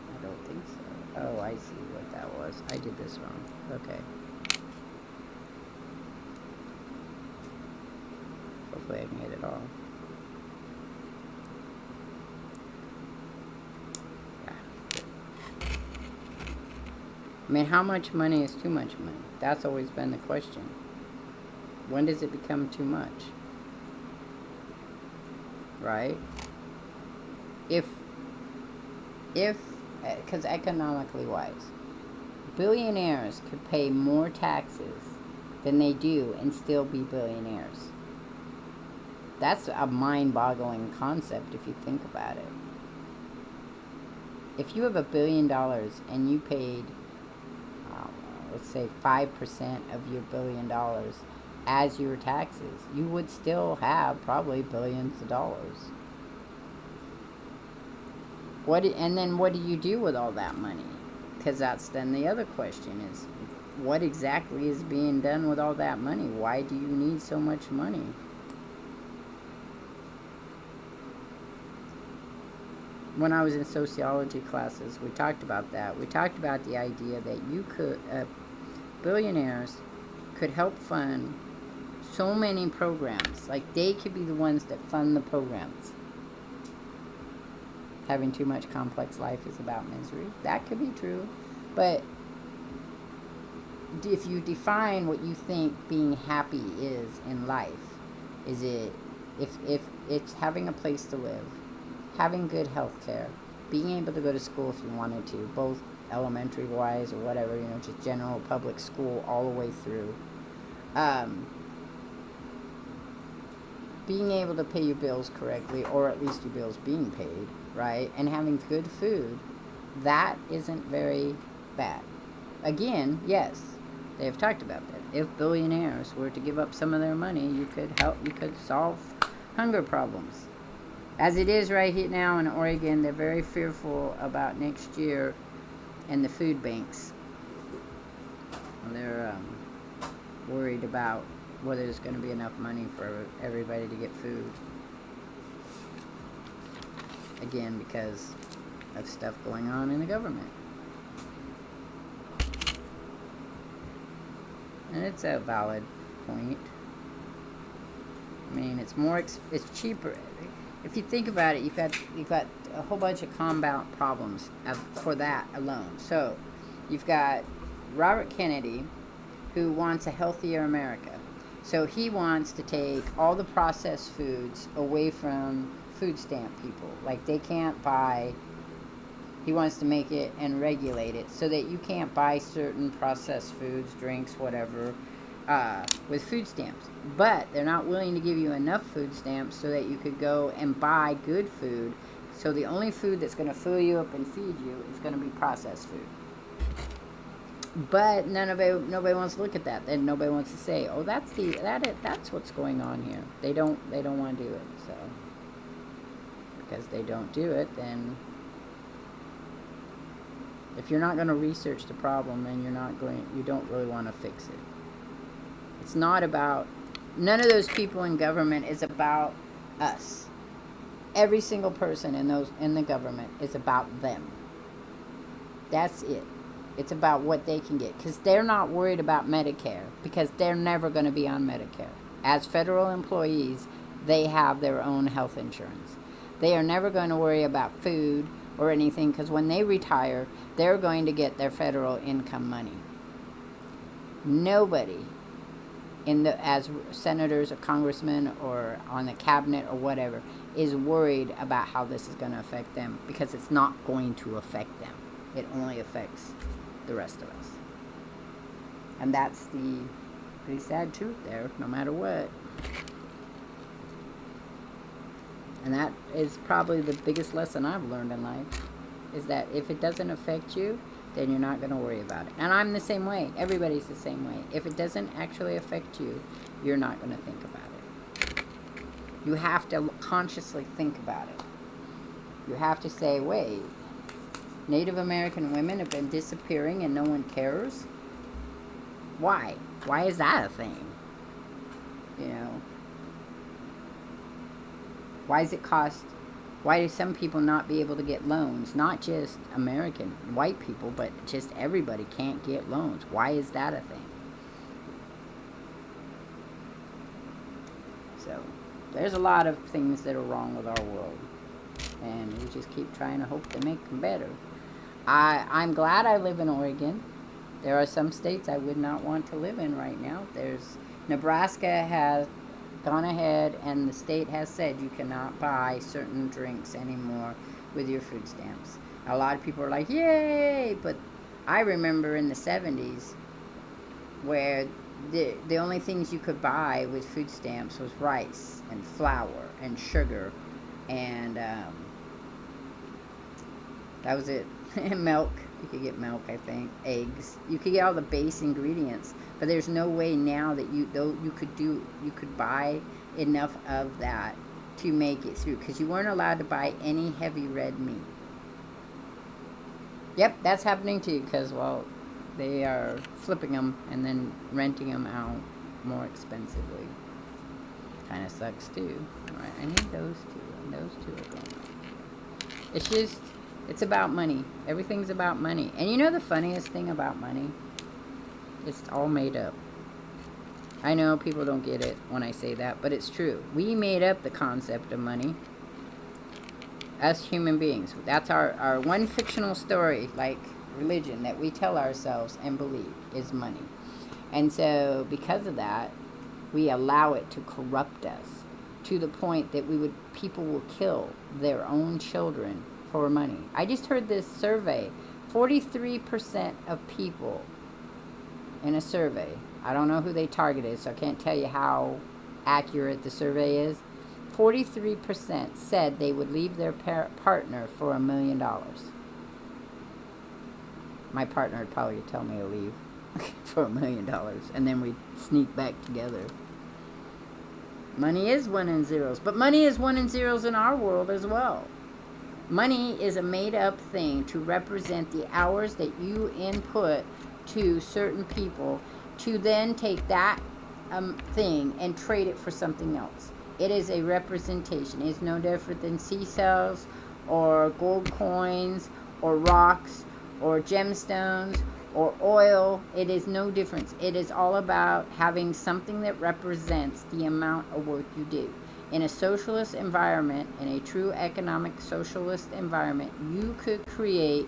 I don't think so. Oh, I see what that was. I did this wrong. Okay. Hopefully I can get it off. Yeah. I mean, how much money is too much money? That's always been the question. When does it become too much? Right? If because economically wise, billionaires could pay more taxes than they do and still be billionaires. That's a mind-boggling concept if you think about it. If you have $1 billion and you paid, let's say 5% of your $1 billion as your taxes, you would still have probably billions of dollars. And then what do you do with all that money? Because that's then the other question is, what exactly is being done with all that money? Why do you need so much money? When I was in sociology classes, we talked about that. We talked about the idea that you could, billionaires could help fund so many programs. Like, they could be the ones that fund the programs. Having too much complex life is about misery. That could be true. But if you define what you think being happy is in life, is it, if it's having a place to live, having good health care, being able to go to school if you wanted to, both elementary wise or whatever, you know, just general public school all the way through, being able to pay your bills correctly, or at least your bills being paid, right, and having good food, that isn't very bad. Again, yes, they have talked about that. If billionaires were to give up some of their money, you could solve hunger problems. As it is right here now in Oregon, they're very fearful about next year and the food banks. They're worried about whether there's going to be enough money for everybody to get food. Again, because of stuff going on in the government. And it's a valid point. I mean, it's cheaper. If you think about it, you've got a whole bunch of combat problems for that alone. So, you've got Robert Kennedy, who wants a healthier America. So he wants to take all the processed foods away from food stamp people. Like, they can't buy... He wants to make it and regulate it so that you can't buy certain processed foods, drinks, whatever, with food stamps. But they're not willing to give you enough food stamps so that you could go and buy good food. So the only food that's going to fill you up and feed you is going to be processed food. But nobody wants to look at that. Then nobody wants to say, "Oh, that's what's going on here." They don't want to do it. So because they don't do it, then if you're not going to research the problem, then you don't really want to fix it. It's not about, none of those people in government is about us. Every single person in the government is about them. That's it. It's about what they can get, because they're not worried about Medicare, because they're never going to be on Medicare. As federal employees, they have their own health insurance. They are never going to worry about food or anything, because when they retire, they're going to get their federal income money. Nobody as senators or congressmen or on the cabinet or whatever is worried about how this is going to affect them, because it's not going to affect them. It only affects the rest of us. And that's the pretty sad truth there, no matter what. And that is probably the biggest lesson I've learned in life, is that if it doesn't affect you, then you're not going to worry about it. And I'm the same way. Everybody's the same way. If it doesn't actually affect you, you're not going to think about it. You have to consciously think about it. You have to say, wait, Native American women have been disappearing and no one cares? Why? Why is that a thing? You know? Why does it cost? Why do some people not be able to get loans? Not just American white people, but just everybody can't get loans. Why is that a thing? So, there's a lot of things that are wrong with our world. And we just keep trying to hope to make them better. I'm glad I live in Oregon. There are some states I would not want to live in right now. Nebraska has gone ahead and the state has said you cannot buy certain drinks anymore with your food stamps. A lot of people are like, yay! But I remember in the 70s where the only things you could buy with food stamps was rice and flour and sugar and that was it. Milk. You could get milk, I think. Eggs. You could get all the base ingredients. But there's no way now that you could buy enough of that to make it through, because you weren't allowed to buy any heavy red meat. Yep, that's happening too, because, well, they are flipping them and then renting them out more expensively. Kind of sucks too. Alright, I need those two, and those two are going on. It's just, it's about money. Everything's about money. And you know the funniest thing about money? It's all made up. I know people don't get it when I say that, but it's true. We made up the concept of money. Us human beings. That's our one fictional story, like religion, that we tell ourselves and believe is money. And so because of that, we allow it to corrupt us to the point that people will kill their own children for money. I just heard this survey. 43% of people in a survey, I don't know who they targeted, so I can't tell you how accurate the survey is. 43% said they would leave their partner for $1 million. My partner would probably tell me to leave for $1 million, and then we'd sneak back together. Money is one and zeros, but money is one and zeros in our world as well. Money is a made-up thing to represent the hours that you input to certain people to then take that thing and trade it for something else. It is a representation. It's no different than seashells or gold coins or rocks or gemstones or oil. It is no difference. It is all about having something that represents the amount of work you do. In a socialist environment, in a true economic socialist environment, you could create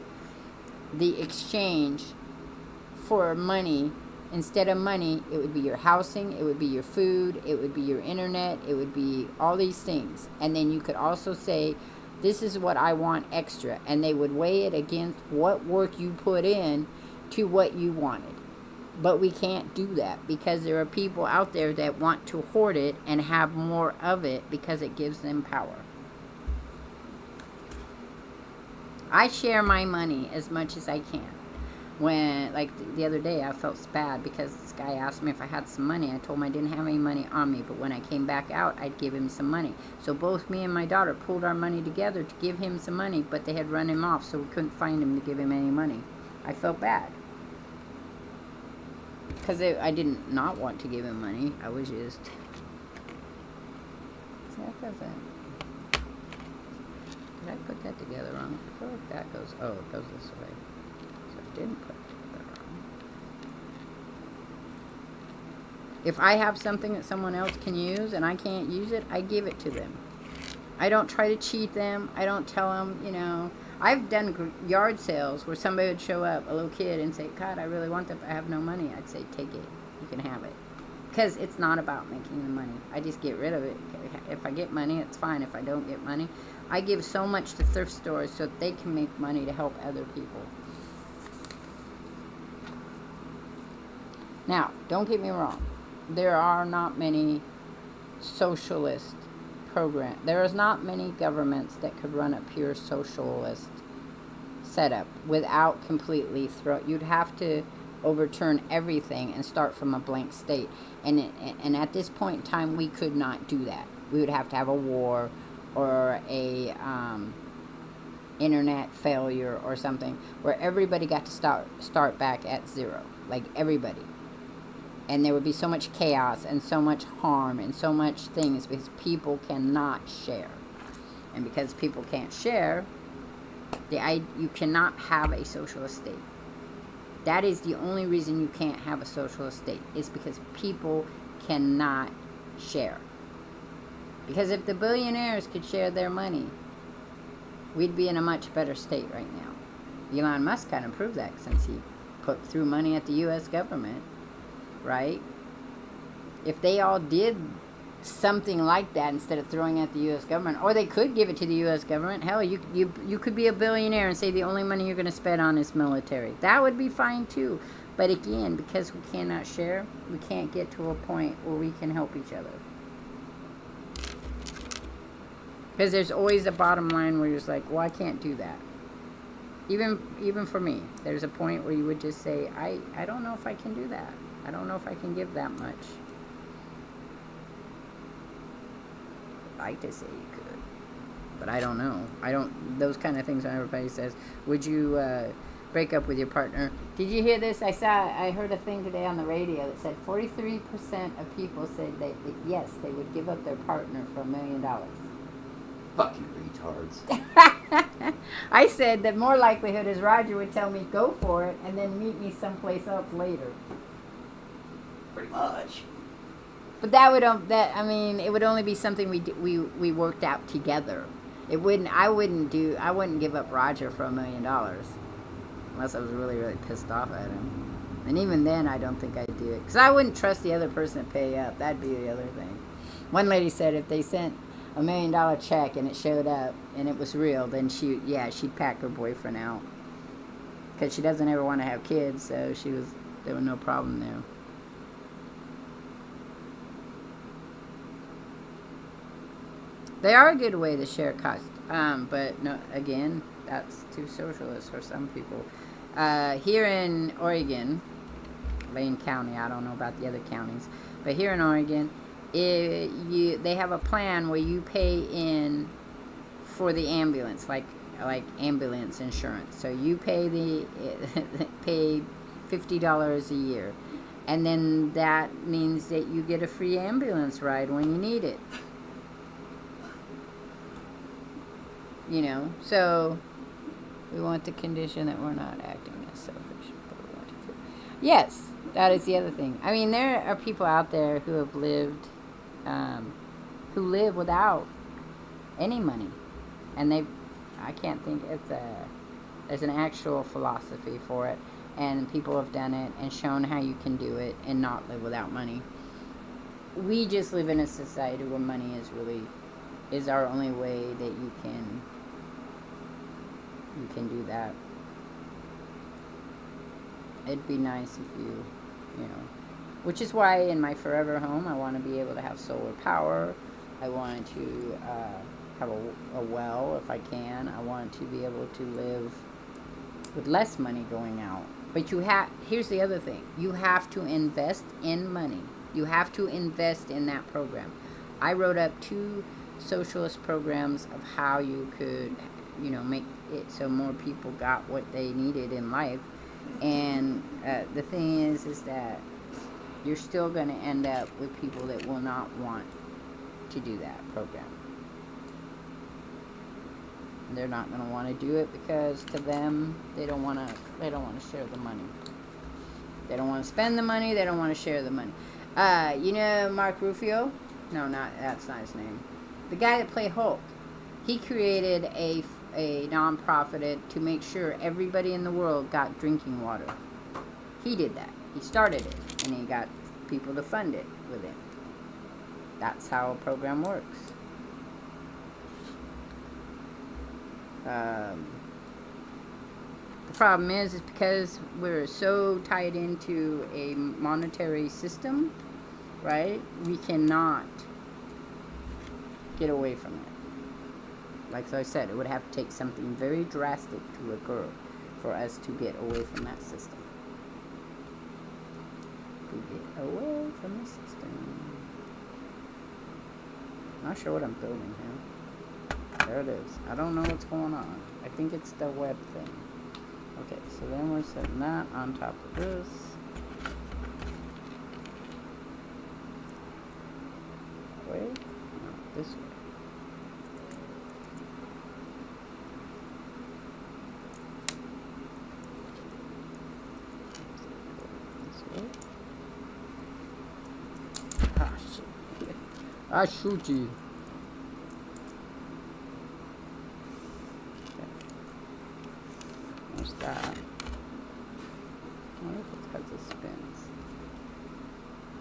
the exchange for money. Instead of money, it would be your housing, it would be your food, it would be your internet, it would be all these things. And then you could also say, this is what I want extra. And they would weigh it against what work you put in to what you wanted. But we can't do that because there are people out there that want to hoard it and have more of it because it gives them power. I share my money as much as I can. When, like the other day, I felt bad because this guy asked me if I had some money. I told him I didn't have any money on me, but when I came back out, I'd give him some money. So both me and my daughter pulled our money together to give him some money, but they had run him off, so we couldn't find him to give him any money. I felt bad. Because I didn't not want to give him money. I was just... See, that doesn't... Did I put that together wrong? I feel like that goes... Oh, it goes this way. So I didn't put it together wrong. If I have something that someone else can use and I can't use it, I give it to them. I don't try to cheat them. I don't tell them, you know... I've done yard sales where somebody would show up, a little kid, and say, God, I really want that, but I have no money. I'd say, take it. You can have it. Because it's not about making the money. I just get rid of it. If I get money, it's fine. If I don't get money, I give so much to thrift stores so that they can make money to help other people. Now, don't get me wrong. There are not many socialist program. There is not many governments that could run a pure socialist setup without completely you'd have to overturn everything and start from a blank state. And at this point in time, we could not do that. We would have to have a war or a internet failure or something where everybody got to start back at zero, like everybody. And there would be so much chaos and so much harm and so much things because people cannot share. And because people can't share, you cannot have a socialist state. That is the only reason you can't have a socialist state, is because people cannot share. Because if the billionaires could share their money, we'd be in a much better state right now. Elon Musk kind of proved that since he threw money at the U.S. government. Right? If they all did something like that instead of throwing at the U.S. government, or they could give it to the U.S. government. Hell, you could be a billionaire and say the only money you're going to spend on is military. That would be fine too. But again, because we cannot share, we can't get to a point where we can help each other. Because there's always a bottom line where you're just like, well, I can't do that. Even for me, there's a point where you would just say, I don't know if I can do that. I don't know if I can give that much. I'd like to say you could, but I don't know. Those kind of things when everybody says, would you break up with your partner? Did you hear this? I heard a thing today on the radio that said 43% of people said that yes, they would give up their partner for $1 million. Fucking retards. I said that more likelihood is Roger would tell me go for it and then meet me someplace else later. Pretty much. But it would only be something we worked out together. I wouldn't give up Roger for $1 million unless I was really, really pissed off at him. And even then, I don't think I'd do it because I wouldn't trust the other person to pay up. That'd be the other thing. One lady said if they sent $1 million check and it showed up and it was real, then she'd pack her boyfriend out because she doesn't ever want to have kids. So there was no problem there. They are a good way to share cost, but no, again, that's too socialist for some people. Here in Oregon, Lane County, I don't know about the other counties, but here in Oregon, they have a plan where you pay in for the ambulance, like ambulance insurance. So you pay pay $50 a year, and then that means that you get a free ambulance ride when you need it. You know, so we want the condition that we're not acting as selfish, but we want to feel. Yes, that is the other thing. I mean, there are people out there who have lived, who live without any money, and I can't think there's an actual philosophy for it, and people have done it and shown how you can do it and not live without money. We just live in a society where money is our only way that you can do that. It'd be nice if you you know. Which is why in my forever home, I want to be able to have solar power. I want to have a well if I can. I want to be able to live with less money going out. But here's the other thing. You have to invest in money. You have to invest in that program. I wrote up 2 socialist programs of how you could, make it so more people got what they needed in life. And the thing is that you're still going to end up with people that will not want to do that program. They're not going to want to do it because to them they don't want to share the money. They don't want to spend the money. They don't want to share the money. Mark Rufio? No, that's not his name. The guy that played Hulk. He created a non-profit to make sure everybody in the world got drinking water. He did that. He started it, and he got people to fund it with it. That's how a program works. The problem is because we're so tied into a monetary system, right? We cannot get away from it. Like I said, it would have to take something very drastic to occur for us to get away from that system. To get away from the system. Not sure what I'm building here. There it is. I don't know what's going on. I think it's the web thing. Okay, so then we're setting that on top of this. Way? No, this way. This way. Ah, shit. Ah, shoot you. That. I wonder if it's because it spins.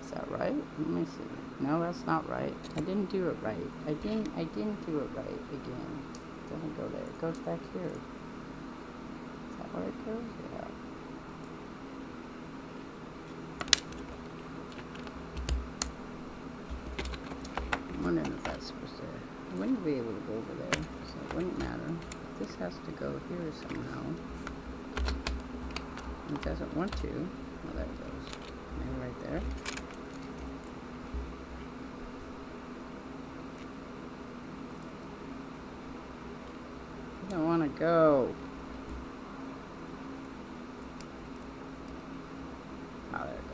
Is that right? Let me see. No, that's not right. I didn't do it right. I didn't do it right again. It doesn't go there. It goes back here. Is that where it goes? Yeah. I'm wondering if that's supposed to... I wouldn't be able to go over there, so it wouldn't matter. This has to go here somehow. It doesn't want to. Oh, there it goes. Maybe right there. I don't want to go. Oh, there it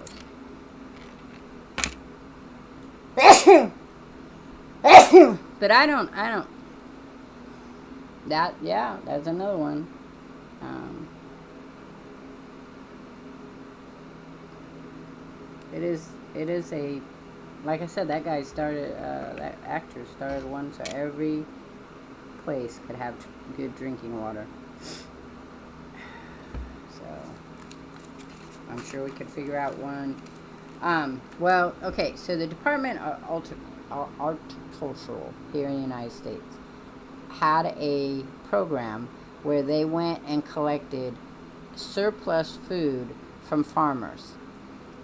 goes. But I don't. That's another one. It is a, like I said, that guy started, that actor started one so every place could have good drinking water. So, I'm sure we could figure out one. Well, okay, so the Department of Horticultural here in the United States had a program where they went and collected surplus food from farmers.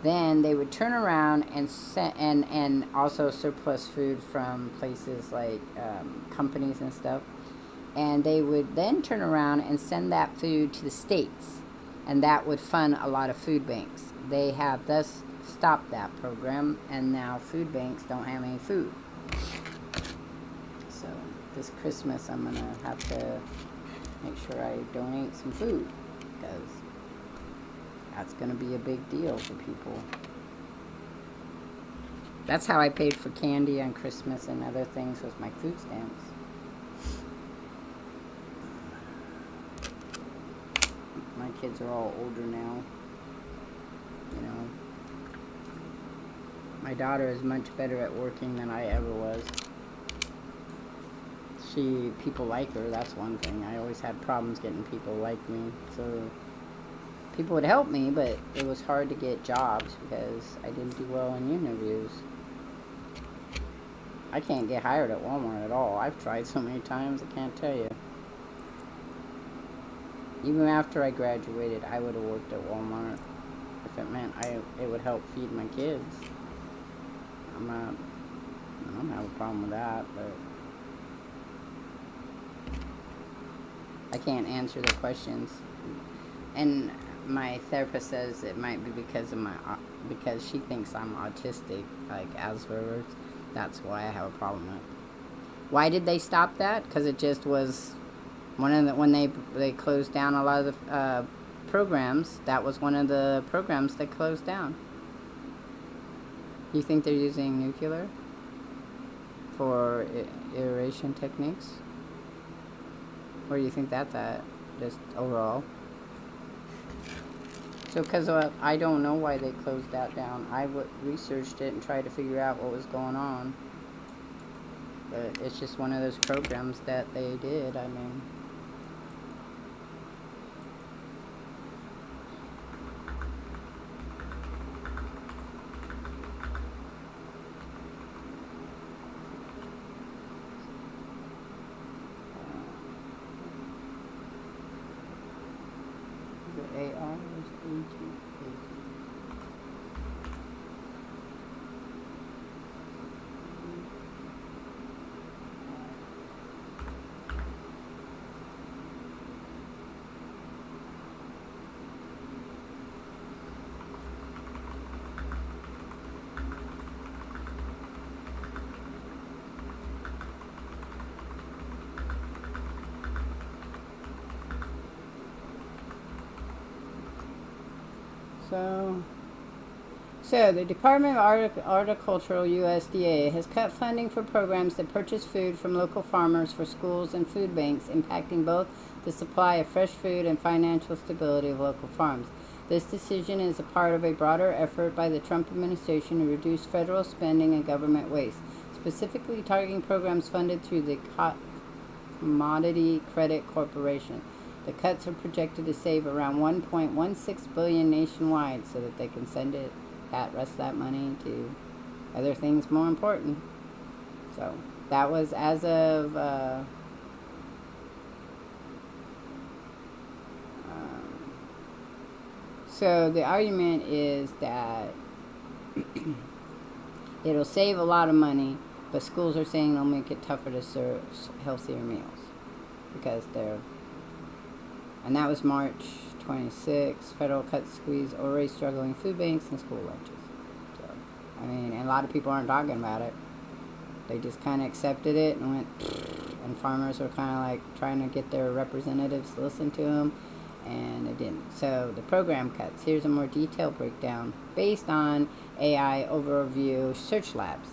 Then they would turn around and also surplus food from places like companies and stuff. And they would then turn around and send that food to the states. And that would fund a lot of food banks. They have thus stopped that program, and now food banks don't have any food. So this Christmas I'm going to have to make sure I donate some food, because that's going to be a big deal for people. That's how I paid for candy on Christmas and other things, with my food stamps. My kids are all older now. You know, my daughter is much better at working than I ever was. People like her, that's one thing. I always had problems getting people like me. So people would help me, but it was hard to get jobs because I didn't do well in interviews. I can't get hired at Walmart at all. I've tried so many times, I can't tell you. Even after I graduated, I would have worked at Walmart. if it meant it would help feed my kids. I don't have a problem with that, but I can't answer the questions. And my therapist says it might be because she thinks I'm autistic, like Asperger's. That's why I have a problem with it. Why did they stop that? Because it just was when they closed down a lot of the programs. That was one of the programs that closed down. You think they're using nuclear for aeration techniques? Where do you think that's at? Just overall? So, because I don't know why they closed that down. I researched it and tried to figure out what was going on. But it's just one of those programs that they did. I mean... The AR is agent. So the Department of Horticultural USDA has cut funding for programs that purchase food from local farmers for schools and food banks, impacting both the supply of fresh food and financial stability of local farms. This decision is a part of a broader effort by the Trump administration to reduce federal spending and government waste, specifically targeting programs funded through the Commodity Credit Corporation. The cuts are projected to save around $1.16 billion nationwide, so that they can send that rest of that money to other things more important. So that was as of so the argument is that it'll save a lot of money, but schools are saying they'll make it tougher to serve healthier meals because and that was March 26. Federal cuts squeeze already struggling food banks and school lunches. So, I mean, and a lot of people aren't talking about it. They just kind of accepted it and went, and farmers were kind of like trying to get their representatives to listen to them, and it didn't. So the program cuts. Here's a more detailed breakdown based on AI Overview Search Labs.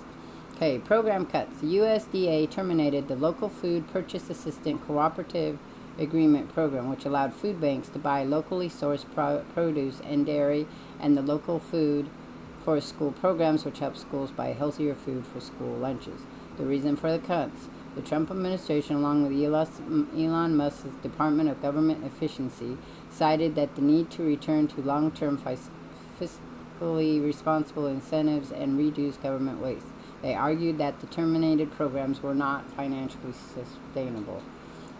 Okay, program cuts. The USDA terminated the Local Food Purchase Assistant Cooperative Agreement program, which allowed food banks to buy locally sourced produce and dairy, and the local food for school programs, which help schools buy healthier food for school lunches. The reason for the cuts: the Trump administration, along with Elon Musk's Department of Government Efficiency, cited that the need to return to long-term fiscally responsible incentives and reduce government waste. They argued that the terminated programs were not financially sustainable.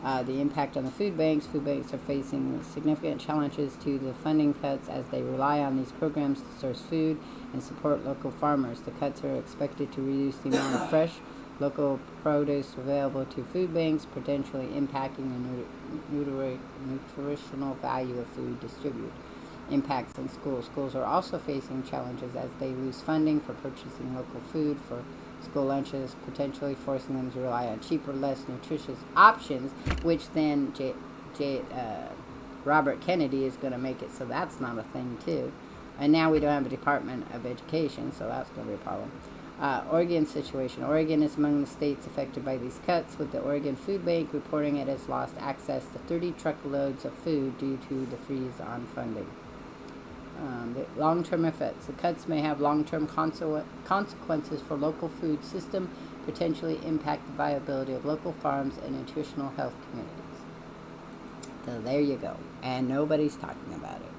The impact on the food banks. Food banks are facing significant challenges to the funding cuts as they rely on these programs to source food and support local farmers. The cuts are expected to reduce the amount of fresh, local produce available to food banks, potentially impacting the nutritional value of food distributed. Impacts on schools. Schools are also facing challenges as they lose funding for purchasing local food for school lunches, potentially forcing them to rely on cheaper, less nutritious options, which then Robert Kennedy is going to make it so that's not a thing too. And now we don't have a Department of Education, so that's going to be a problem. Oregon situation. Oregon is among the states affected by these cuts, with the Oregon Food Bank reporting it has lost access to 30 truckloads of food due to the freeze on funding. The long-term effects. The cuts may have long-term consequences for local food system, potentially impact the viability of local farms and nutritional health communities. So there you go. And nobody's talking about it.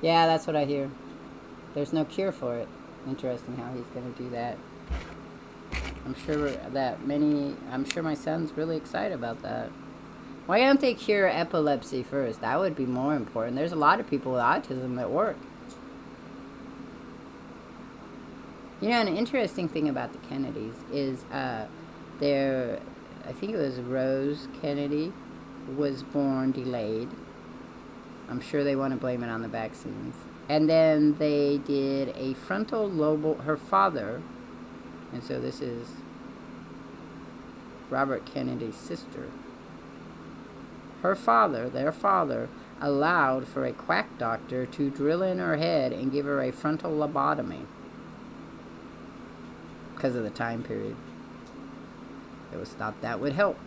Yeah, that's what I hear. There's no cure for it. Interesting how he's going to do that. I'm sure my son's really excited about that. Why don't they cure epilepsy first? That would be more important. There's a lot of people with autism that work. You know, an interesting thing about the Kennedys is I think it was Rose Kennedy, was born delayed. I'm sure they want to blame it on the vaccines. And then they did a frontal lobe, her father, and so this is Robert Kennedy's sister. Her father, their father, allowed for a quack doctor to drill in her head and give her a frontal lobotomy because of the time period. It was thought that would help.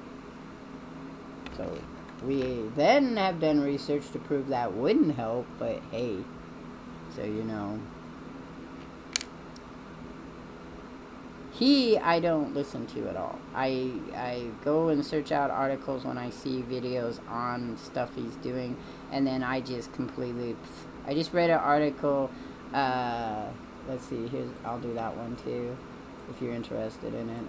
So we then have done research to prove that wouldn't help, but hey, so you know. I don't listen to at all. I go and search out articles when I see videos on stuff he's doing, and then I just completely, I just read an article, let's see, I'll do that one too, if you're interested in it.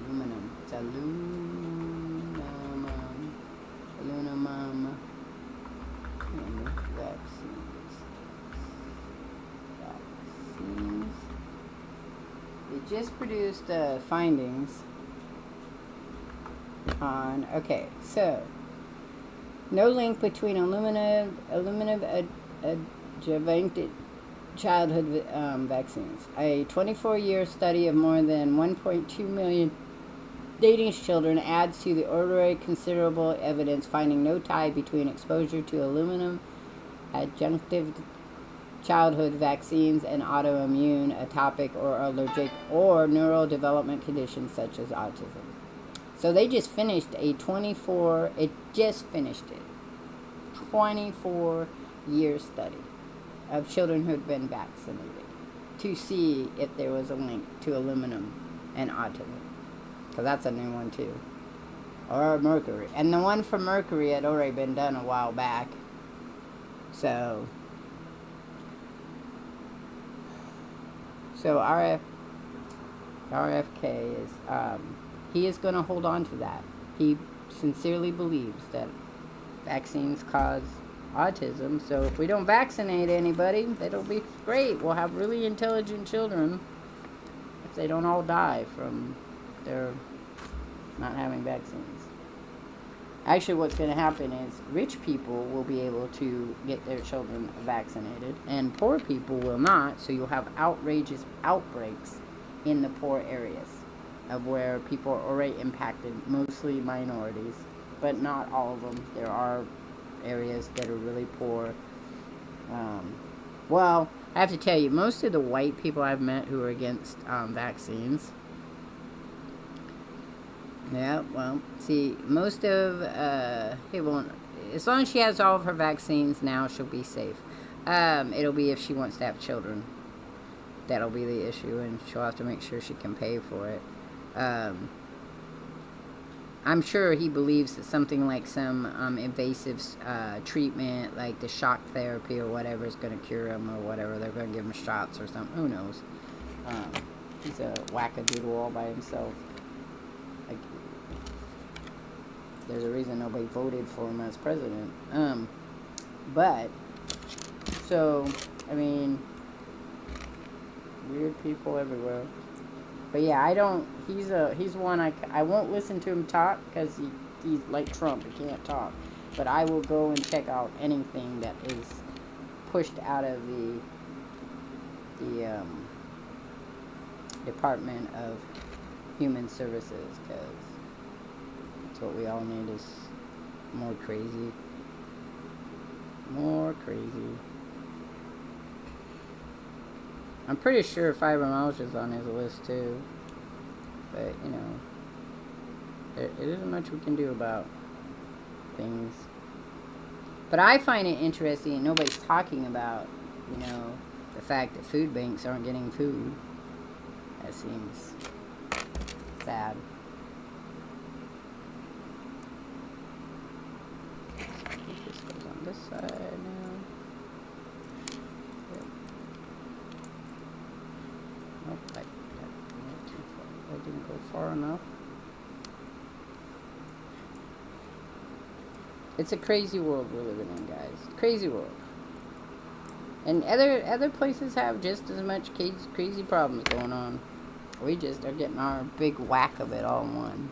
Aluminum. It's aluminum. And vaccines. It just produced findings on, okay, so no link between aluminum adjuvanted childhood vaccines. A 24-year study of more than 1.2 million Danish children adds to the already considerable evidence finding no tie between exposure to aluminum adjunctive childhood vaccines and autoimmune, atopic, or allergic, or neurodevelopment conditions such as autism. So they just finished a 24-year study of children who had been vaccinated to see if there was a link to aluminum and autism. Because that's a new one too. Or mercury. And the one for mercury had already been done a while back. So RFK is, he is going to hold on to that. He sincerely believes that vaccines cause autism. So if we don't vaccinate anybody, that'll be great. We'll have really intelligent children if they don't all die from their not having vaccines. Actually, what's going to happen is rich people will be able to get their children vaccinated, and poor people will not, so you'll have outrageous outbreaks in the poor areas of where people are already impacted, mostly minorities, but not all of them. There are areas that are really poor. Well, I have to tell you, most of the white people I've met who are against vaccines, yeah, well, see, most of, it won't, as long as she has all of her vaccines now, she'll be safe. It'll be if she wants to have children. That'll be the issue, and she'll have to make sure she can pay for it. I'm sure he believes that something like some invasive treatment, like the shock therapy or whatever, is going to cure him or whatever. They're going to give him shots or something. Who knows? He's a wackadoodle all by himself. Like, there's a reason nobody voted for him as president. But, so, I mean, weird people everywhere. But yeah, he's one I won't listen to him talk because he's like Trump, he can't talk. But I will go and check out anything that is pushed out of the Department of Human Services, because that's what we all need, is more crazy. More crazy. I'm pretty sure fibromyalgia is on his list too. But, you know, there isn't much we can do about things. But I find it interesting, nobody's talking about, you know, the fact that food banks aren't getting food. That seems sad. I think this goes on this side now. Yep. It's a crazy world we're living in, guys. Crazy world. And other places have just as much crazy problems going on. We just are getting our big whack of it all in one.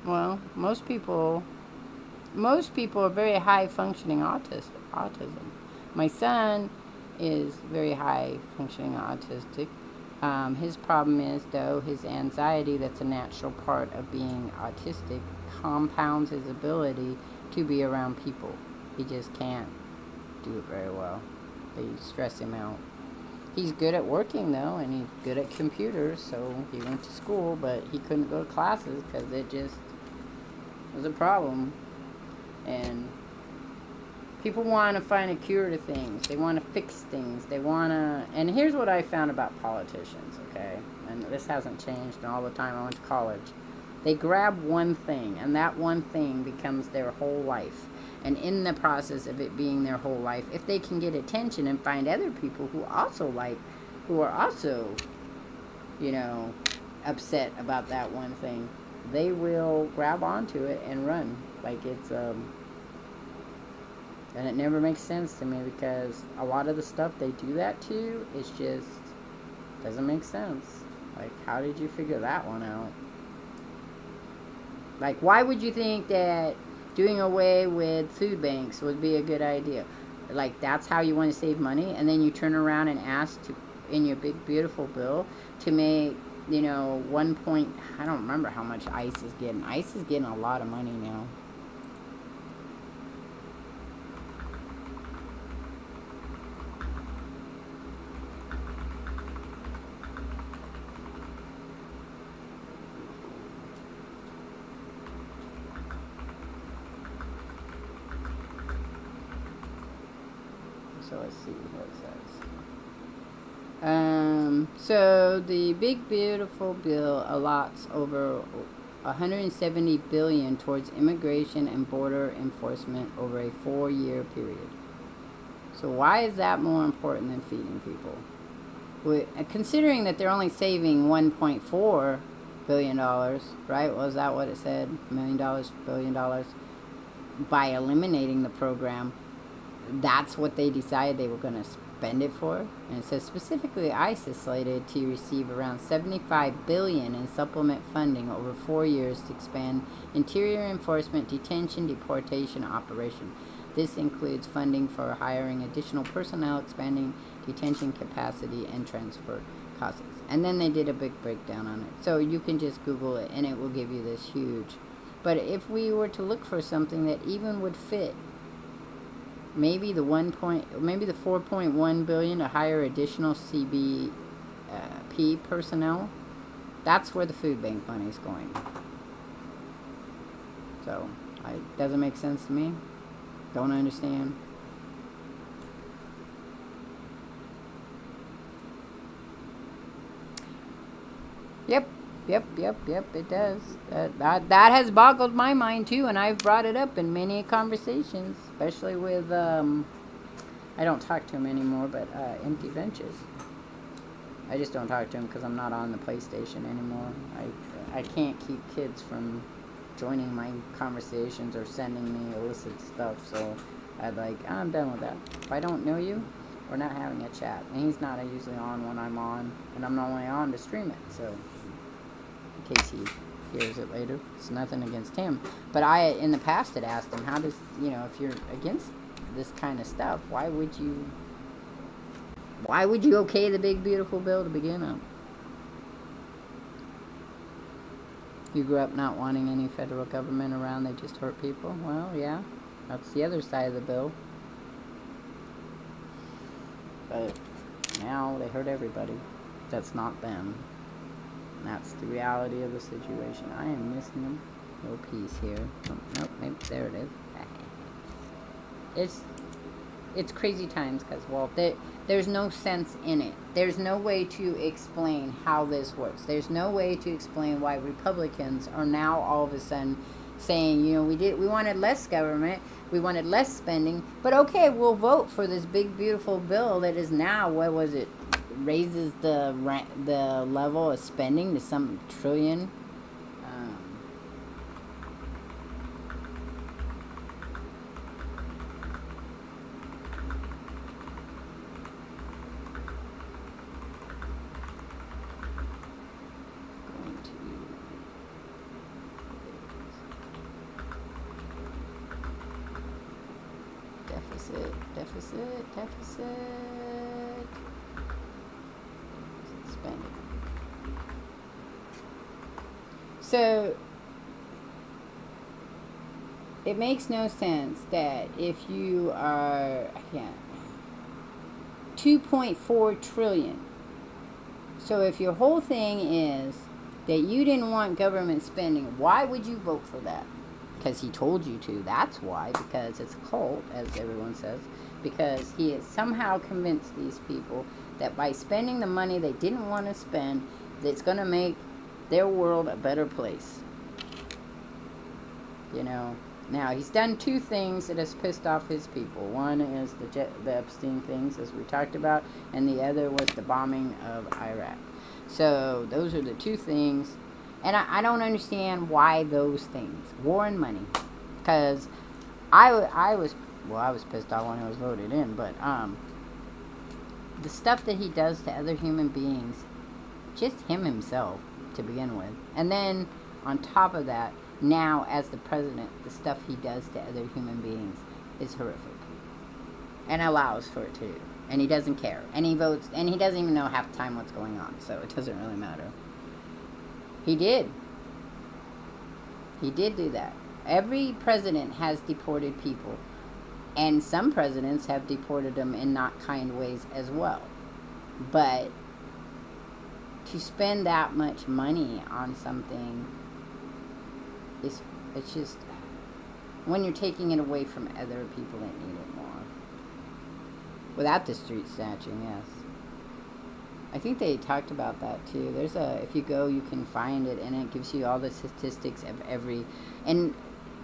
Well, most people are very high functioning autism. My son is very high functioning autistic. His problem is, though, his anxiety, that's a natural part of being autistic, compounds his ability to be around people. He just can't do it very well. They stress him out. He's good at working, though, and he's good at computers, so he went to school, but he couldn't go to classes because it just was a problem. And people want to find a cure to things. They want to fix things. They want to... And here's what I found about politicians, okay? And this hasn't changed in all the time I went to college. They grab one thing, and that one thing becomes their whole life. And in the process of it being their whole life, if they can get attention and find other people who are also, upset about that one thing, they will grab onto it and run. Like it's, and it never makes sense to me because a lot of the stuff they do that to is just, doesn't make sense. Like, how did you figure that one out? Like, why would you think that doing away with food banks would be a good idea? Like, that's how you want to save money, and then you turn around and ask to, in your big beautiful bill, to make, I don't remember how much ICE is getting. ICE is getting a lot of money now. So let's see what it says. So the big beautiful bill allots over 170 billion towards immigration and border enforcement over a 4-year period. So why is that more important than feeding people? Considering that they're only saving $1.4 billion, right? Was that what it said? $1 billion, by eliminating the program. That's what they decided they were going to spend it for. And it says specifically ICE is slated to receive around $75 billion in supplement funding over 4 years to expand interior enforcement, detention, deportation operation. This includes funding for hiring additional personnel, expanding detention capacity, and transfer costs. And then they did a big breakdown on it. So you can just Google it and it will give you this huge. But if we were to look for something that even would fit, maybe the 4.1 billion to hire additional CBP personnel, that's where the food bank money is going. So it doesn't make sense to me. Don't understand. Yep, it does. That has boggled my mind too, and I've brought it up in many conversations, especially with, I don't talk to him anymore, but Empty Benches. I just don't talk to him because I'm not on the PlayStation anymore. I can't keep kids from joining my conversations or sending me illicit stuff, so I'm done with that. If I don't know you, we're not having a chat. And he's not usually on when I'm on, and I'm not only on to stream it, so in case he hears it later, it's nothing against him. But I, in the past, had asked him, how does, if you're against this kind of stuff, why would you okay the big beautiful bill to begin with? You grew up not wanting any federal government around, they just hurt people? Well, yeah, that's the other side of the bill. But now they hurt everybody. That's not them. That's the reality of the situation. I am missing them. No peace here. Oh, nope, maybe there it is. It's crazy times because, well, there's no sense in it. There's no way to explain how this works. There's no way to explain why Republicans are now all of a sudden saying, we wanted less government, we wanted less spending, but okay, we'll vote for this big beautiful bill that is now, raises the level of spending to some trillion. Deficit. Spending. So, it makes no sense that if you are, 2.4 trillion. So if your whole thing is that you didn't want government spending, why would you vote for that? Because he told you to. That's why. Because it's a cult, as everyone says. Because he has somehow convinced these people that by spending the money they didn't want to spend, it's going to make their world a better place. You know. Now, he's done two things that has pissed off his people. One is the Epstein things, as we talked about, and the other was the bombing of Iraq. So, those are the two things. And I don't understand why those things. War and money. Because I was pissed off when I was voted in, but the stuff that he does to other human beings, just him himself, to begin with. And then, on top of that, now, as the president, the stuff he does to other human beings is horrific. And allows for it to. And he doesn't care. And he votes, and he doesn't even know half the time what's going on. So it doesn't really matter. He did. He did do that. Every president has deported people. And some presidents have deported them in not kind ways as well. But to spend that much money on something... It's just when you're taking it away from other people that need it more. Without the street snatching, yes. I think they talked about that too. There's if you go, you can find it, and it gives you all the statistics of every, and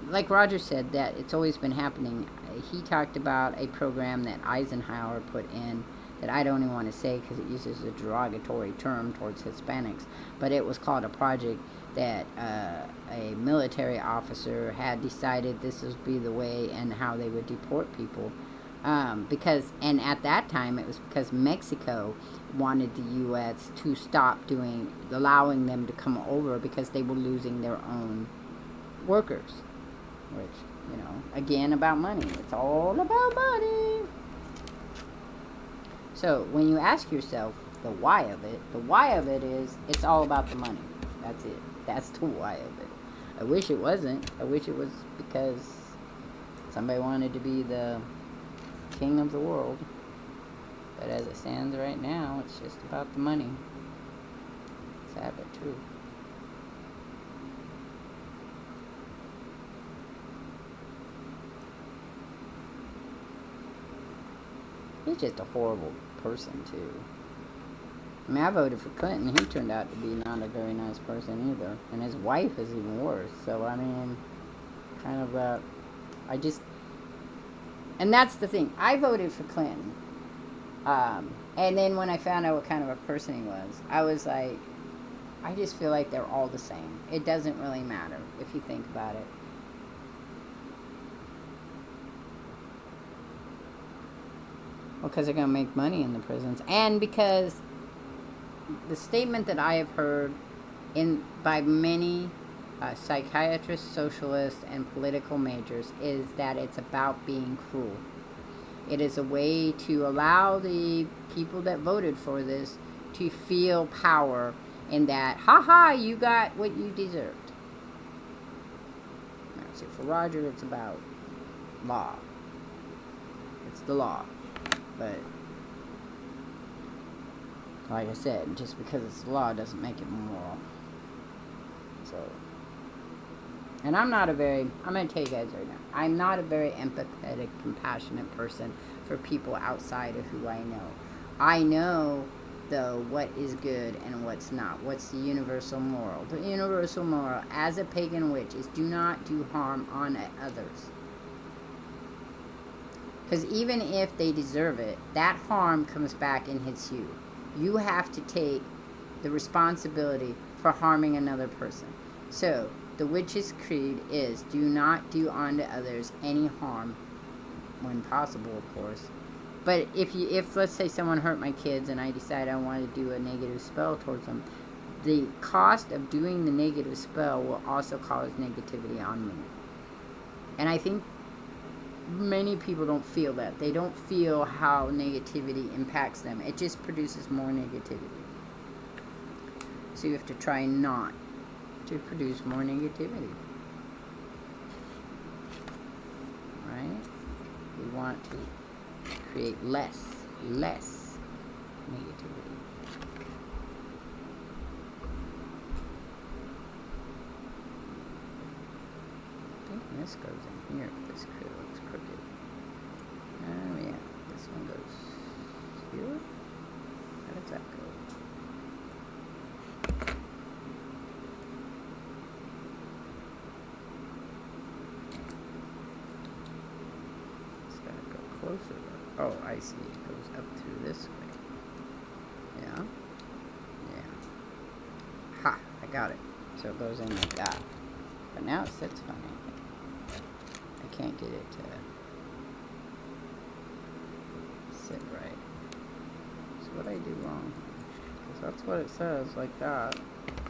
like Roger said, that it's always been happening. He talked about a program that Eisenhower put in that I don't even want to say because it uses a derogatory term towards Hispanics, but it was called a project that a military officer had decided this would be the way and how they would deport people. And at that time it was because Mexico wanted the U.S. to stop allowing them to come over because they were losing their own workers. Which, again, about money. It's all about money. So, when you ask yourself the why of it is it's all about the money. That's it. That's the why of it. I wish it wasn't. I wish it was because somebody wanted to be the king of the world. But as it stands right now, it's just about the money. Sad but true. He's just a horrible person, too. I mean, I voted for Clinton. He turned out to be not a very nice person either. And his wife is even worse. So, I mean, kind of and that's the thing. I voted for Clinton. And then when I found out what kind of a person he was, I was like, I just feel like they're all the same. It doesn't really matter if you think about it. Well, because they're going to make money in the prisons. And because the statement that I have heard by many psychiatrists, socialists, and political majors is that it's about being cruel. It is a way to allow the people that voted for this to feel power in that, ha, you got what you deserved. That's it. For Roger, it's about law. It's the law. But, like I said, just because it's the law doesn't make it moral. So, and I'm going to tell you guys right now, I'm not a very empathetic, compassionate person for people outside of who I know. I know, though, what is good and what's not. What's the universal moral? The universal moral, as a pagan witch, is do not do harm on others. Because even if they deserve it, that harm comes back and hits you. You have to take the responsibility for harming another person. So, the witch's creed is do not do unto others any harm, when possible, of course. But if let's say someone hurt my kids and I decide I want to do a negative spell towards them, the cost of doing the negative spell will also cause negativity on me. And I think many people don't feel that. They don't feel how negativity impacts them. It just produces more negativity. So you have to try not to produce more negativity. Right? We want to create less negativity. I think this goes in here, but this looks crooked. Oh yeah, this one goes here. How does that go? It's gotta go closer. Oh, I see. It goes up through this way. Yeah. Yeah. Ha! I got it. So it goes in like that. But now it sits funny. I can't get it to sit right. So what I do wrong? Because that's what it says, like that.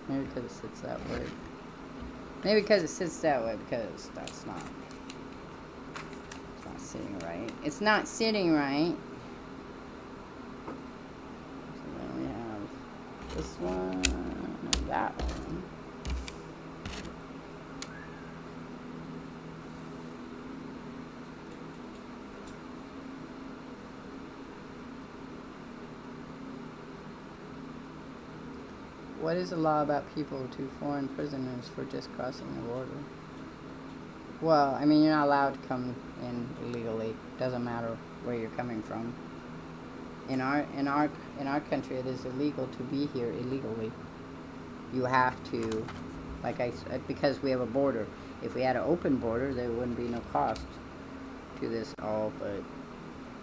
Maybe because it sits that way. Maybe because it sits that way, because that's not. It's not sitting right. It's not sitting right. So then we have this one and that one. What is the law about people to foreign prisoners for just crossing the border? Well, I mean, you're not allowed to come in illegally. Doesn't matter where you're coming from. In our country, it is illegal to be here illegally. You have to, like I said, because we have a border. If we had an open border, there wouldn't be no cost to this all. But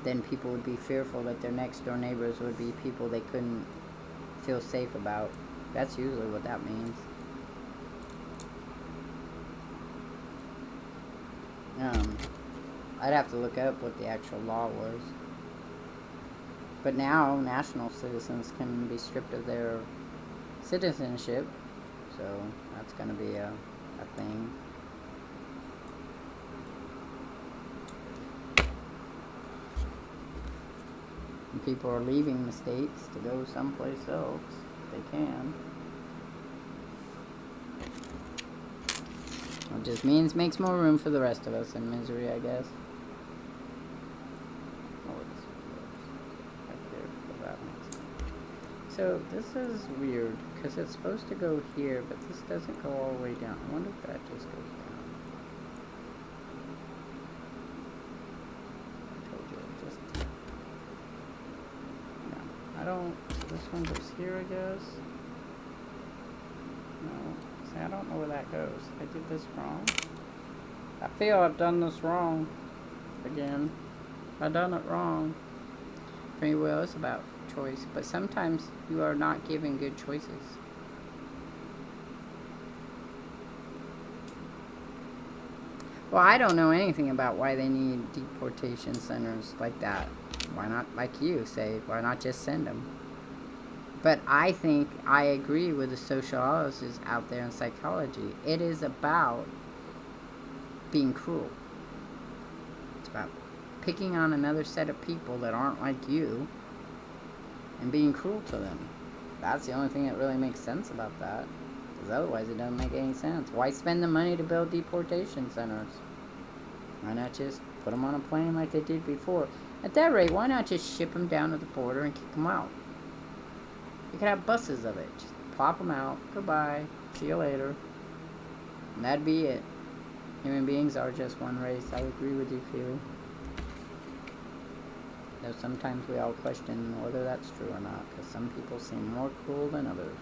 then people would be fearful that their next door neighbors would be people they couldn't feel safe about. That's usually what that means. I'd have to look up what the actual law was. But now, national citizens can be stripped of their citizenship. So, that's going to be a thing. And people are leaving the states to go someplace else. They can. It just means makes more room for the rest of us in misery, I guess. Oh, it's right there. So that makes sense. So this is weird because it's supposed to go here, but this doesn't go all the way down. I wonder if that just goes down. I told you, it just. No, I don't. So this one goes here, I guess. No. See, I don't know where that goes. I did this wrong. I feel I've done this wrong. Again. I've done it wrong. Free will is about choice, but sometimes you are not given good choices. Well, I don't know anything about why they need deportation centers like that. Why not, like you say, why not just send them? But I think I agree with the sociologists out there in psychology. It is about being cruel. It's about picking on another set of people that aren't like you and being cruel to them. That's the only thing that really makes sense about that. Because otherwise it doesn't make any sense. Why spend the money to build deportation centers? Why not just put them on a plane like they did before? At that rate, why not just ship them down to the border and kick them out? You could have buses of it. Just plop them out. Goodbye. See you later. And that'd be it. Human beings are just one race. I agree with you, Feely. Though sometimes we all question whether that's true or not, because some people seem more cruel than others.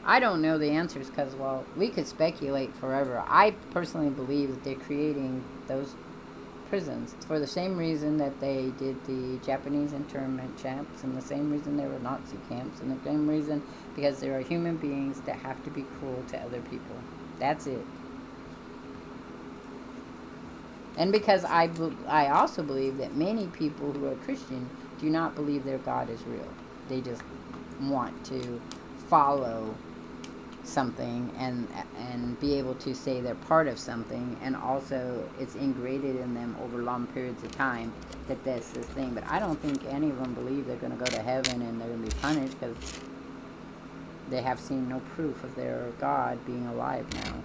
I don't know the answers because, well, we could speculate forever. I personally believe that they're creating those prisons for the same reason that they did the Japanese internment camps, and the same reason there were Nazi camps, and the same reason because there are human beings that have to be cruel to other people. That's it. And because I also believe that many people who are Christian do not believe their God is real. They just want to follow something and be able to say they're part of something, and also it's ingrained in them over long periods of time that that's this thing. But I don't think any of them believe they're going to go to heaven and they're going to be punished, because they have seen no proof of their God being alive now.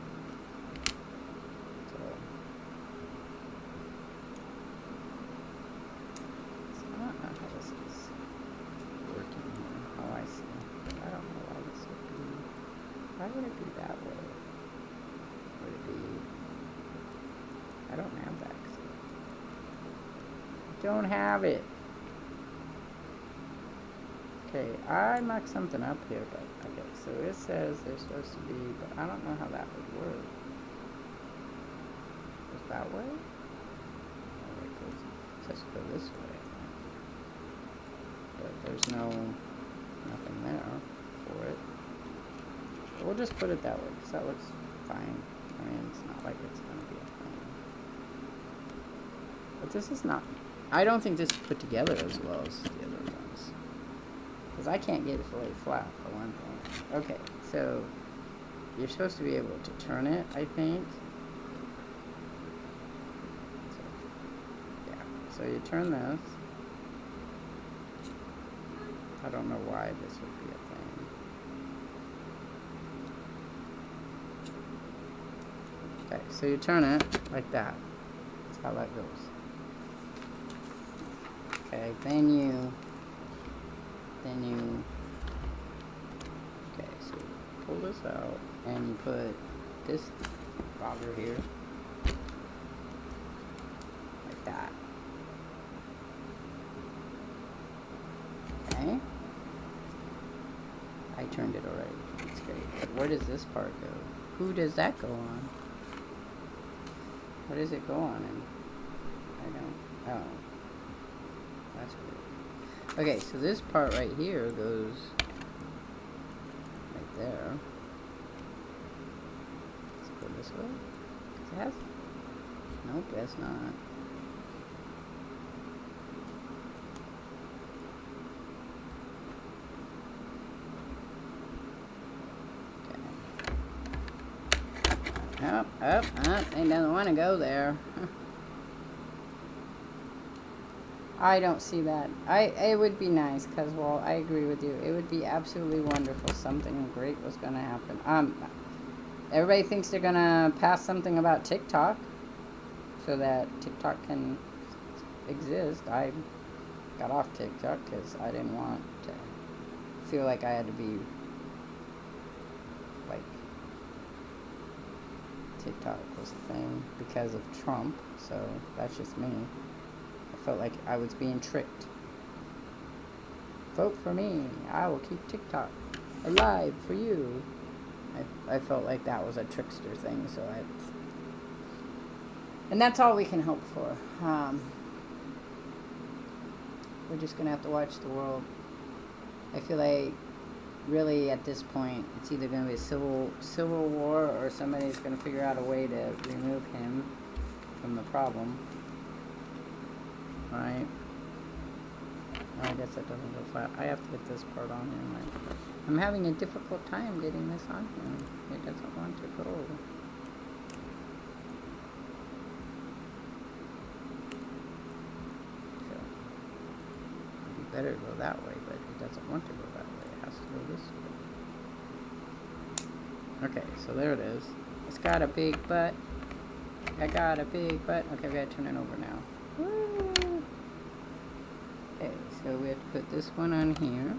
So I don't know how this is working here. Oh, I see. I don't know why this would be. Why would it be that way? Would it be? I don't have that. Don't have it. Okay, I mucked something up here, but okay, so it says they're supposed to be, but I don't know how that would work. Is that way? Oh, it goes, it says go this way, I think. But there's nothing there for it. But we'll just put it that way, because that looks fine. I mean, it's not like it's going to be a thing. But this is not, I don't think this is put together as well as the other ones. Because I can't get it to lay flat, for one thing. Okay, so you're supposed to be able to turn it, I think. So, yeah, so you turn this. I don't know why this would be a thing. Okay, so you turn it like that. That's how that goes. Okay, then you, okay, so you pull this out and you put this bobber here, like that. Okay, I turned it already. That's great. But where does this part go? Who does that go on? What does it go on in? I don't, oh, that's weird. Okay, so this part right here goes right there. Let's go this way. Does it have? Nope, that's not. Okay. They doesn't want to go there. I don't see that. It would be nice, because, well, I agree with you. It would be absolutely wonderful. Something great was going to happen. Everybody thinks they're going to pass something about TikTok so that TikTok can exist. I got off TikTok because I didn't want to feel like I had to be, like, TikTok was a thing because of Trump. So that's just me. Felt like I was being tricked. Vote for me. I will keep TikTok alive for you. I felt like that was a trickster thing, so and that's all we can hope for. We're just gonna have to watch the world. I feel like really at this point it's either gonna be a civil war, or somebody's gonna figure out a way to remove him from the problem. Right. Oh, I guess that doesn't go flat. I have to get this part on here. I'm having a difficult time getting this on here. It doesn't want to go. So, it'd be better to go that way, but it doesn't want to go that way. It has to go this way. Okay, so there it is. It's got a big butt. I got a big butt. Okay, we gotta turn it over now. Woo! Okay, so we have to put this one on here.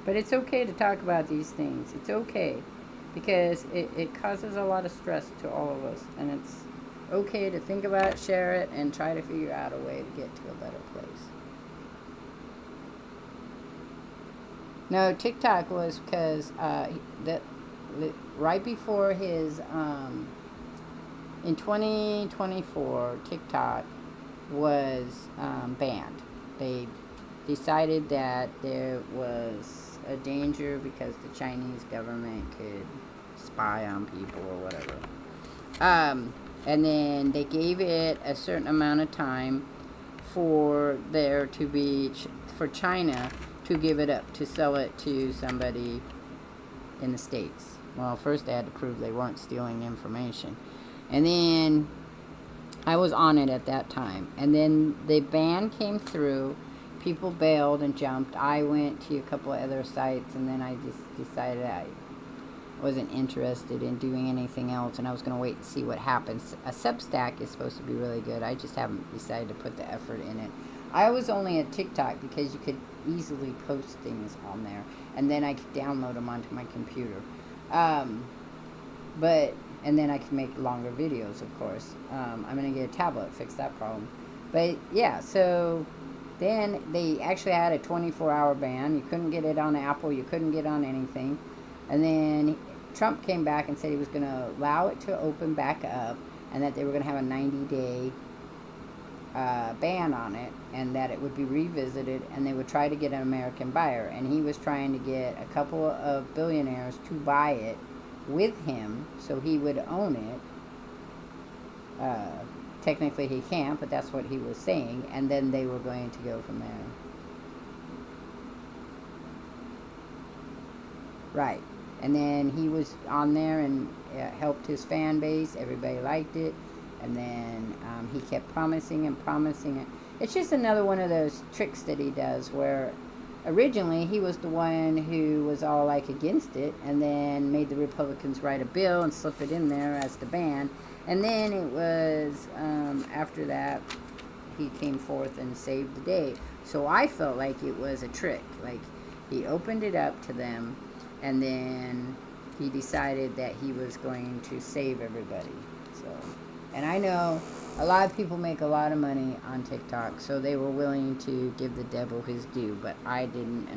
But it's okay to talk about these things. It's okay. Because it causes a lot of stress to all of us. And it's okay to think about it, share it, and try to figure out a way to get to a better place. No, TikTok was because right before his, in 2024, TikTok was banned. They decided that there was a danger because the Chinese government could spy on people or whatever. And then they gave it a certain amount of time for there to be, for China to give it up, to sell it to somebody in the States. Well, first they had to prove they weren't stealing information. And then I was on it at that time. And then the ban came through. People bailed and jumped. I went to a couple of other sites, and then I just decided I wasn't interested in doing anything else, and I was going to wait and see what happens. A Substack is supposed to be really good. I just haven't decided to put the effort in it. I was only at TikTok because you could easily post things on there, and then I could download them onto my computer. And then I could make longer videos, of course. I'm going to get a tablet, fix that problem. But yeah, so then they actually had a 24-hour ban. You couldn't get it on Apple. You couldn't get on anything. And then Trump came back and said he was going to allow it to open back up, and that they were going to have a 90-day ban on it, and that it would be revisited, and they would try to get an American buyer. And he was trying to get a couple of billionaires to buy it with him so he would own it. Technically he can't, but that's what he was saying, and then they were going to go from there. Right. And then he was on there and helped his fan base. Everybody liked it. And then he kept promising and promising it. It's just another one of those tricks that he does where originally he was the one who was all like against it, and then made the Republicans write a bill and slip it in there as the ban. And then it was after that he came forth and saved the day. So I felt like it was a trick. Like he opened it up to them, and then he decided that he was going to save everybody. So, and I know a lot of people make a lot of money on TikTok, so they were willing to give the devil his due, but I didn't,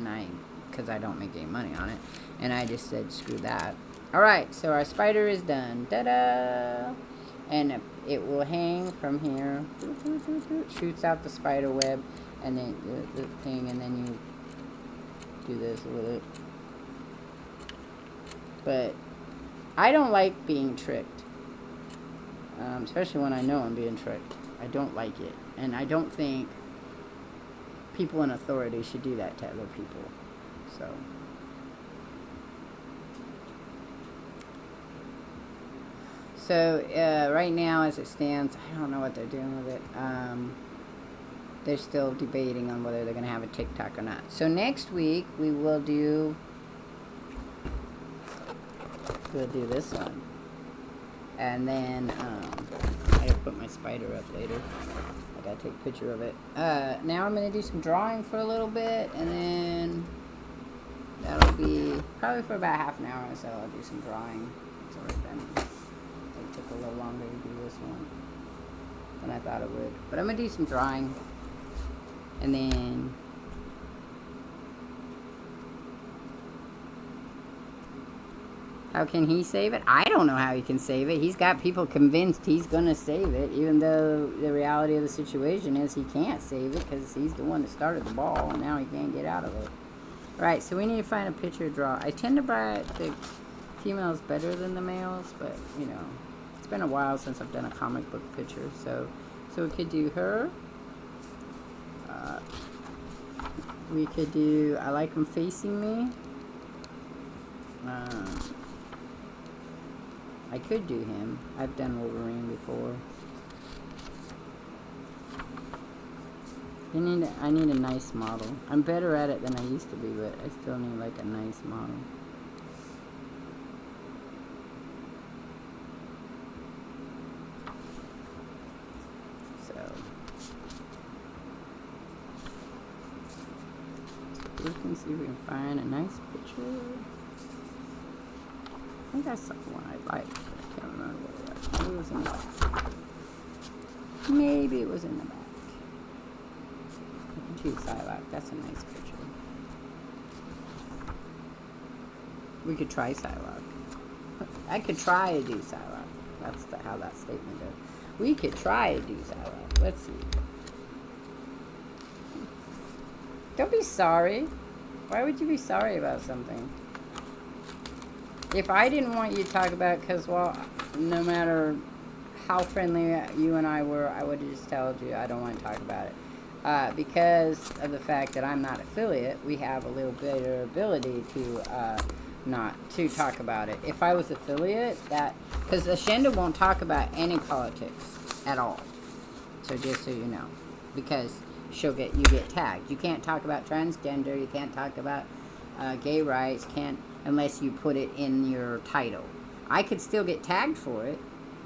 because I don't make any money on it, and I just said, screw that. Alright, so our spider is done. Ta-da! And it will hang from here, shoots out the spider web, and then the thing, and then you do this with it. But I don't like being tricked. Especially when I know I'm being tricked. I don't like it. And I don't think people in authority should do that to other people. So right now as it stands, I don't know what they're doing with it. They're still debating on whether they're going to have a TikTok or not. So next week we will do this one. And then, I gotta put my spider up later. I gotta take a picture of it. Now I'm gonna do some drawing for a little bit, and then that'll be probably for about half an hour or so. I'll do some drawing. It's already done. It took a little longer to do this one than I thought it would. But I'm gonna do some drawing, and then how can he save it? I don't know how he can save it. He's got people convinced he's going to save it, even though the reality of the situation is he can't save it because he's the one that started the ball, and now he can't get out of it. Right, so we need to find a picture to draw. I tend to buy the females better than the males, but, you know, it's been a while since I've done a comic book picture. So we could do her. We could do I Like Him Facing Me. I could do him. I've done Wolverine before. I need a nice model. I'm better at it than I used to be, but I still need like a nice model. So we can see if we can find a nice picture. I think that's the one I like. I can't remember what it was. Maybe it was in the back. Maybe it was in the back. I can choose Psylocke. That's a nice picture. We could try Psylocke. I could try to do Psylocke. That's how that statement goes. We could try to do Psylocke. Let's see. Don't be sorry. Why would you be sorry about something? If I didn't want you to talk about it, because, well, no matter how friendly you and I were, I would have just told you I don't want to talk about it. Because of the fact that I'm not affiliate, we have a little better ability to not to talk about it. If I was affiliate, that because Ashenda won't talk about any politics at all. So just so you know, because you get tagged. You can't talk about transgender. You can't talk about gay rights. Can't unless you put it in your title. I could still get tagged for it,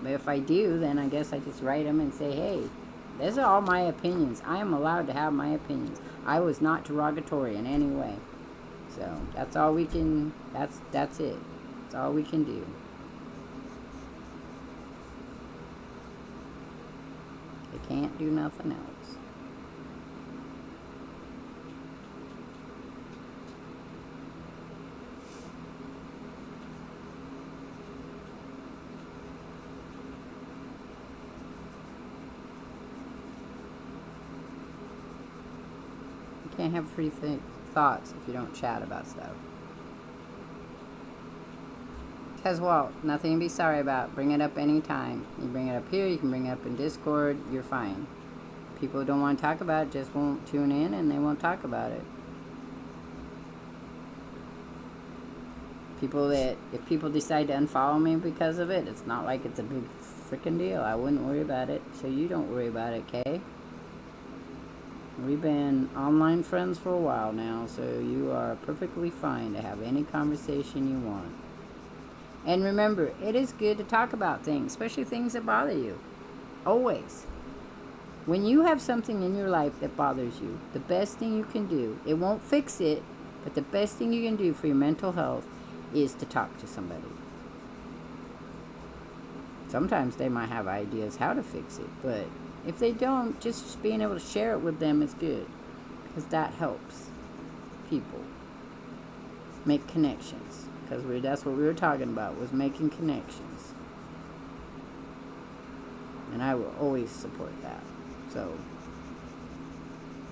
but if I do, then I guess I just write them and say, hey. These are all my opinions. I am allowed to have my opinions. I was not derogatory in any way. So that's all we can. That's it. That's all we can do. They can't do nothing else. Can't have free thoughts if you don't chat about stuff. Because, well, nothing to be sorry about. Bring it up anytime. You bring it up here, you can bring it up in Discord, you're fine. People who don't want to talk about it just won't tune in and they won't talk about it. If people decide to unfollow me because of it, it's not like it's a big freaking deal. I wouldn't worry about it, so you don't worry about it, okay? We've been online friends for a while now, so you are perfectly fine to have any conversation you want. And remember, it is good to talk about things, especially things that bother you. Always. When you have something in your life that bothers you, the best thing you can do, it won't fix it, but the best thing you can do for your mental health is to talk to somebody. Sometimes they might have ideas how to fix it, but if they don't, just being able to share it with them is good, because that helps people make connections, because that's what we were talking about, was making connections. And I will always support that. So,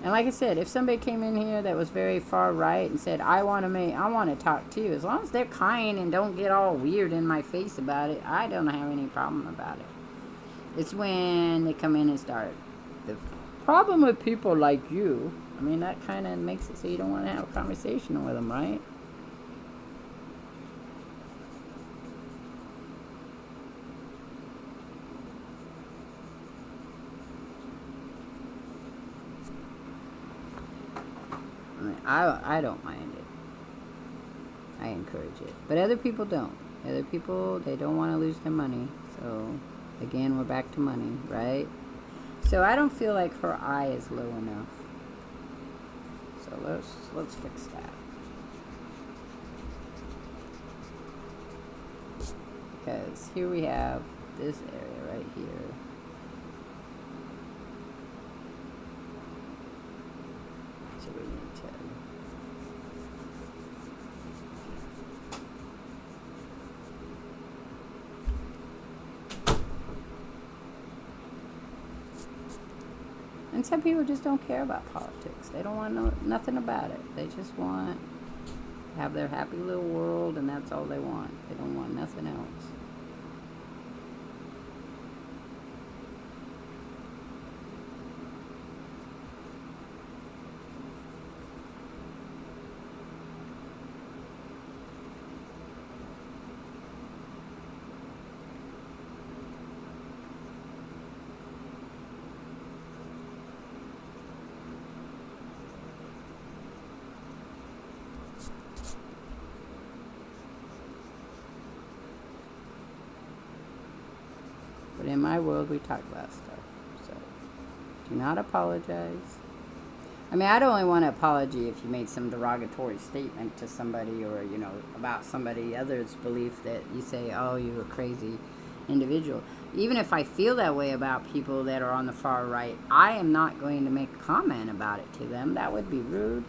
and like I said, if somebody came in here that was very far right and said, I want to talk to you, as long as they're kind and don't get all weird in my face about it, I don't have any problem about it. It's when they come in and start. The problem with people like you, I mean, that kind of makes it so you don't want to have a conversation with them, right? I mean, I don't mind it. I encourage it. But other people don't. Other people, they don't want to lose their money, so... Again, we're back to money, right? So I don't feel like her eye is low enough. So let's fix that. Because here we have this area right here. So we need to... And some people just don't care about politics. They don't want to know nothing about it. They just want to have their happy little world, and that's all they want. They don't want nothing else. But in my world, we talk about stuff. So, do not apologize. I mean, I'd only want an apology if you made some derogatory statement to somebody or, about somebody else's belief that you say, oh, you're a crazy individual. Even if I feel that way about people that are on the far right, I am not going to make a comment about it to them. That would be rude.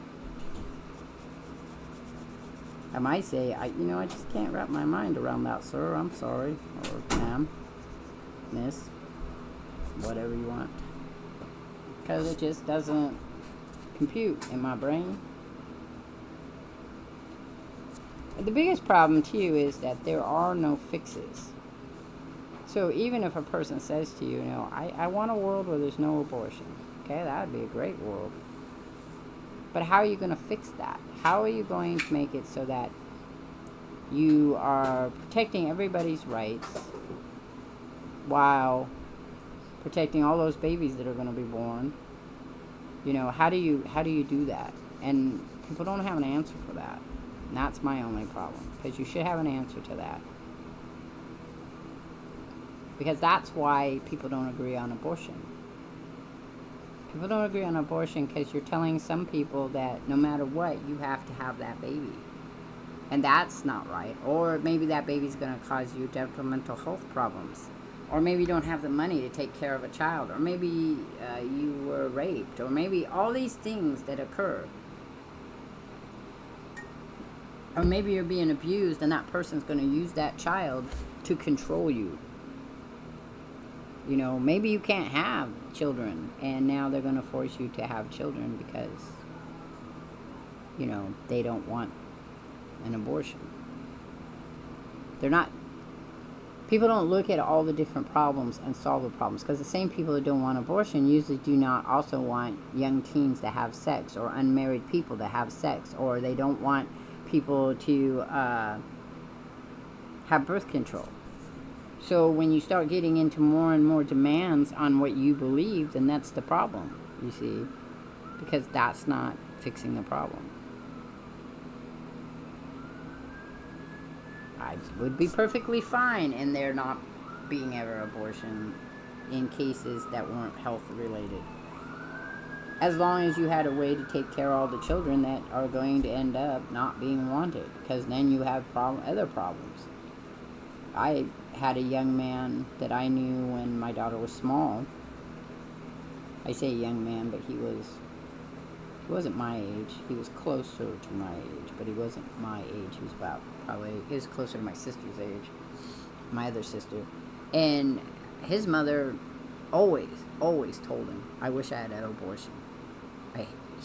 I might say, I just can't wrap my mind around that, sir. I'm sorry. Or ma'am. Miss, whatever you want, because it just doesn't compute in my brain. The biggest problem too is that there are no fixes. So even if a person says to you, I want a world where there's no abortion, Okay, that would be a great world. But how are you going to fix that? How are you going to make it so that you are protecting everybody's rights while protecting all those babies that are going to be born? You know, how do you do that? And people don't have an answer for that. And that's my only problem, because you should have an answer to that. Because that's why people don't agree on abortion. People don't agree on abortion because you're telling some people that no matter what, you have to have that baby. And that's not right. Or maybe that baby's going to cause you detrimental health problems. Or maybe you don't have the money to take care of a child. Or maybe you were raped. Or maybe all these things that occur. Or maybe you're being abused and that person's going to use that child to control you. You know, maybe you can't have children and now they're going to force you to have children because, you know, they don't want an abortion. They're not. People don't look at all the different problems and solve the problems, because the same people that don't want abortion usually do not also want young teens to have sex, or unmarried people to have sex, or they don't want people to have birth control. So when you start getting into more and more demands on what you believe, then that's the problem, you see, because that's not fixing the problem. I would be perfectly fine in there not being ever abortion in cases that weren't health related, as long as you had a way to take care of all the children that are going to end up not being wanted, because then you have other problems. I had a young man that I knew when my daughter was small. I say young man, but he wasn't my age. He was closer to my age, but he wasn't my age. He was he was closer to my sister's age, my other sister. And his mother always told him, I wish I had an abortion.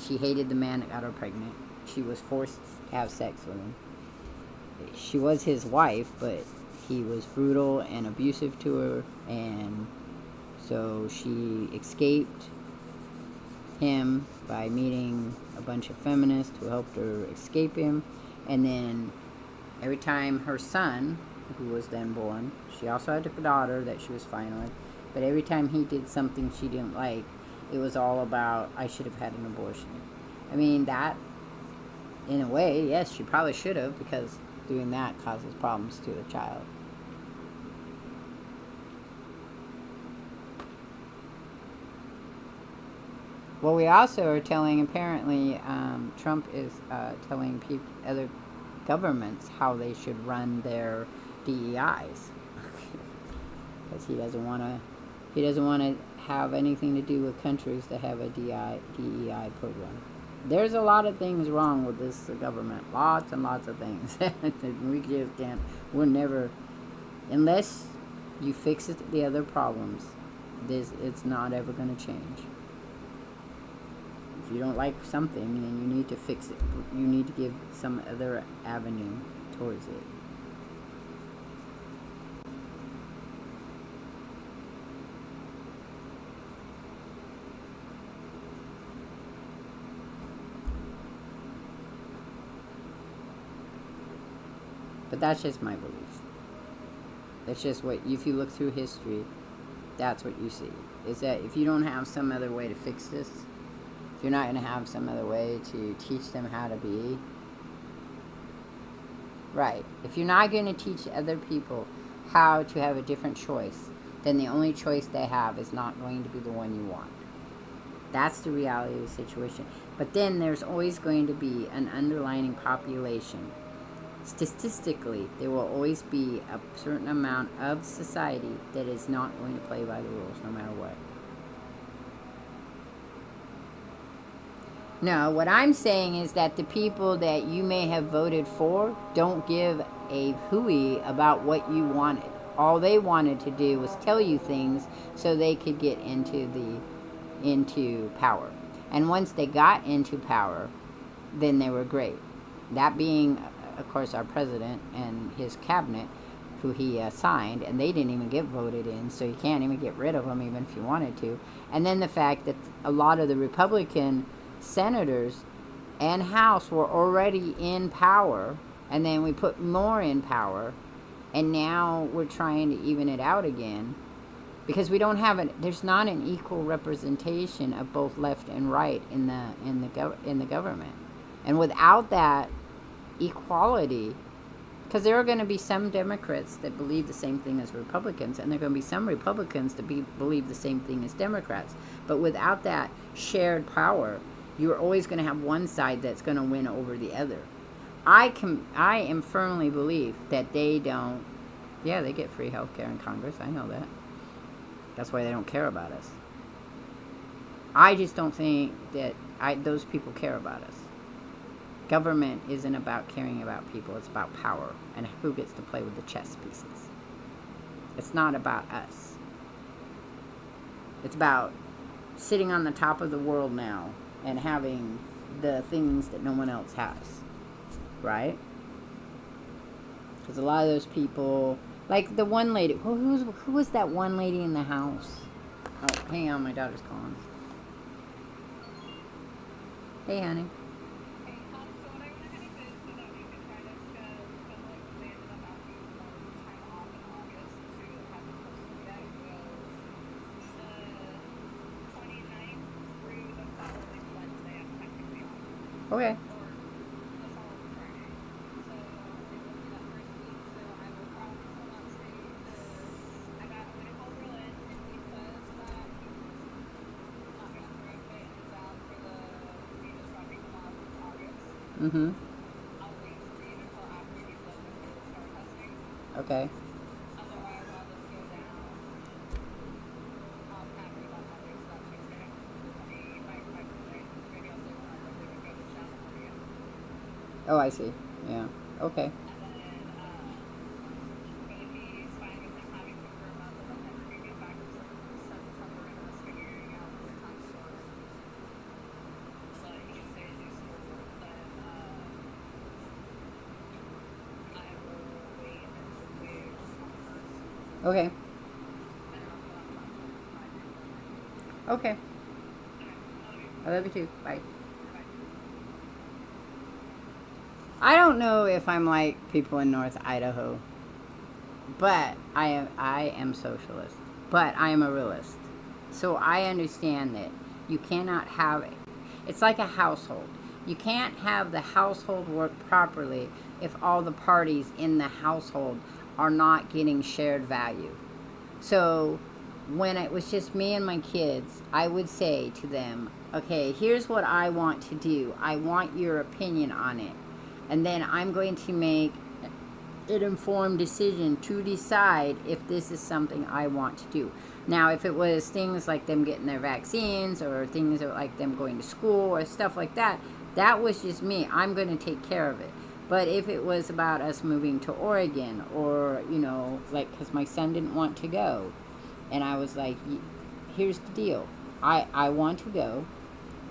She hated the man that got her pregnant. She was forced to have sex with him. She was his wife, but he was brutal and abusive to her, and so she escaped him by meeting a bunch of feminists who helped her escape him. And then every time her son, who was then born, she also had a daughter that she was fine with, but every time he did something she didn't like, it was all about, I should have had an abortion. I mean, that, in a way, yes, she probably should have, because doing that causes problems to the child. Well, we also are telling, apparently, Trump is telling other governments how they should run their DEIs, because he doesn't want to have anything to do with countries that have a DEI program. There's a lot of things wrong with this government, lots and lots of things. We just can't. We're never, unless you fix the other problems, it's not ever going to change. If you don't like something, then you need to fix it. You need to give some other avenue towards it. But that's just my belief. That's just what, if you look through history, that's what you see. Is that if you don't have some other way to fix this, if you're not going to have some other way to teach them how to be, right, if you're not going to teach other people how to have a different choice, then the only choice they have is not going to be the one you want. That's the reality of the situation. But then there's always going to be an underlying population. Statistically, there will always be a certain amount of society that is not going to play by the rules no matter what. No, what I'm saying is that the people that you may have voted for don't give a hooey about what you wanted. All they wanted to do was tell you things so they could get into power. And once they got into power, then they were great. That being, of course, our president and his cabinet, who he signed, and they didn't even get voted in, so you can't even get rid of them even if you wanted to. And then the fact that a lot of the Republican senators and House were already in power, and then we put more in power, and now we're trying to even it out again, because we don't have there's not an equal representation of both left and right in the government. And without that equality, because there are going to be some Democrats that believe the same thing as Republicans, and there are going to be some Republicans that believe the same thing as Democrats. But without that shared power, you're always going to have one side that's going to win over the other. I am firmly believe that they don't. Yeah, they get free health care in Congress. I know that. That's why they don't care about us. I just don't think that those people care about us. Government isn't about caring about people. It's about power and who gets to play with the chess pieces. It's not about us. It's about sitting on the top of the world now and having the things that no one else has. Right? Because a lot of those people, like the one lady, who was that one lady in the house? Oh, hang on, my daughter's calling. Hey, honey. Okay. Mm-hmm. Okay. Oh, I see. Yeah. Okay. Okay. Okay. I love you too. Bye. I don't know if I'm like people in North Idaho, but I am socialist, but I am a realist. So I understand that you cannot have it. It's like a household. You can't have the household work properly if all the parties in the household are not getting shared value. So when it was just me and my kids, I would say to them, okay, here's what I want to do. I want your opinion on it. And then I'm going to make an informed decision to decide if this is something I want to do. Now, if it was things like them getting their vaccines or things like them going to school or stuff like that, that was just me. I'm going to take care of it. But if it was about us moving to Oregon or, like, because my son didn't want to go. And I was like, here's the deal. I want to go.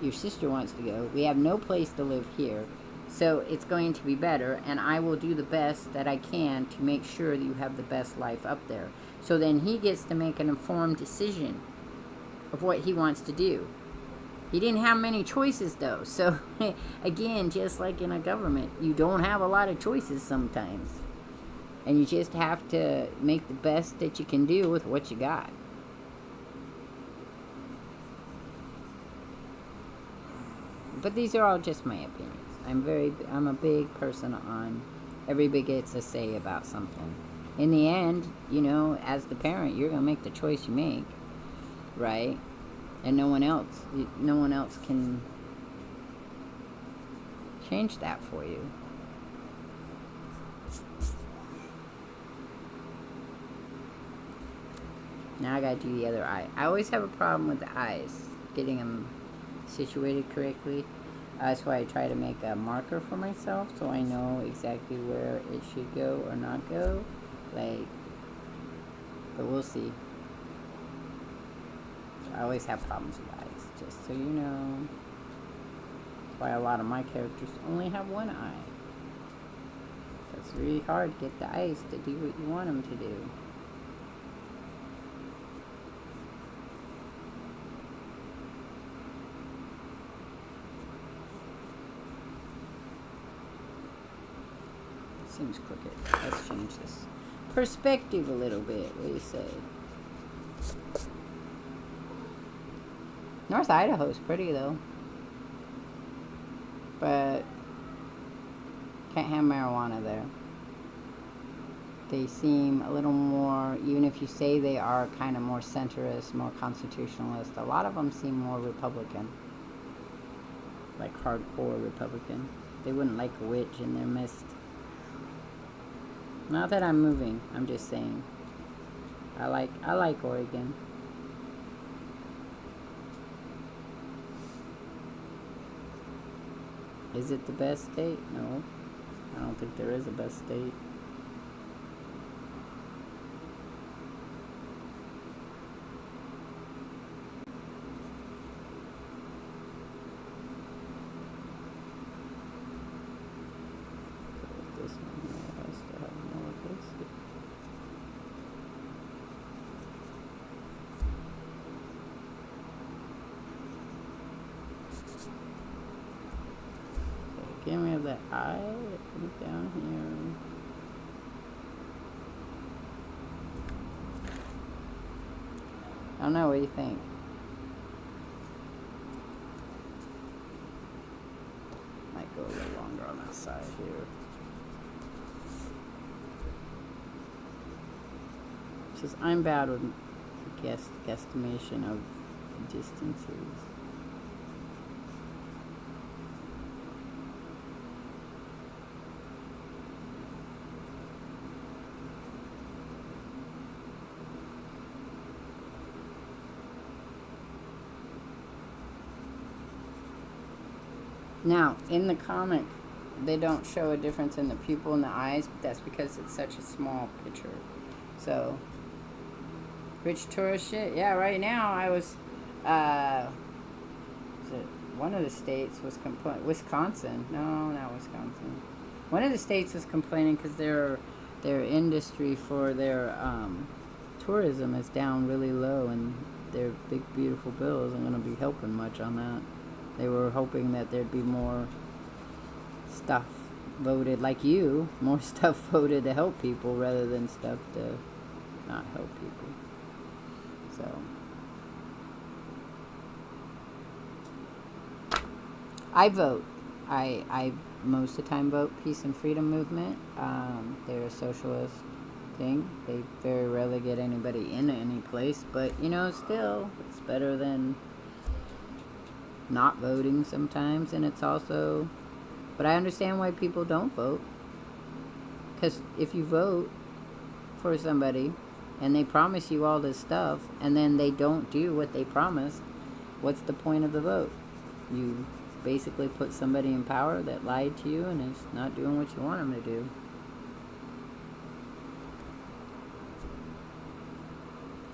Your sister wants to go. We have no place to live here. So it's going to be better. And I will do the best that I can to make sure that you have the best life up there. So then he gets to make an informed decision of what he wants to do. He didn't have many choices, though. So, again, just like in a government, you don't have a lot of choices sometimes. And you just have to make the best that you can do with what you got. But these are all just my opinions. I'm a big person on everybody gets a say about something. In the end, as the parent, you're going to make the choice you make, right? And no one else can change that for you. Now I gotta do the other eye. I always have a problem with the eyes, getting them situated correctly. That's why I try to make a marker for myself so I know exactly where it should go or not go. But we'll see. I always have problems with eyes, just so you know. That's why a lot of my characters only have one eye. It's really hard to get the ice to do what you want them to do. Seems crooked. Let's change this perspective a little bit. What do you say? North Idaho's pretty though, but can't have marijuana there. They seem a little more, even if you say they are kind of more centrist, more constitutionalist, a lot of them seem more Republican, like hardcore Republican. They wouldn't like a witch in their midst. Not that I'm moving, I'm just saying. I like Oregon. Is it the best state? No. I don't think there is a best state. This one has to have more of this. Again, we have that I down here. I don't know, what do you think? Might go a little longer on that side here. It's just I'm bad with guesstimation of distances. Now, in the comic, they don't show a difference in the pupil and the eyes, but that's because it's such a small picture. So, rich tourist shit? Yeah, right now I was one of the states was complaining, Wisconsin. No, not Wisconsin. One of the states was complaining because their industry for their tourism is down really low, and their big, beautiful bill isn't going to be helping much on that. They were hoping that there'd be more stuff voted, like you, more stuff voted to help people rather than stuff to not help people. So, I vote. I most of the time vote Peace and Freedom Movement. They're a socialist thing. They very rarely get anybody in any place, but you know, still, it's better than not voting sometimes. And it's also, but I understand why people don't vote, because if you vote for somebody and they promise you all this stuff and then they don't do what they promised, what's the point of the vote? You basically put somebody in power that lied to you and is not doing what you want them to do.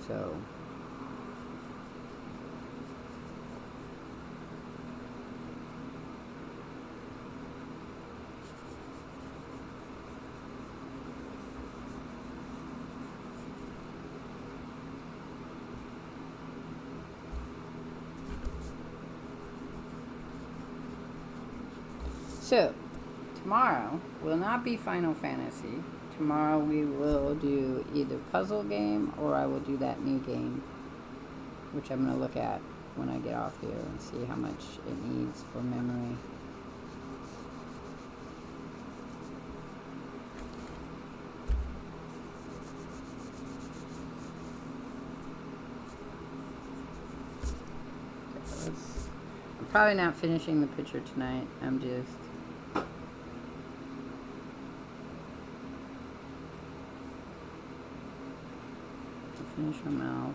So So, tomorrow will not be Final Fantasy. Tomorrow we will do either puzzle game or I will do that new game, which I'm going to look at when I get off here and see how much it needs for memory. I'm probably not finishing the picture tonight. I'm just finish her mouth.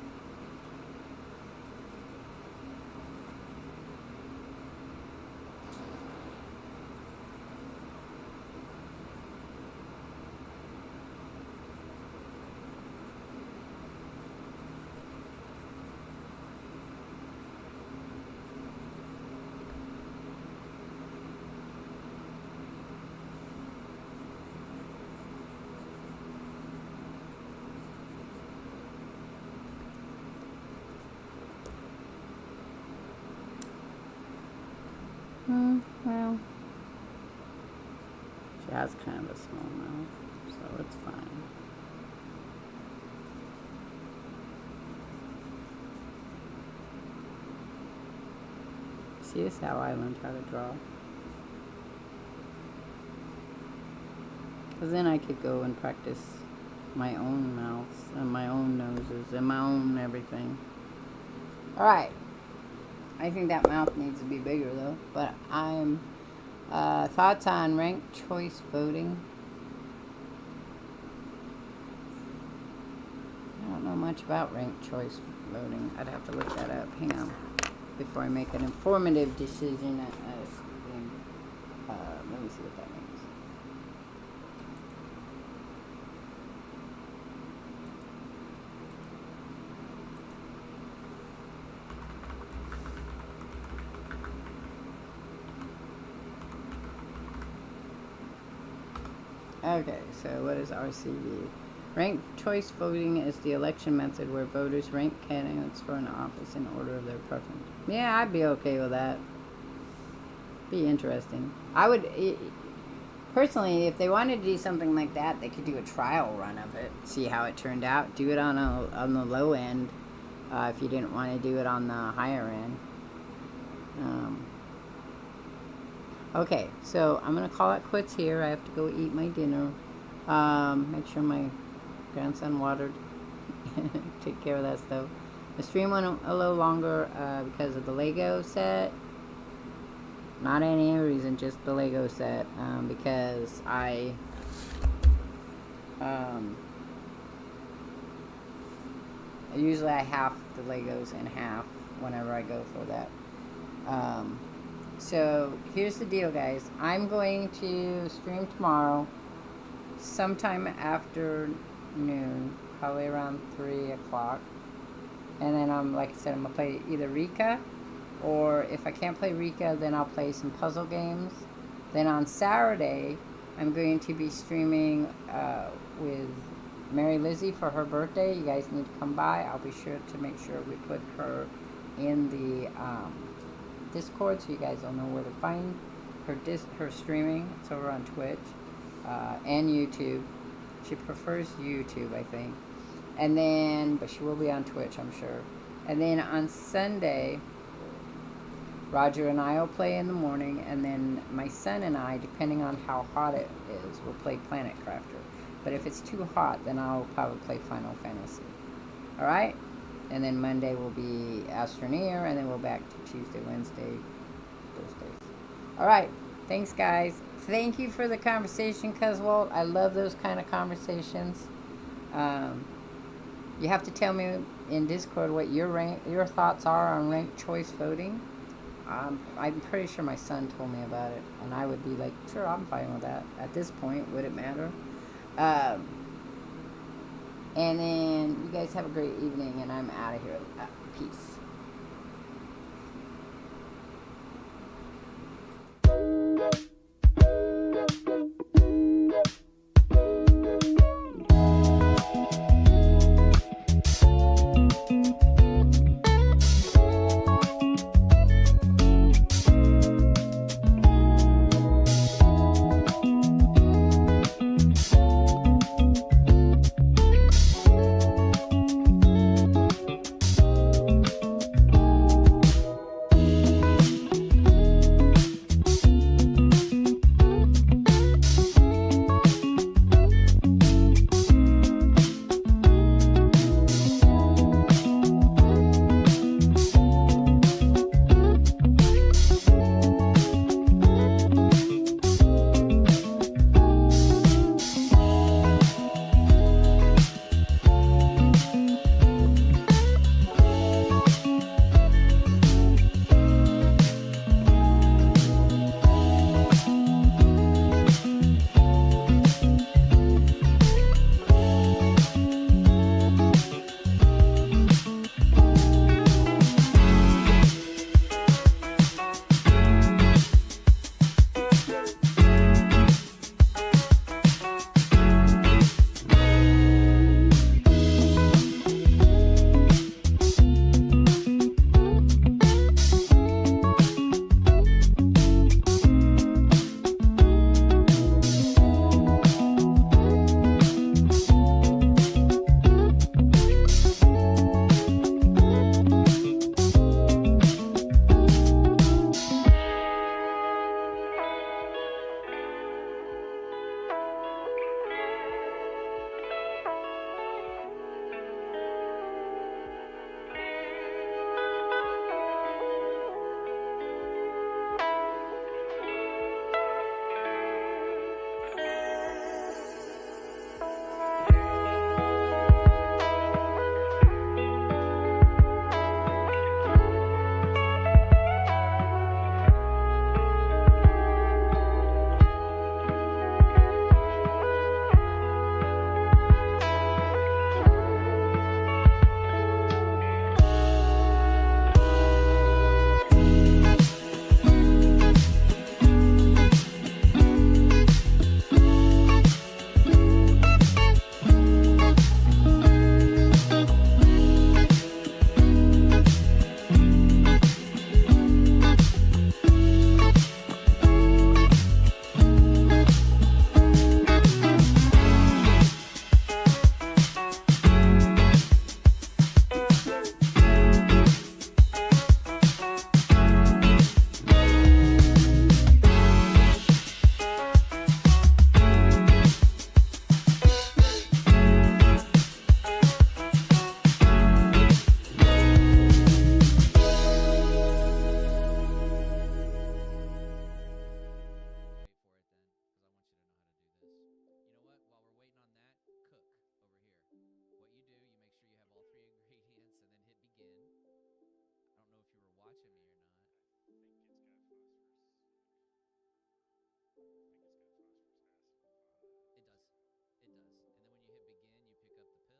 has kind of a small mouth, so it's fine. See, this is how I learned how to draw. Because then I could go and practice my own mouths and my own noses and my own everything. Alright. I think that mouth needs to be bigger though. But I'm... thoughts on ranked choice voting? I don't know much about ranked choice voting. I'd have to look that up. Hang on. Before I make an informative decision. Let me see what that means. Okay, so what is RCV? Ranked choice voting is the election method where voters rank candidates for an office in order of their preference. Yeah, I'd be okay with that. Be interesting. I would, personally, if they wanted to do something like that, they could do a trial run of it, see how it turned out. Do it on the low end, if you didn't want to do it on the higher end. Okay, so I'm gonna call it quits here. I have to go eat my dinner. Make sure my grandson watered. Take care of that stuff. The stream went a little longer because of the Lego set. Not any reason, just the Lego set. Because I usually I half the Legos in half whenever I go for that. So here's the deal, guys. I'm going to stream tomorrow sometime after noon, probably around 3 o'clock. And then like I said, I'm gonna play either Rika, or if I can't play Rika, then I'll play some puzzle games. Then on Saturday, I'm going to be streaming with Mary Lizzie for her birthday. You guys need to come by. I'll be sure to make sure we put her in the Discord, so you guys will know where to find her streaming. It's over on Twitch and YouTube. She prefers YouTube, I think. And then, but she will be on Twitch, I'm sure. And then on Sunday, Roger and I will play in the morning, and then my son and I, depending on how hot it is, will play Planet Crafter. But if it's too hot, then I'll probably play Final Fantasy. Alright? And then Monday will be Astroneer, and then we'll back to Tuesday, Wednesday, Thursdays. Alright, thanks guys. Thank you for the conversation, Cuzwalt. I love those kind of conversations. You have to tell me in Discord what your thoughts are on ranked choice voting. I'm pretty sure my son told me about it, and I would be like, sure, I'm fine with that. At this point, would it matter? And then you guys have a great evening, and I'm out of here. Peace.